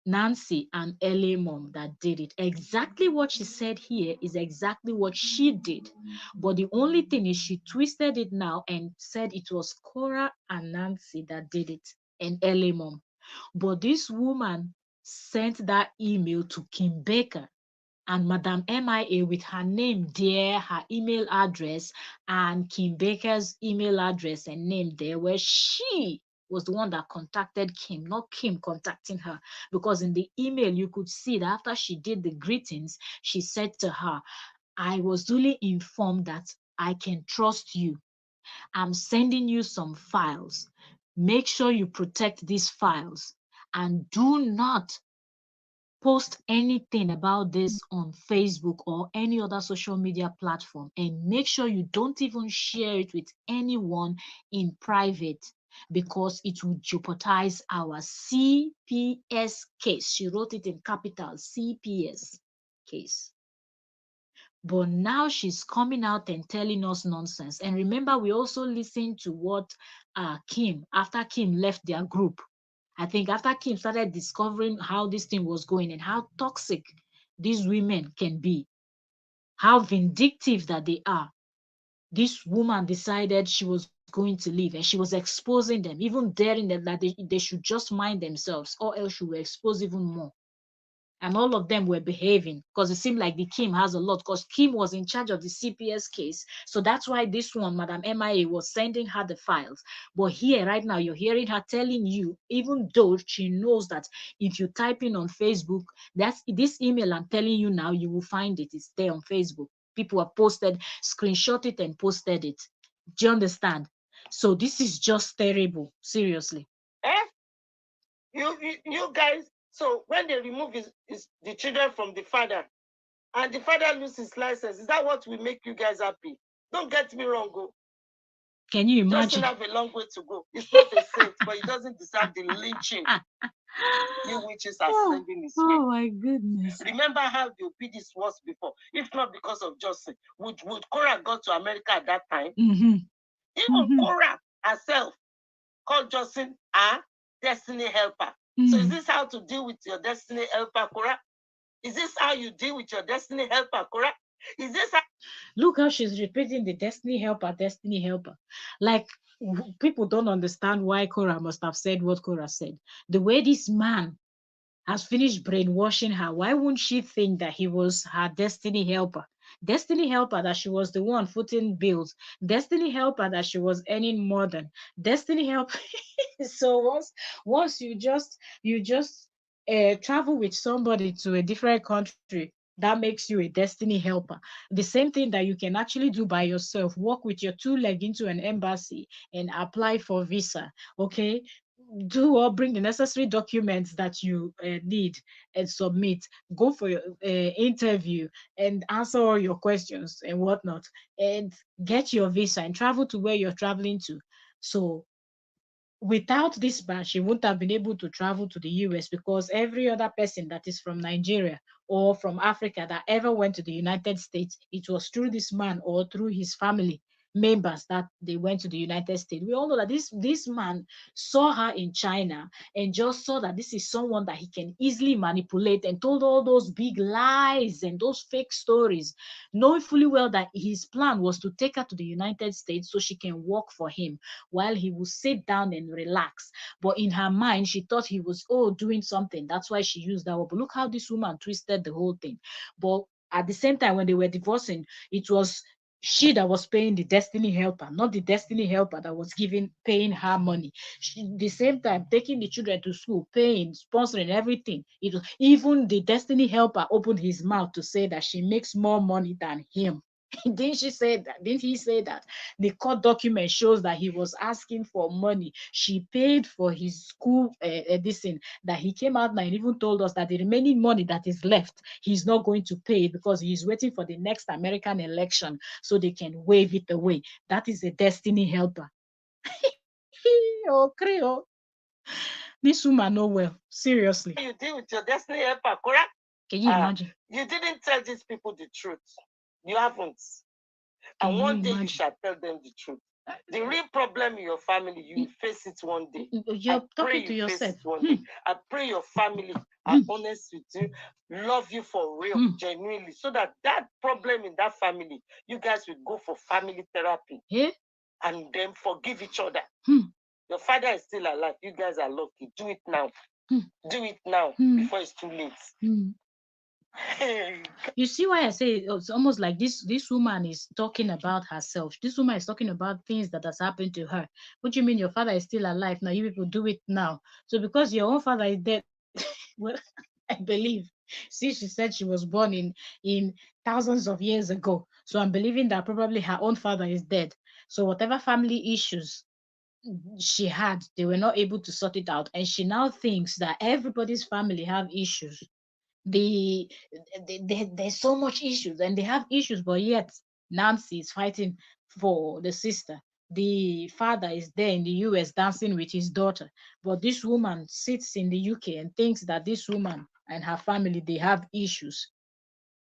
S1: Nancy, and Ellie mom that did it. Exactly what she said here is exactly what she did. But the only thing is she twisted it now and said it was Korra and Nancy that did it, and Ellie mom. But this woman sent that email to Kim Baker and Madam MIA with her name there, her email address, and Kim Baker's email address and name there, where she was the one that contacted Kim, not Kim contacting her. Because in the email, you could see that after she did the greetings, she said to her, I was duly informed that I can trust you. I'm sending you some files. Make sure you protect these files and do not post anything about this on Facebook or any other social media platform, and make sure you don't even share it with anyone in private because it will jeopardize our CPS case. She wrote it in capital, CPS case. But now she's coming out and telling us nonsense. And remember, we also listened to what Kim, after Kim left their group. I think after Kim started discovering how this thing was going and how toxic these women can be, how vindictive that they are, this woman decided she was going to leave, and she was exposing them, even daring them that they should just mind themselves, or else she will expose even more. And all of them were behaving because it seemed like the Kim has a lot because Kim was in charge of the CPS case. So that's why this one, Madam MIA, was sending her the files. But here, right now, you're hearing her telling you, even though she knows that if you type in on Facebook, that's this email I'm telling you now, you will find it. It's there on Facebook. People have posted, screenshot it and posted it. Do you understand? So this is just terrible. Seriously.
S2: Eh? You guys, so when they remove the children from the father and the father loses his license, is that what will make you guys happy? Don't get me wrong, go.
S1: Can you imagine?
S2: Justin have a long way to go. He's not a saint, but he doesn't deserve the lynching you witches are sending his way.
S1: Oh my goodness.
S2: Remember how the obedience was before? If not because of Justin, would Korra go to America at that time? Even Korra herself called Justin a destiny helper. So is this how to deal with your destiny helper, Korra? Is this how you deal with your destiny helper, Korra? Is this how...
S1: Look how she's repeating the destiny helper, destiny helper. Like, people don't understand why Korra must have said what Korra said. The way this man has finished brainwashing her, why wouldn't she think that he was her destiny helper? Destiny helper that she was the one footing bills. Destiny helper that she was earning more than. Destiny helper. So once you just travel with somebody to a different country, that makes you a destiny helper. The same thing that you can actually do by yourself, walk with your two leg into an embassy and apply for visa. Okay, do or bring the necessary documents that you need and submit. Go for your interview and answer all your questions and whatnot, and get your visa and travel to where you're traveling to. So without this ban, she wouldn't have been able to travel to the US, because every other person that is from Nigeria or from Africa that ever went to the United States, it was through this man or through his family members that they went to the United States. We all know that this man saw her in China and just saw that this is someone that he can easily manipulate, and told all those big lies and those fake stories, knowing fully well that his plan was to take her to the United States so she can work for him while he would sit down and relax. But in her mind, she thought he was, doing something. That's why she used that word. But look how this woman twisted the whole thing. But at the same time, when they were divorcing, it was she that was paying the destiny helper, not the destiny helper that was paying her money. The same time, taking the children to school, paying, sponsoring everything. Even the destiny helper opened his mouth to say that she makes more money than him. Didn't she say that? Didn't he say that? The court document shows that he was asking for money. She paid for his school this thing, that he came out now and even told us that the remaining money that is left, he's not going to pay it because he's waiting for the next American election so they can wave it away. That is a destiny helper. Oh, Creole. This woman know well. Seriously.
S2: You deal with your destiny helper, correct?
S1: Can you imagine?
S2: You didn't tell these people the truth. You haven't. And one day you shall tell them the truth. The real problem in your family, you will face it one day.
S1: You're talking to yourself.
S2: I pray your family are honest with you, love you for real, genuinely, so that problem in that family, you guys will go for family therapy.
S1: Yeah.
S2: And then forgive each other. Your father is still alive. You guys are lucky. Do it now. Do it now before it's too late.
S1: You see why I say it's almost like this woman is talking about herself. This woman is talking about things that has happened to her. What do you mean your father is still alive? Now you people do it now. So because your own father is dead, well, I believe. See, she said she was born in thousands of years ago. So I'm believing that probably her own father is dead. So whatever family issues she had, they were not able to sort it out, and she now thinks that everybody's family have issues. the, there's so much issues and they have issues, but yet Nancy is fighting for the sister. The father is there in the US dancing with his daughter, but this woman sits in the UK and thinks that this woman and her family, they have issues.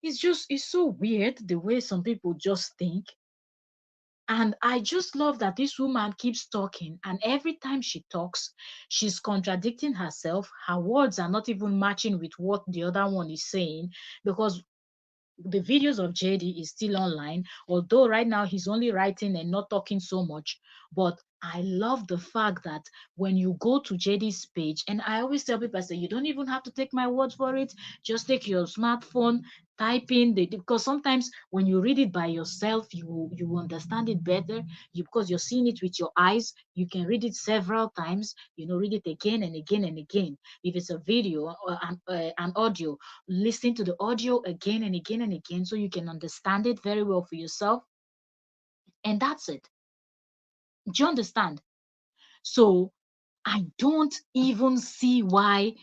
S1: It's so weird the way some people just think. And I just love that this woman keeps talking, and every time she talks, she's contradicting herself. Her words are not even matching with what the other one is saying, because the videos of JD is still online, although right now he's only writing and not talking so much. But I love the fact that when you go to JD's page, and I always tell people, I say, you don't even have to take my word for it. Just take your smartphone, type in because sometimes when you read it by yourself, you understand it better. Because you're seeing it with your eyes, you can read it several times. Read it again and again and again. If it's a video or an audio, listen to the audio again and again and again so you can understand it very well for yourself. And that's it. Do you understand? So I don't even see why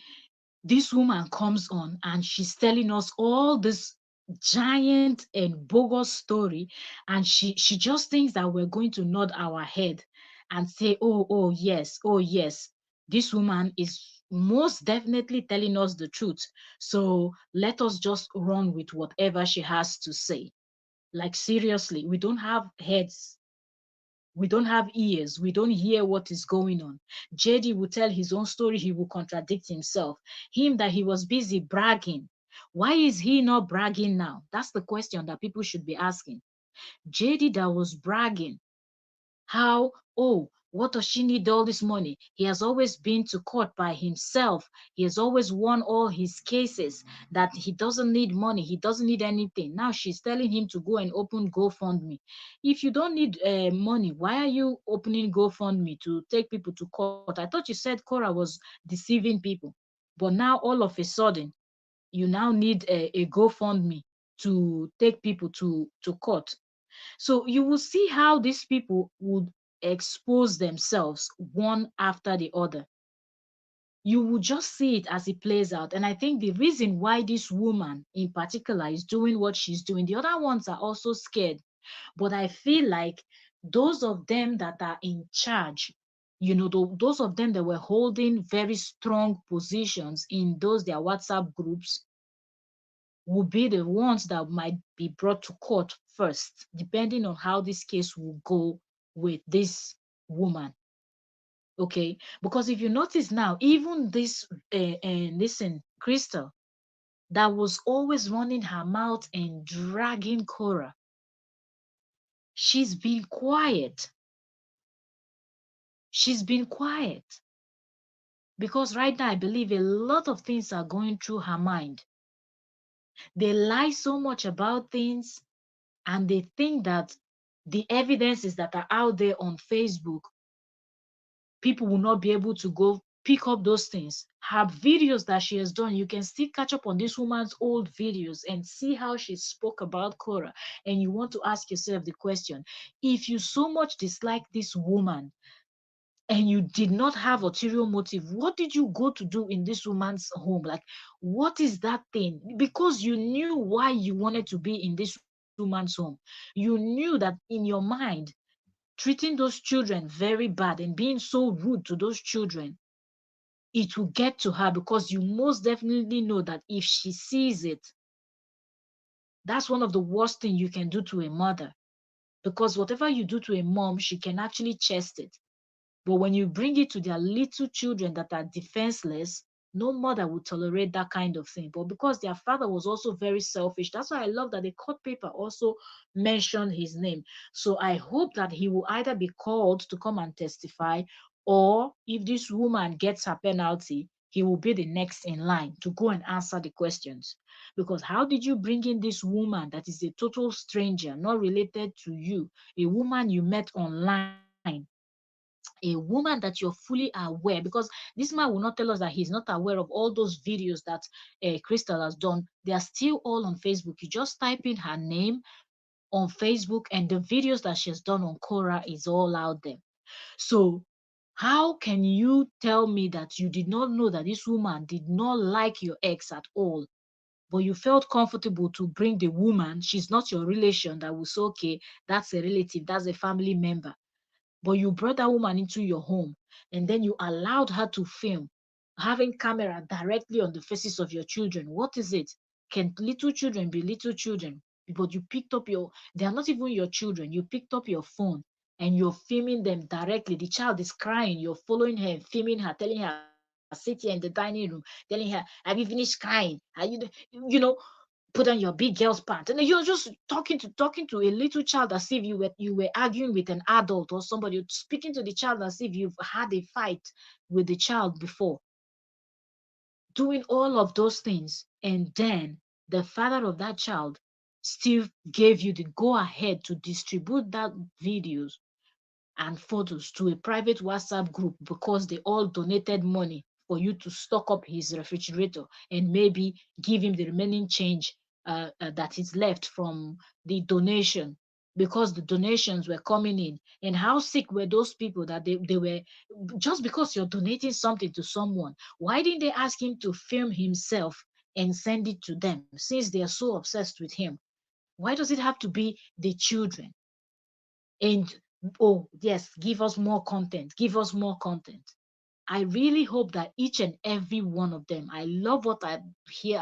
S1: this woman comes on and she's telling us all this giant and bogus story, and she just thinks that we're going to nod our head and say, oh yes, oh yes, this woman is most definitely telling us the truth, so let us just run with whatever she has to say. Like, seriously, we don't have heads, we don't have ears, we don't hear what is going on. JD will tell his own story, he will contradict himself. Him that he was busy bragging. Why is he not bragging now? That's the question that people should be asking. JD that was bragging, how, oh, what does she need all this money? He has always been to court by himself. He has always won all his cases, that he doesn't need money. He doesn't need anything. Now she's telling him to go and open GoFundMe. If you don't need money, why are you opening GoFundMe to take people to court? I thought you said Korra was deceiving people. But now all of a sudden, you now need a GoFundMe to take people to court. So you will see how these people would expose themselves one after the other. You will just see it as it plays out. And I think the reason why this woman in particular is doing what she's doing, the other ones are also scared. But I feel like those of them that are in charge, those of them that were holding very strong positions in those their WhatsApp groups, will be the ones that might be brought to court first, depending on how this case will go with this woman. Okay, because if you notice now, even this, listen, Crystal, that was always running her mouth and dragging Cora, she's been quiet. She's been quiet because right now I believe a lot of things are going through her mind. They lie so much about things, and they think that the evidences that are out there on Facebook, people will not be able to go pick up those things. Her videos that she has done, you can still catch up on this woman's old videos and see how she spoke about Cora. And you want to ask yourself the question, if you so much dislike this woman and you did not have ulterior motive, what did you go to do in this woman's home? Like, what is that thing? Because you knew why you wanted to be in this woman's home. You knew that in your mind, treating those children very bad and being so rude to those children, it will get to her, because you most definitely know that if she sees it, that's one of the worst things you can do to a mother. Because whatever you do to a mom, she can actually chest it. But when you bring it to their little children that are defenseless, no mother would tolerate that kind of thing. But because their father was also very selfish, that's why I love that the court paper also mentioned his name. So I hope that he will either be called to come and testify, or if this woman gets her penalty, he will be the next in line to go and answer the questions. Because how did you bring in this woman that is a total stranger, not related to you, a woman you met online, a woman that you're fully aware, because this man will not tell us that he's not aware of all those videos that Crystal has done. They are still all on Facebook. You just type in her name on Facebook, and the videos that she has done on Korra is all out there. So how can you tell me that you did not know that this woman did not like your ex at all, but you felt comfortable to bring the woman? She's not your relation that will say, okay, that's a relative, that's a family member. But you brought that woman into your home, and then you allowed her to film, having camera directly on the faces of your children. What is it? Can little children be little children? But you picked up your, they are not even your children. You picked up your phone and you're filming them directly. The child is crying. You're following her, filming her, telling her, sit here in the dining room, telling her, have you finished crying? Are you know, put on your big girl's pants, and then you're just talking to a little child as if you were arguing with an adult or somebody. You're speaking to the child as if you've had a fight with the child before, doing all of those things. And then the father of that child still gave you the go ahead to distribute that videos and photos to a private WhatsApp group because they all donated money for you to stock up his refrigerator and maybe give him the remaining change that is left from the donation, because the donations were coming in. And how sick were those people that they were, just because you're donating something to someone, why didn't they ask him to film himself and send it to them, since they are so obsessed with him? Why does it have to be the children? And oh yes, give us more content, give us more content. I really hope that each and every one of them, I love what I hear,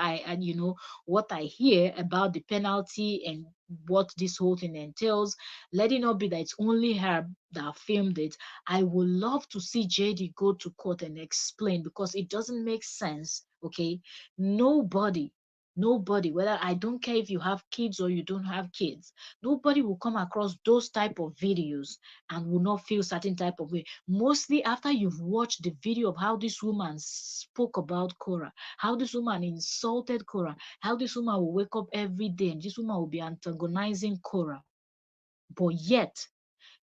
S1: what I hear about the penalty and what this whole thing entails. Let it not be that it's only her that filmed it. I would love to see JD go to court and explain, because it doesn't make sense. Okay, nobody, nobody, whether, I don't care if you have kids or you don't have kids, nobody will come across those type of videos and will not feel certain type of way, mostly after you've watched the video of how this woman spoke about Korra, how this woman insulted Korra, how this woman will wake up every day and this woman will be antagonizing Korra. But yet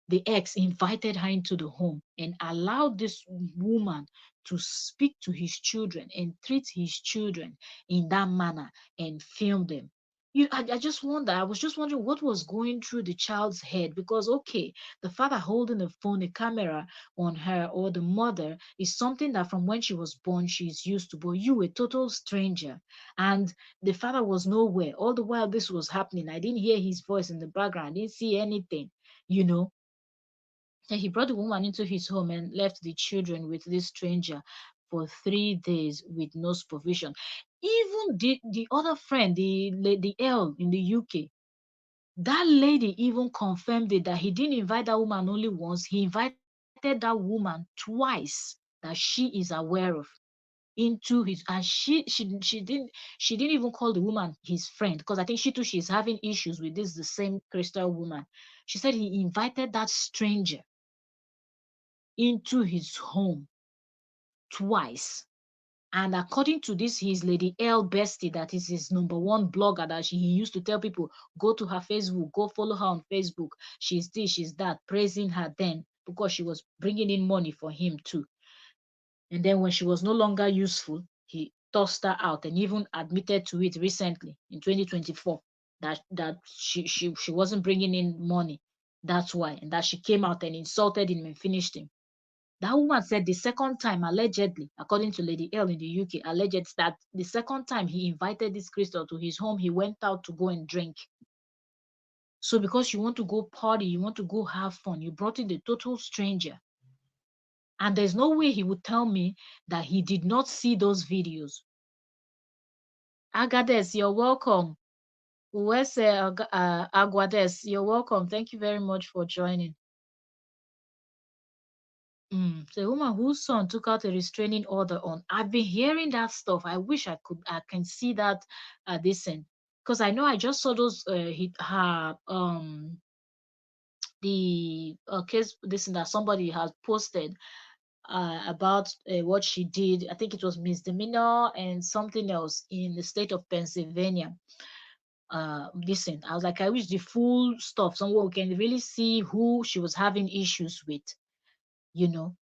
S1: the ex invited her into the home and allowed this woman to speak to his children and treat his children in that manner and film them. I just wonder, I was just wondering what was going through the child's head, because, okay, the father holding a phone, a camera on her, or the mother, is something that from when she was born she's used to, but you, a total stranger, and the father was nowhere. All the while this was happening, I didn't hear his voice in the background, I didn't see anything, you know. And he brought the woman into his home and left the children with this stranger for 3 days with no supervision. Even the other friend, the L in the UK, that lady even confirmed it, that he didn't invite that woman only once, he invited that woman twice, that she is aware of, into his, and she didn't even call the woman his friend, because I think she too, she's having issues with this the same crystal woman. She said he invited that stranger into his home twice. And according to this, his Lady L bestie, that is his number one blogger, that he used to tell people, go to her Facebook, go follow her on Facebook. She's this, she's that, praising her then because she was bringing in money for him too. And then when she was no longer useful, he tossed her out and even admitted to it recently in 2024 that she wasn't bringing in money. That's why, and that she came out and insulted him and finished him. That woman said the second time, allegedly, according to Lady L in the UK, alleged that the second time he invited this crystal to his home, he went out to go and drink. So because you want to go party, you want to go have fun, you brought in the total stranger. And there's no way he would tell me that he did not see those videos. Agades, you're welcome. Uwese Aguades, you're welcome. Thank you very much for joining. So a woman whose son took out a restraining order on. I've been hearing that stuff. I wish I can see that this thing, because I know I just saw those her the case this thing that somebody has posted about what she did. I think it was misdemeanor and something else in the state of Pennsylvania. Listen, I was like, I wish the full stuff somewhere we can really see who she was having issues with, you know.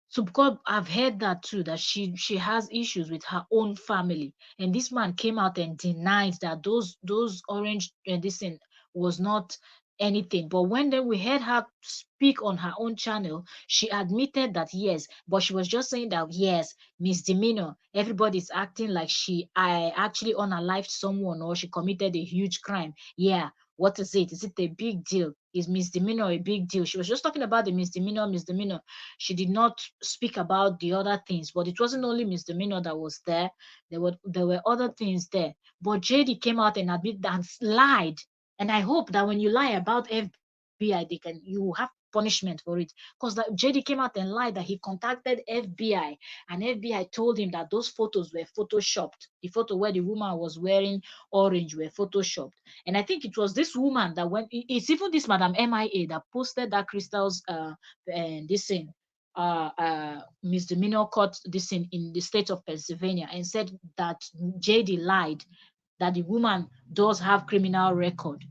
S1: So because I've heard that too, that she has issues with her own family, and this man came out and denied that those orange this thing, was not anything. But when then we heard her speak on her own channel, she admitted that yes, but she was just saying that yes, misdemeanor. Everybody's acting like I actually unalived someone or she committed a huge crime. Yeah, what is it? Is it a big deal? Is misdemeanor a big deal? She was just talking about the misdemeanor. She did not speak about the other things, but it wasn't only misdemeanor that was there. There were other things there. But JD came out and admitted and lied. And I hope that when you lie about FBI, you have punishment for it. Because that JD came out and lied that he contacted FBI, and FBI told him that those photos were photoshopped. The photo where the woman was wearing orange were photoshopped. And I think it was this woman that went. It's even this Madam MIA that posted that Crystal's this thing misdemeanor court this in the state of Pennsylvania, and said that JD lied, that the woman does have criminal record.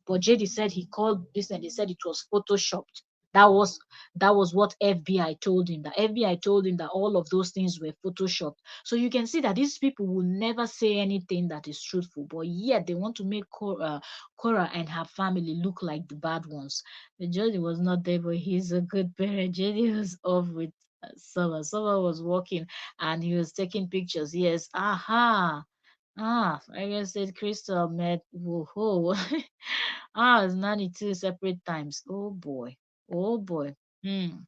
S1: But JD said he called this and they said it was photoshopped. That was that was what FBI told him. The FBI told him that all of those things were photoshopped. So you can see that these people will never say anything that is truthful, but yet they want to make Cora and her family look like the bad ones. The JD was not there, but he's a good parent. JD was off with Summer. Summer was walking and he was taking pictures. Yes, aha. Ah, I guess said Crystal met whoa. It's 92 separate times. Oh boy. Oh boy. Hmm.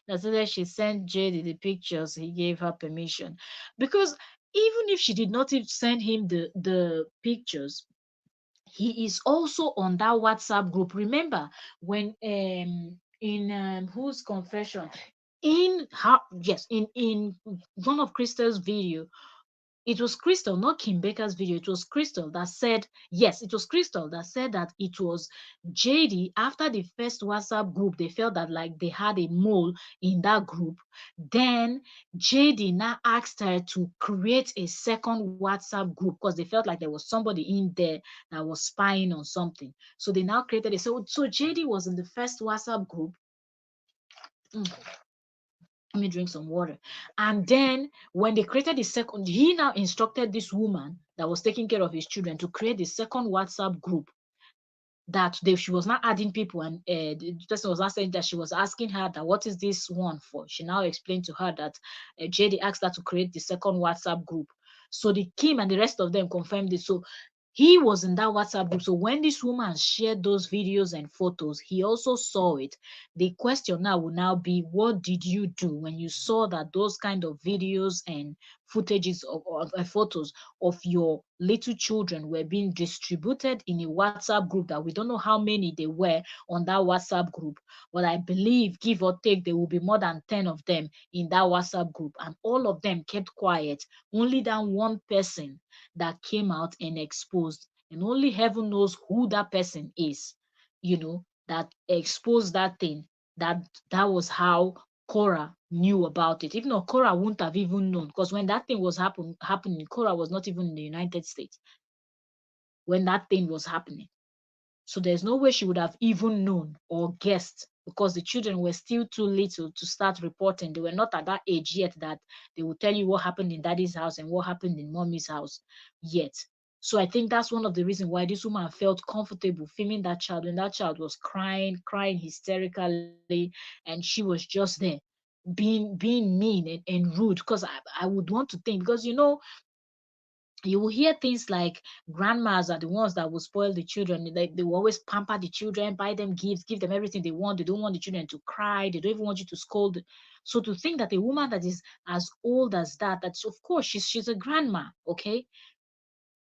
S1: That's why she sent JD the pictures he gave her permission. Because even if she did not even send him the pictures, he is also on that WhatsApp group. Remember when in whose confession? In her yes, in one of Crystal's video, it was Crystal, not Kim Baker's video. It was Crystal that said, yes, it was Crystal that said that it was JD after the first WhatsApp group. They felt that like they had a mole in that group. Then JD now asked her to create a second WhatsApp group because they felt like there was somebody in there that was spying on something. So they now created it. So JD was in the first WhatsApp group. Mm, let me drink some water. And then when they created the second, he now instructed this woman that was taking care of his children to create the second WhatsApp group that she was not adding people, and the person was not saying that she was asking her that what is this one for. She now explained to her that JD asked her to create the second WhatsApp group. So the Kim and the rest of them confirmed it. So he was in that WhatsApp group. So when this woman shared those videos and photos, he also saw it. The question now will now be, what did you do when you saw that those kind of videos and footages of photos of your little children were being distributed in a WhatsApp group that we don't know how many they were on that WhatsApp group, but I believe, give or take, there will be more than 10 of them in that WhatsApp group, and all of them kept quiet. Only that one person that came out and exposed, and only heaven knows who that person is, that exposed that thing. That was how Cora knew about it. Even though Cora wouldn't have even known, because when that thing was happening, Cora was not even in the United States when that thing was happening. So there's no way she would have even known or guessed, because the children were still too little to start reporting. They were not at that age yet that they would tell you what happened in daddy's house and what happened in mommy's house yet. So I think that's one of the reasons why this woman felt comfortable filming that child when that child was crying hysterically, and she was just there being mean and rude. Because I would want to think, because you will hear things like grandmas are the ones that will spoil the children. They will always pamper the children, buy them gifts, give them everything they want. They don't want the children to cry. They don't even want you to scold. So to think that a woman that is as old as that's, of course she's a grandma, okay,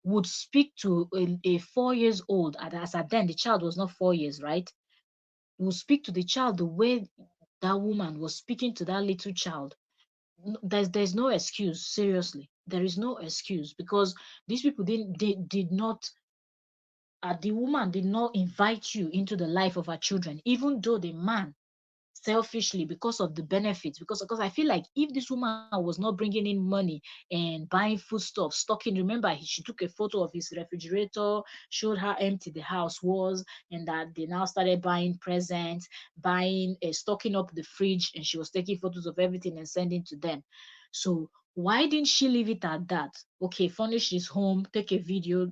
S1: would speak to a 4 years old, as at then the child was not 4 years, right? Would speak to the child the way that woman was speaking to that little child. There's no excuse. Seriously, there is no excuse, because these people did not, the woman did not invite you into the life of her children, even though the man selfishly, because of the benefits, because I feel like if this woman was not bringing in money and buying foodstuff, stocking. Remember, she took a photo of his refrigerator, showed how empty the house was, and that they now started buying presents, buying stocking up the fridge, and she was taking photos of everything and sending to them. So Why didn't she leave it at that? Okay, furnish his home, take a video,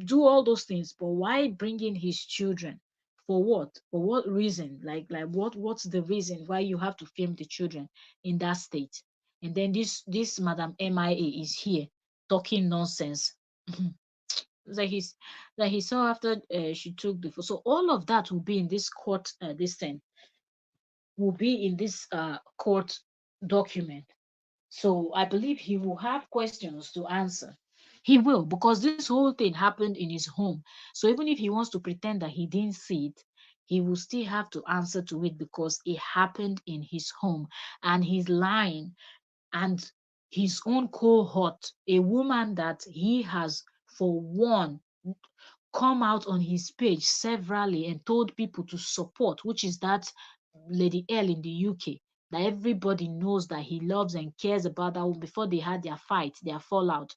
S1: do all those things, but why bring in his children? For what? For what reason? Like what's the reason why you have to film the children in that state? And then this Madam MIA is here talking nonsense. Like he's like he saw after she took the photo. So all of that will be in this court. This thing will be in this court document. So I believe he will have questions to answer. He will, because this whole thing happened in his home. So even if he wants to pretend that he didn't see it, he will still have to answer to it because it happened in his home. And he's lying. And his own cohort, a woman that he has, for one, come out on his page severally and told people to support, which is that Lady L in the UK, that everybody knows that he loves and cares about that woman before they had their fight, their fallout.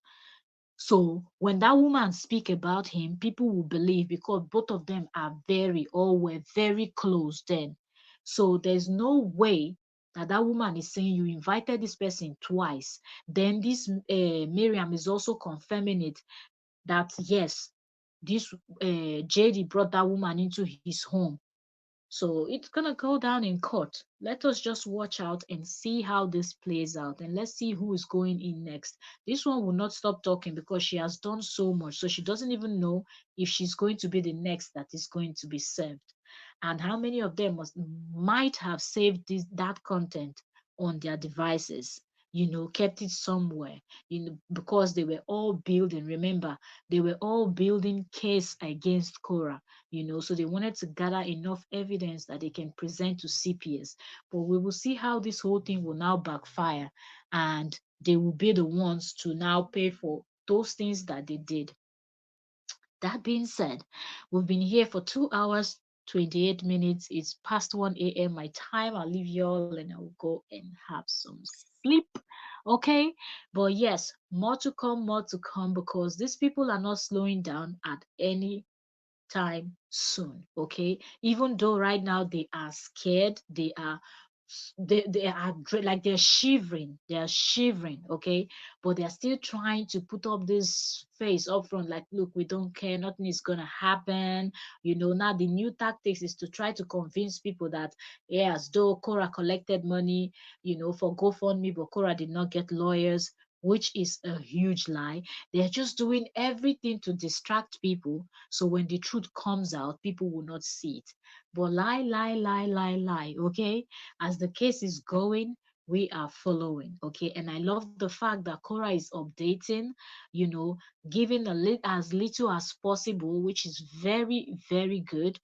S1: So when that woman speak about him, people will believe because both of them are very or were very close then. So there's no way that that woman is saying you invited this person twice. Then this Miriam is also confirming it that yes, this JD brought that woman into his home. So it's gonna go down in court. Let us just watch out and see how this plays out, and let's see who is going in next. This one will not stop talking because she has done so much, so she doesn't even know if she's going to be the next that is going to be served, and how many of them might have saved that content on their devices. Kept it somewhere. Because they were all building. Remember, they were all building case against Korra, so they wanted to gather enough evidence that they can present to CPS. But we will see how this whole thing will now backfire, and they will be the ones to now pay for those things that they did. That being said, we've been here for 2 hours, 28 minutes. It's past 1 a.m. my time. I'll leave you all and I'll go and have some sleep. Okay? But yes, more to come because these people are not slowing down at any time soon. Okay, even though right now they are scared, like they're shivering. Okay, but they're still trying to put up this face up front like, look, we don't care, nothing is gonna happen. Now the new tactics is to try to convince people that, yes, though Cora collected money, for GoFundMe, but Cora did not get lawyers, which is a huge lie. They're just doing everything to distract people, so when the truth comes out, people will not see it. But lie, lie, lie, lie, lie. Okay, as the case is going, we are following. Okay, and I love the fact that Cora is updating, you know giving as little as possible, which is very, very good.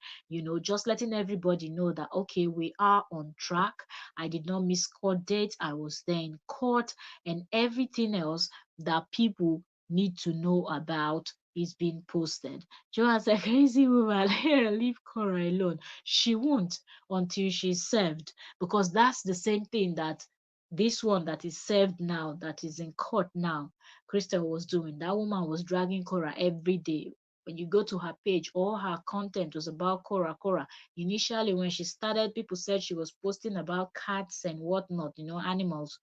S1: Just letting everybody know that, okay, we are on track. I did not miss court dates, I was there in court, and everything else that people need to know about is being posted. Joanne's a crazy woman. Leave Cora alone. She won't until she's served, because that's the same thing that this one that is served now, that is in court now, Crystal was doing. That woman was dragging Cora every day. When you go to her page, all her content was about Cora. Cora. Initially, when she started, people said she was posting about cats and whatnot, animals.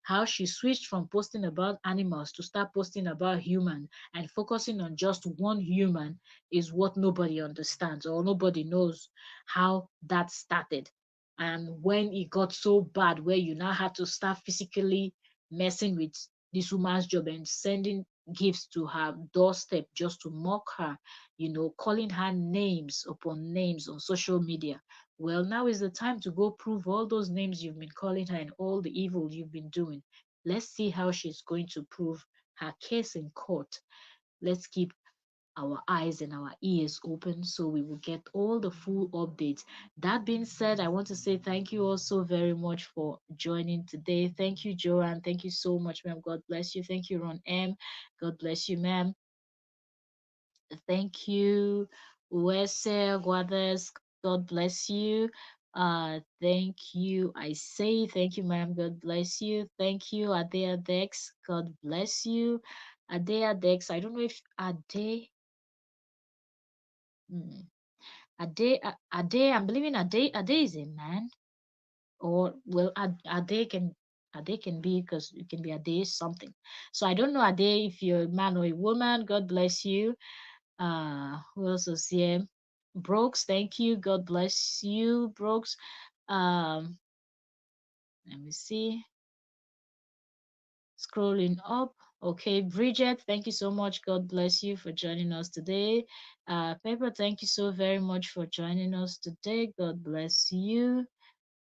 S1: How she switched from posting about animals to start posting about human, and focusing on just one human is what nobody understands, or nobody knows how that started. And when it got so bad where you now had to start physically messing with this woman's job and sending gifts to her doorstep just to mock her, calling her names upon names on social media. Well, now is the time to go prove all those names you've been calling her and all the evil you've been doing. Let's see how she's going to prove her case in court. Let's keep our eyes and our ears open so we will get all the full updates. That being said, I want to say thank you all so very much for joining today. Thank you, Joanne. Thank you so much, ma'am. God bless you. Thank you, Ron M. God bless you, ma'am. Thank you, Wese Guadez. God bless you. Thank you. I say thank you, ma'am. God bless you. Thank you, Adea Dex. God bless you. Adea Dex. I don't know if hmm, Ade. I'm believing Ade. Ade is a man, or well, Ade can. Ade can be, because it can be Ade something. So I don't know Ade if you're a man or a woman. God bless you. Who else is here? Brooks, thank you. God bless you, Brooks. Um, Let me see. Scrolling up. Okay, Bridget, thank you so much. God bless you for joining us today. Pepper, thank you so very much for joining us today. God bless you.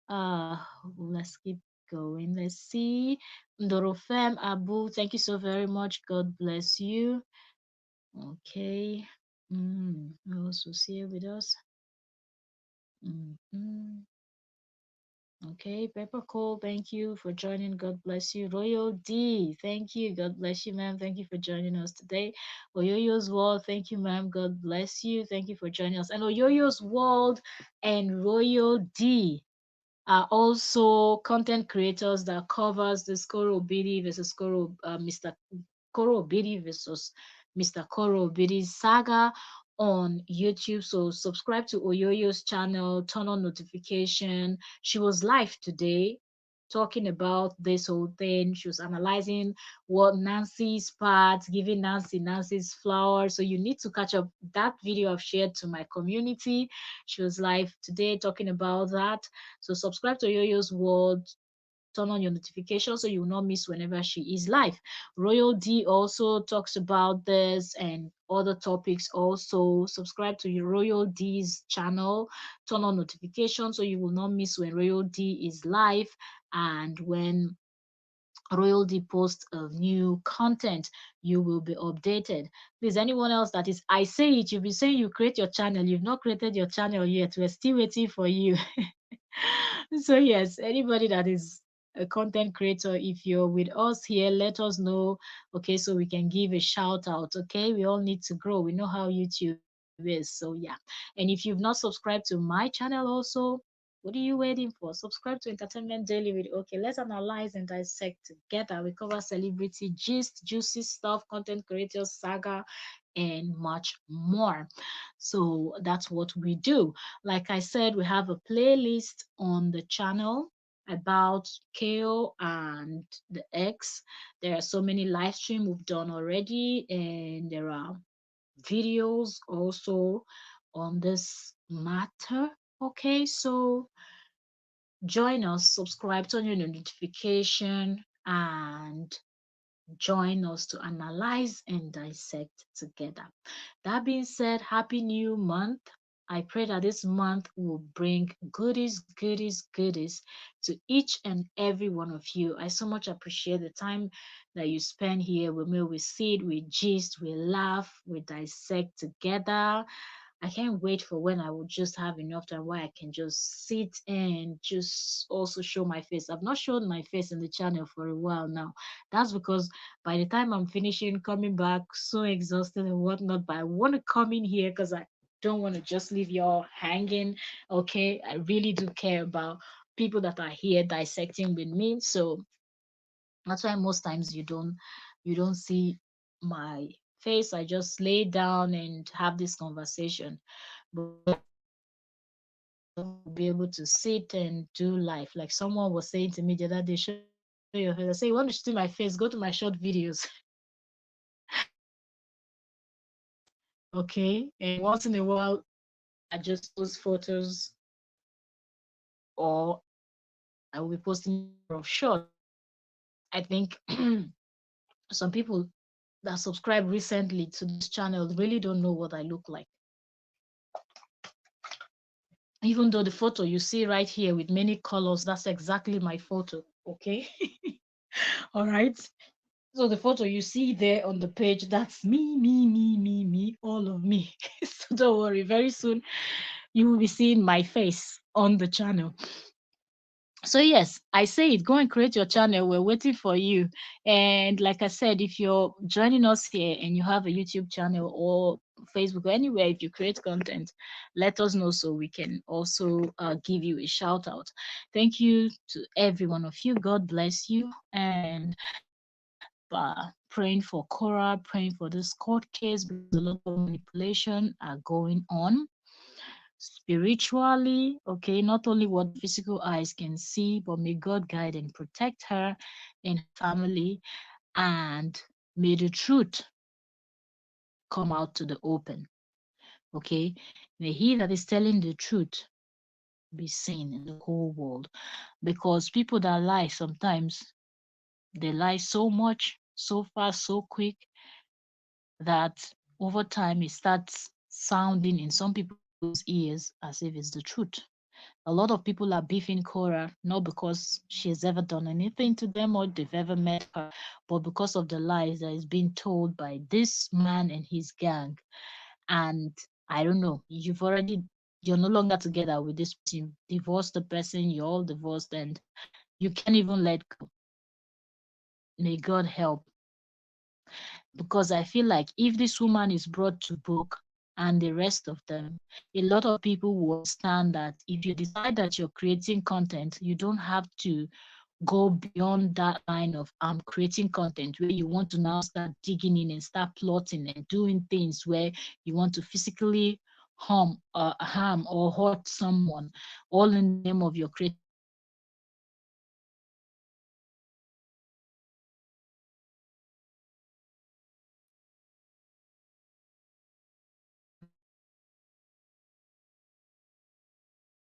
S1: Uh, let's keep going. Let's see. Ndorofem Abu, thank you so very much. God bless you. Okay. Who else was here with us? Mm-hmm. Okay, Pepper Cole, thank you for joining. God bless you. Royal D, thank you. God bless you, ma'am. Thank you for joining us today. Oyoyo's World, thank you, ma'am. God bless you. Thank you for joining us. And Oyoyo's World and Royal D are also content creators that covers the Koro Obidi versus Mr. Koro Obidi versus Mr. Koro Obidi saga on YouTube. So subscribe to Oyoyo's channel, turn on notification. She was live today talking about this whole thing. She was analyzing what Nancy's part, giving Nancy's flowers. So you need to catch up. That video I've shared to my community. She was live today talking about that. So subscribe to Yoyo's World, turn on your notifications so you will not miss whenever she is live. Royal D also talks about this and other topics. Also subscribe to your Royal D's channel, turn on notifications so you will not miss when Royal D is live and when Royal D posts of new content, you will be updated. Please, anyone else that is, I say it, you'll be saying you create your channel, you've not created your channel yet. We're still waiting for you. So yes, anybody that is a content creator, if you're with us here, let us know. Okay, so we can give a shout out. Okay, we all need to grow. We know how YouTube is. So yeah. And if you've not subscribed to my channel also, what are you waiting for? Subscribe to Entertainment Daily with okay. Let's analyze and dissect together. We cover celebrity gist, juicy stuff, content creators, saga, and much more. So that's what we do. Like I said, we have a playlist on the channel about KO and the X. There are so many live stream we've done already, and there are videos also on this matter. Okay, so join us, subscribe, turn on your notification, and join us to analyze and dissect together. That being said, happy new month. I pray that this month will bring goodies, goodies, goodies to each and every one of you. I so much appreciate the time that you spend here with me. We sit, we gist, we laugh, we dissect together. I can't wait for when I will just have enough time where I can just sit and just also show my face. I've not shown my face in the channel for a while now. That's because by the time I'm finishing, coming back, so exhausted and whatnot, but I want to come in here because I don't want to just leave y'all hanging. Okay, I really do care about people that are here dissecting with me. So that's why most times you don't see my face. I just lay down and have this conversation. But when I come in here, I want to be able to sit and do life. Like someone was saying to me the other day, show your face. I say, you want to see my face? Go to my short videos. Okay. And once in a while, I just post photos or I will be posting a number of shorts because I think some people that subscribed recently to this channel really don't know what I look like. Even though the photo you see right here with many colors, that's exactly my photo. Okay. All right. So the photo you see there on the page, that's me, me, me, me, me, all of me. So don't worry, very soon you will be seeing my face on the channel. So yes, I say it, go and create your channel. We're waiting for you. And like I said, if you're joining us here and you have a YouTube channel or Facebook or anywhere, if you create content, let us know so we can also give you a shout out. Thank you to every one of you. God bless you. And praying for Korra, praying for this court case because a lot of manipulation are going on. spiritually, okay, not only what the physical eyes can see, but may God guide and protect her and her family, and may the truth come out to the open, okay? May he that is telling the truth be seen in the whole world, because people that lie sometimes they lie so much, so fast, so quick, that over time it starts sounding in some people's ears as if it's the truth. A lot of people are beefing Cora not because she has ever done anything to them or they've ever met her, but because of the lies that is being told by this man and his gang. And I don't know, you're no longer together with this person, divorced the person, you're all divorced, and you can't even let go. May God help, because I feel like if this woman is brought to book and the rest of them, a lot of people will understand that if you decide that you're creating content, you don't have to go beyond that line of creating content where you want to now start digging in and start plotting and doing things where you want to physically harm or hurt someone, all in the name of your creating content. Because I feel like if you decide that you're creating content and you want to start digging in and plotting and doing things where you want to physically harm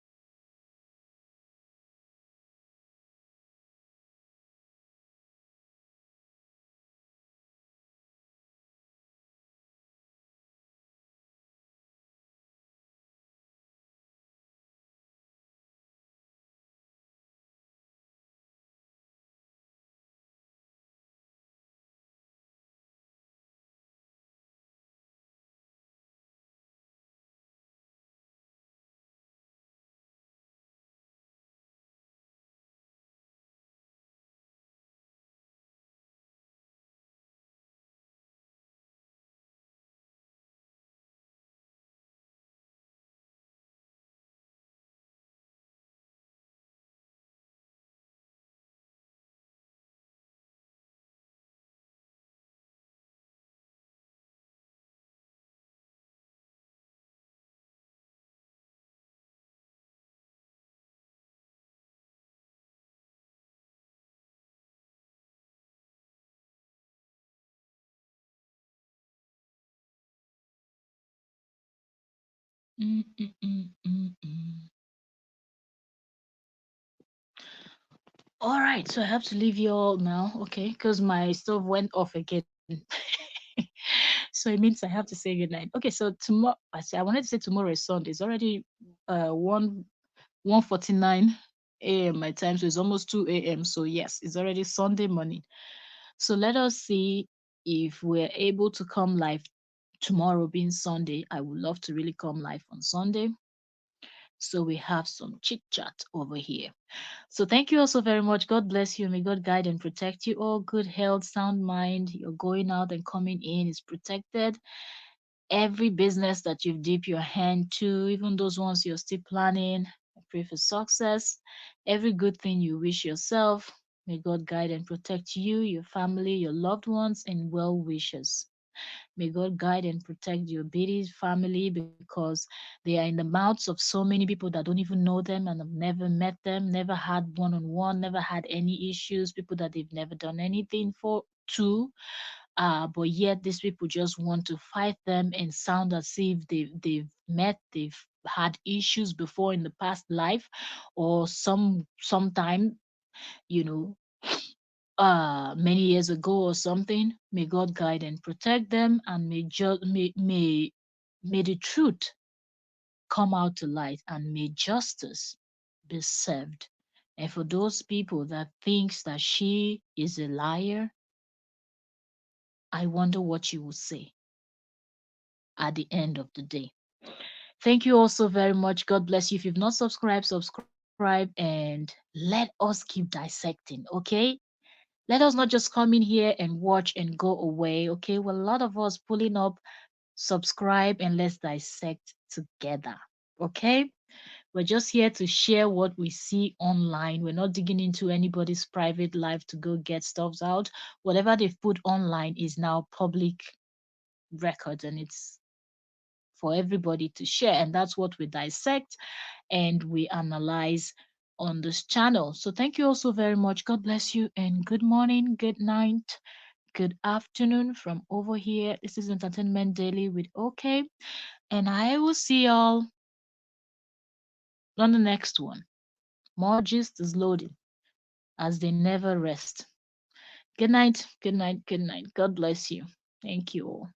S1: someone, mm, mm, mm, mm, mm. All right, so I have to leave you all now, okay? Because my stove went off again. So it means I have to say good night. Okay, so tomorrow, I wanted to say tomorrow is Sunday. It's already 1:49 a.m. my time, so it's almost 2 a.m. So yes, it's already Sunday morning. So let us see if we're able to come live tomorrow being Sunday. I would love to really come live on Sunday. So we have some chit chat over here. So thank you also very much. God bless you. May God guide and protect you all. Good health, sound mind. You're going out and coming in is protected. Every business that you've dipped your hand to, even those ones you're still planning, I pray for success. Every good thing you wish yourself, may God guide and protect you, your family, your loved ones, and well wishers. May God guide and protect your baby's family, because they are in the mouths of so many people that don't even know them and have never met them, never had one on one, never had any issues, people that they've never done anything for to. But yet these people just want to fight them and sound as if they've had issues before in the past life, or sometime, you know, many years ago or something. May God guide and protect them, and may the truth come out to light, and may justice be served. And for those people that thinks that she is a liar, I wonder what you will say at the end of the day. Thank you all so very much. God bless you. If you've not subscribed, subscribe, and let us keep dissecting, okay? Let us not just come in here and watch and go away, okay? Well, a lot of us pulling up, subscribe, and let's dissect together, okay? We're just here to share what we see online. We're not digging into anybody's private life to go get stuff out. Whatever they've put online is now public record, and it's for everybody to share. And that's what we dissect and we analyze on this channel. So thank you all so very much. God bless you and good morning, good night, good afternoon from over here. This is Entertainment Daily with OK. And I will see y'all on the next one. More gist is loading as they never rest. Good night, good night, good night. God bless you. Thank you all.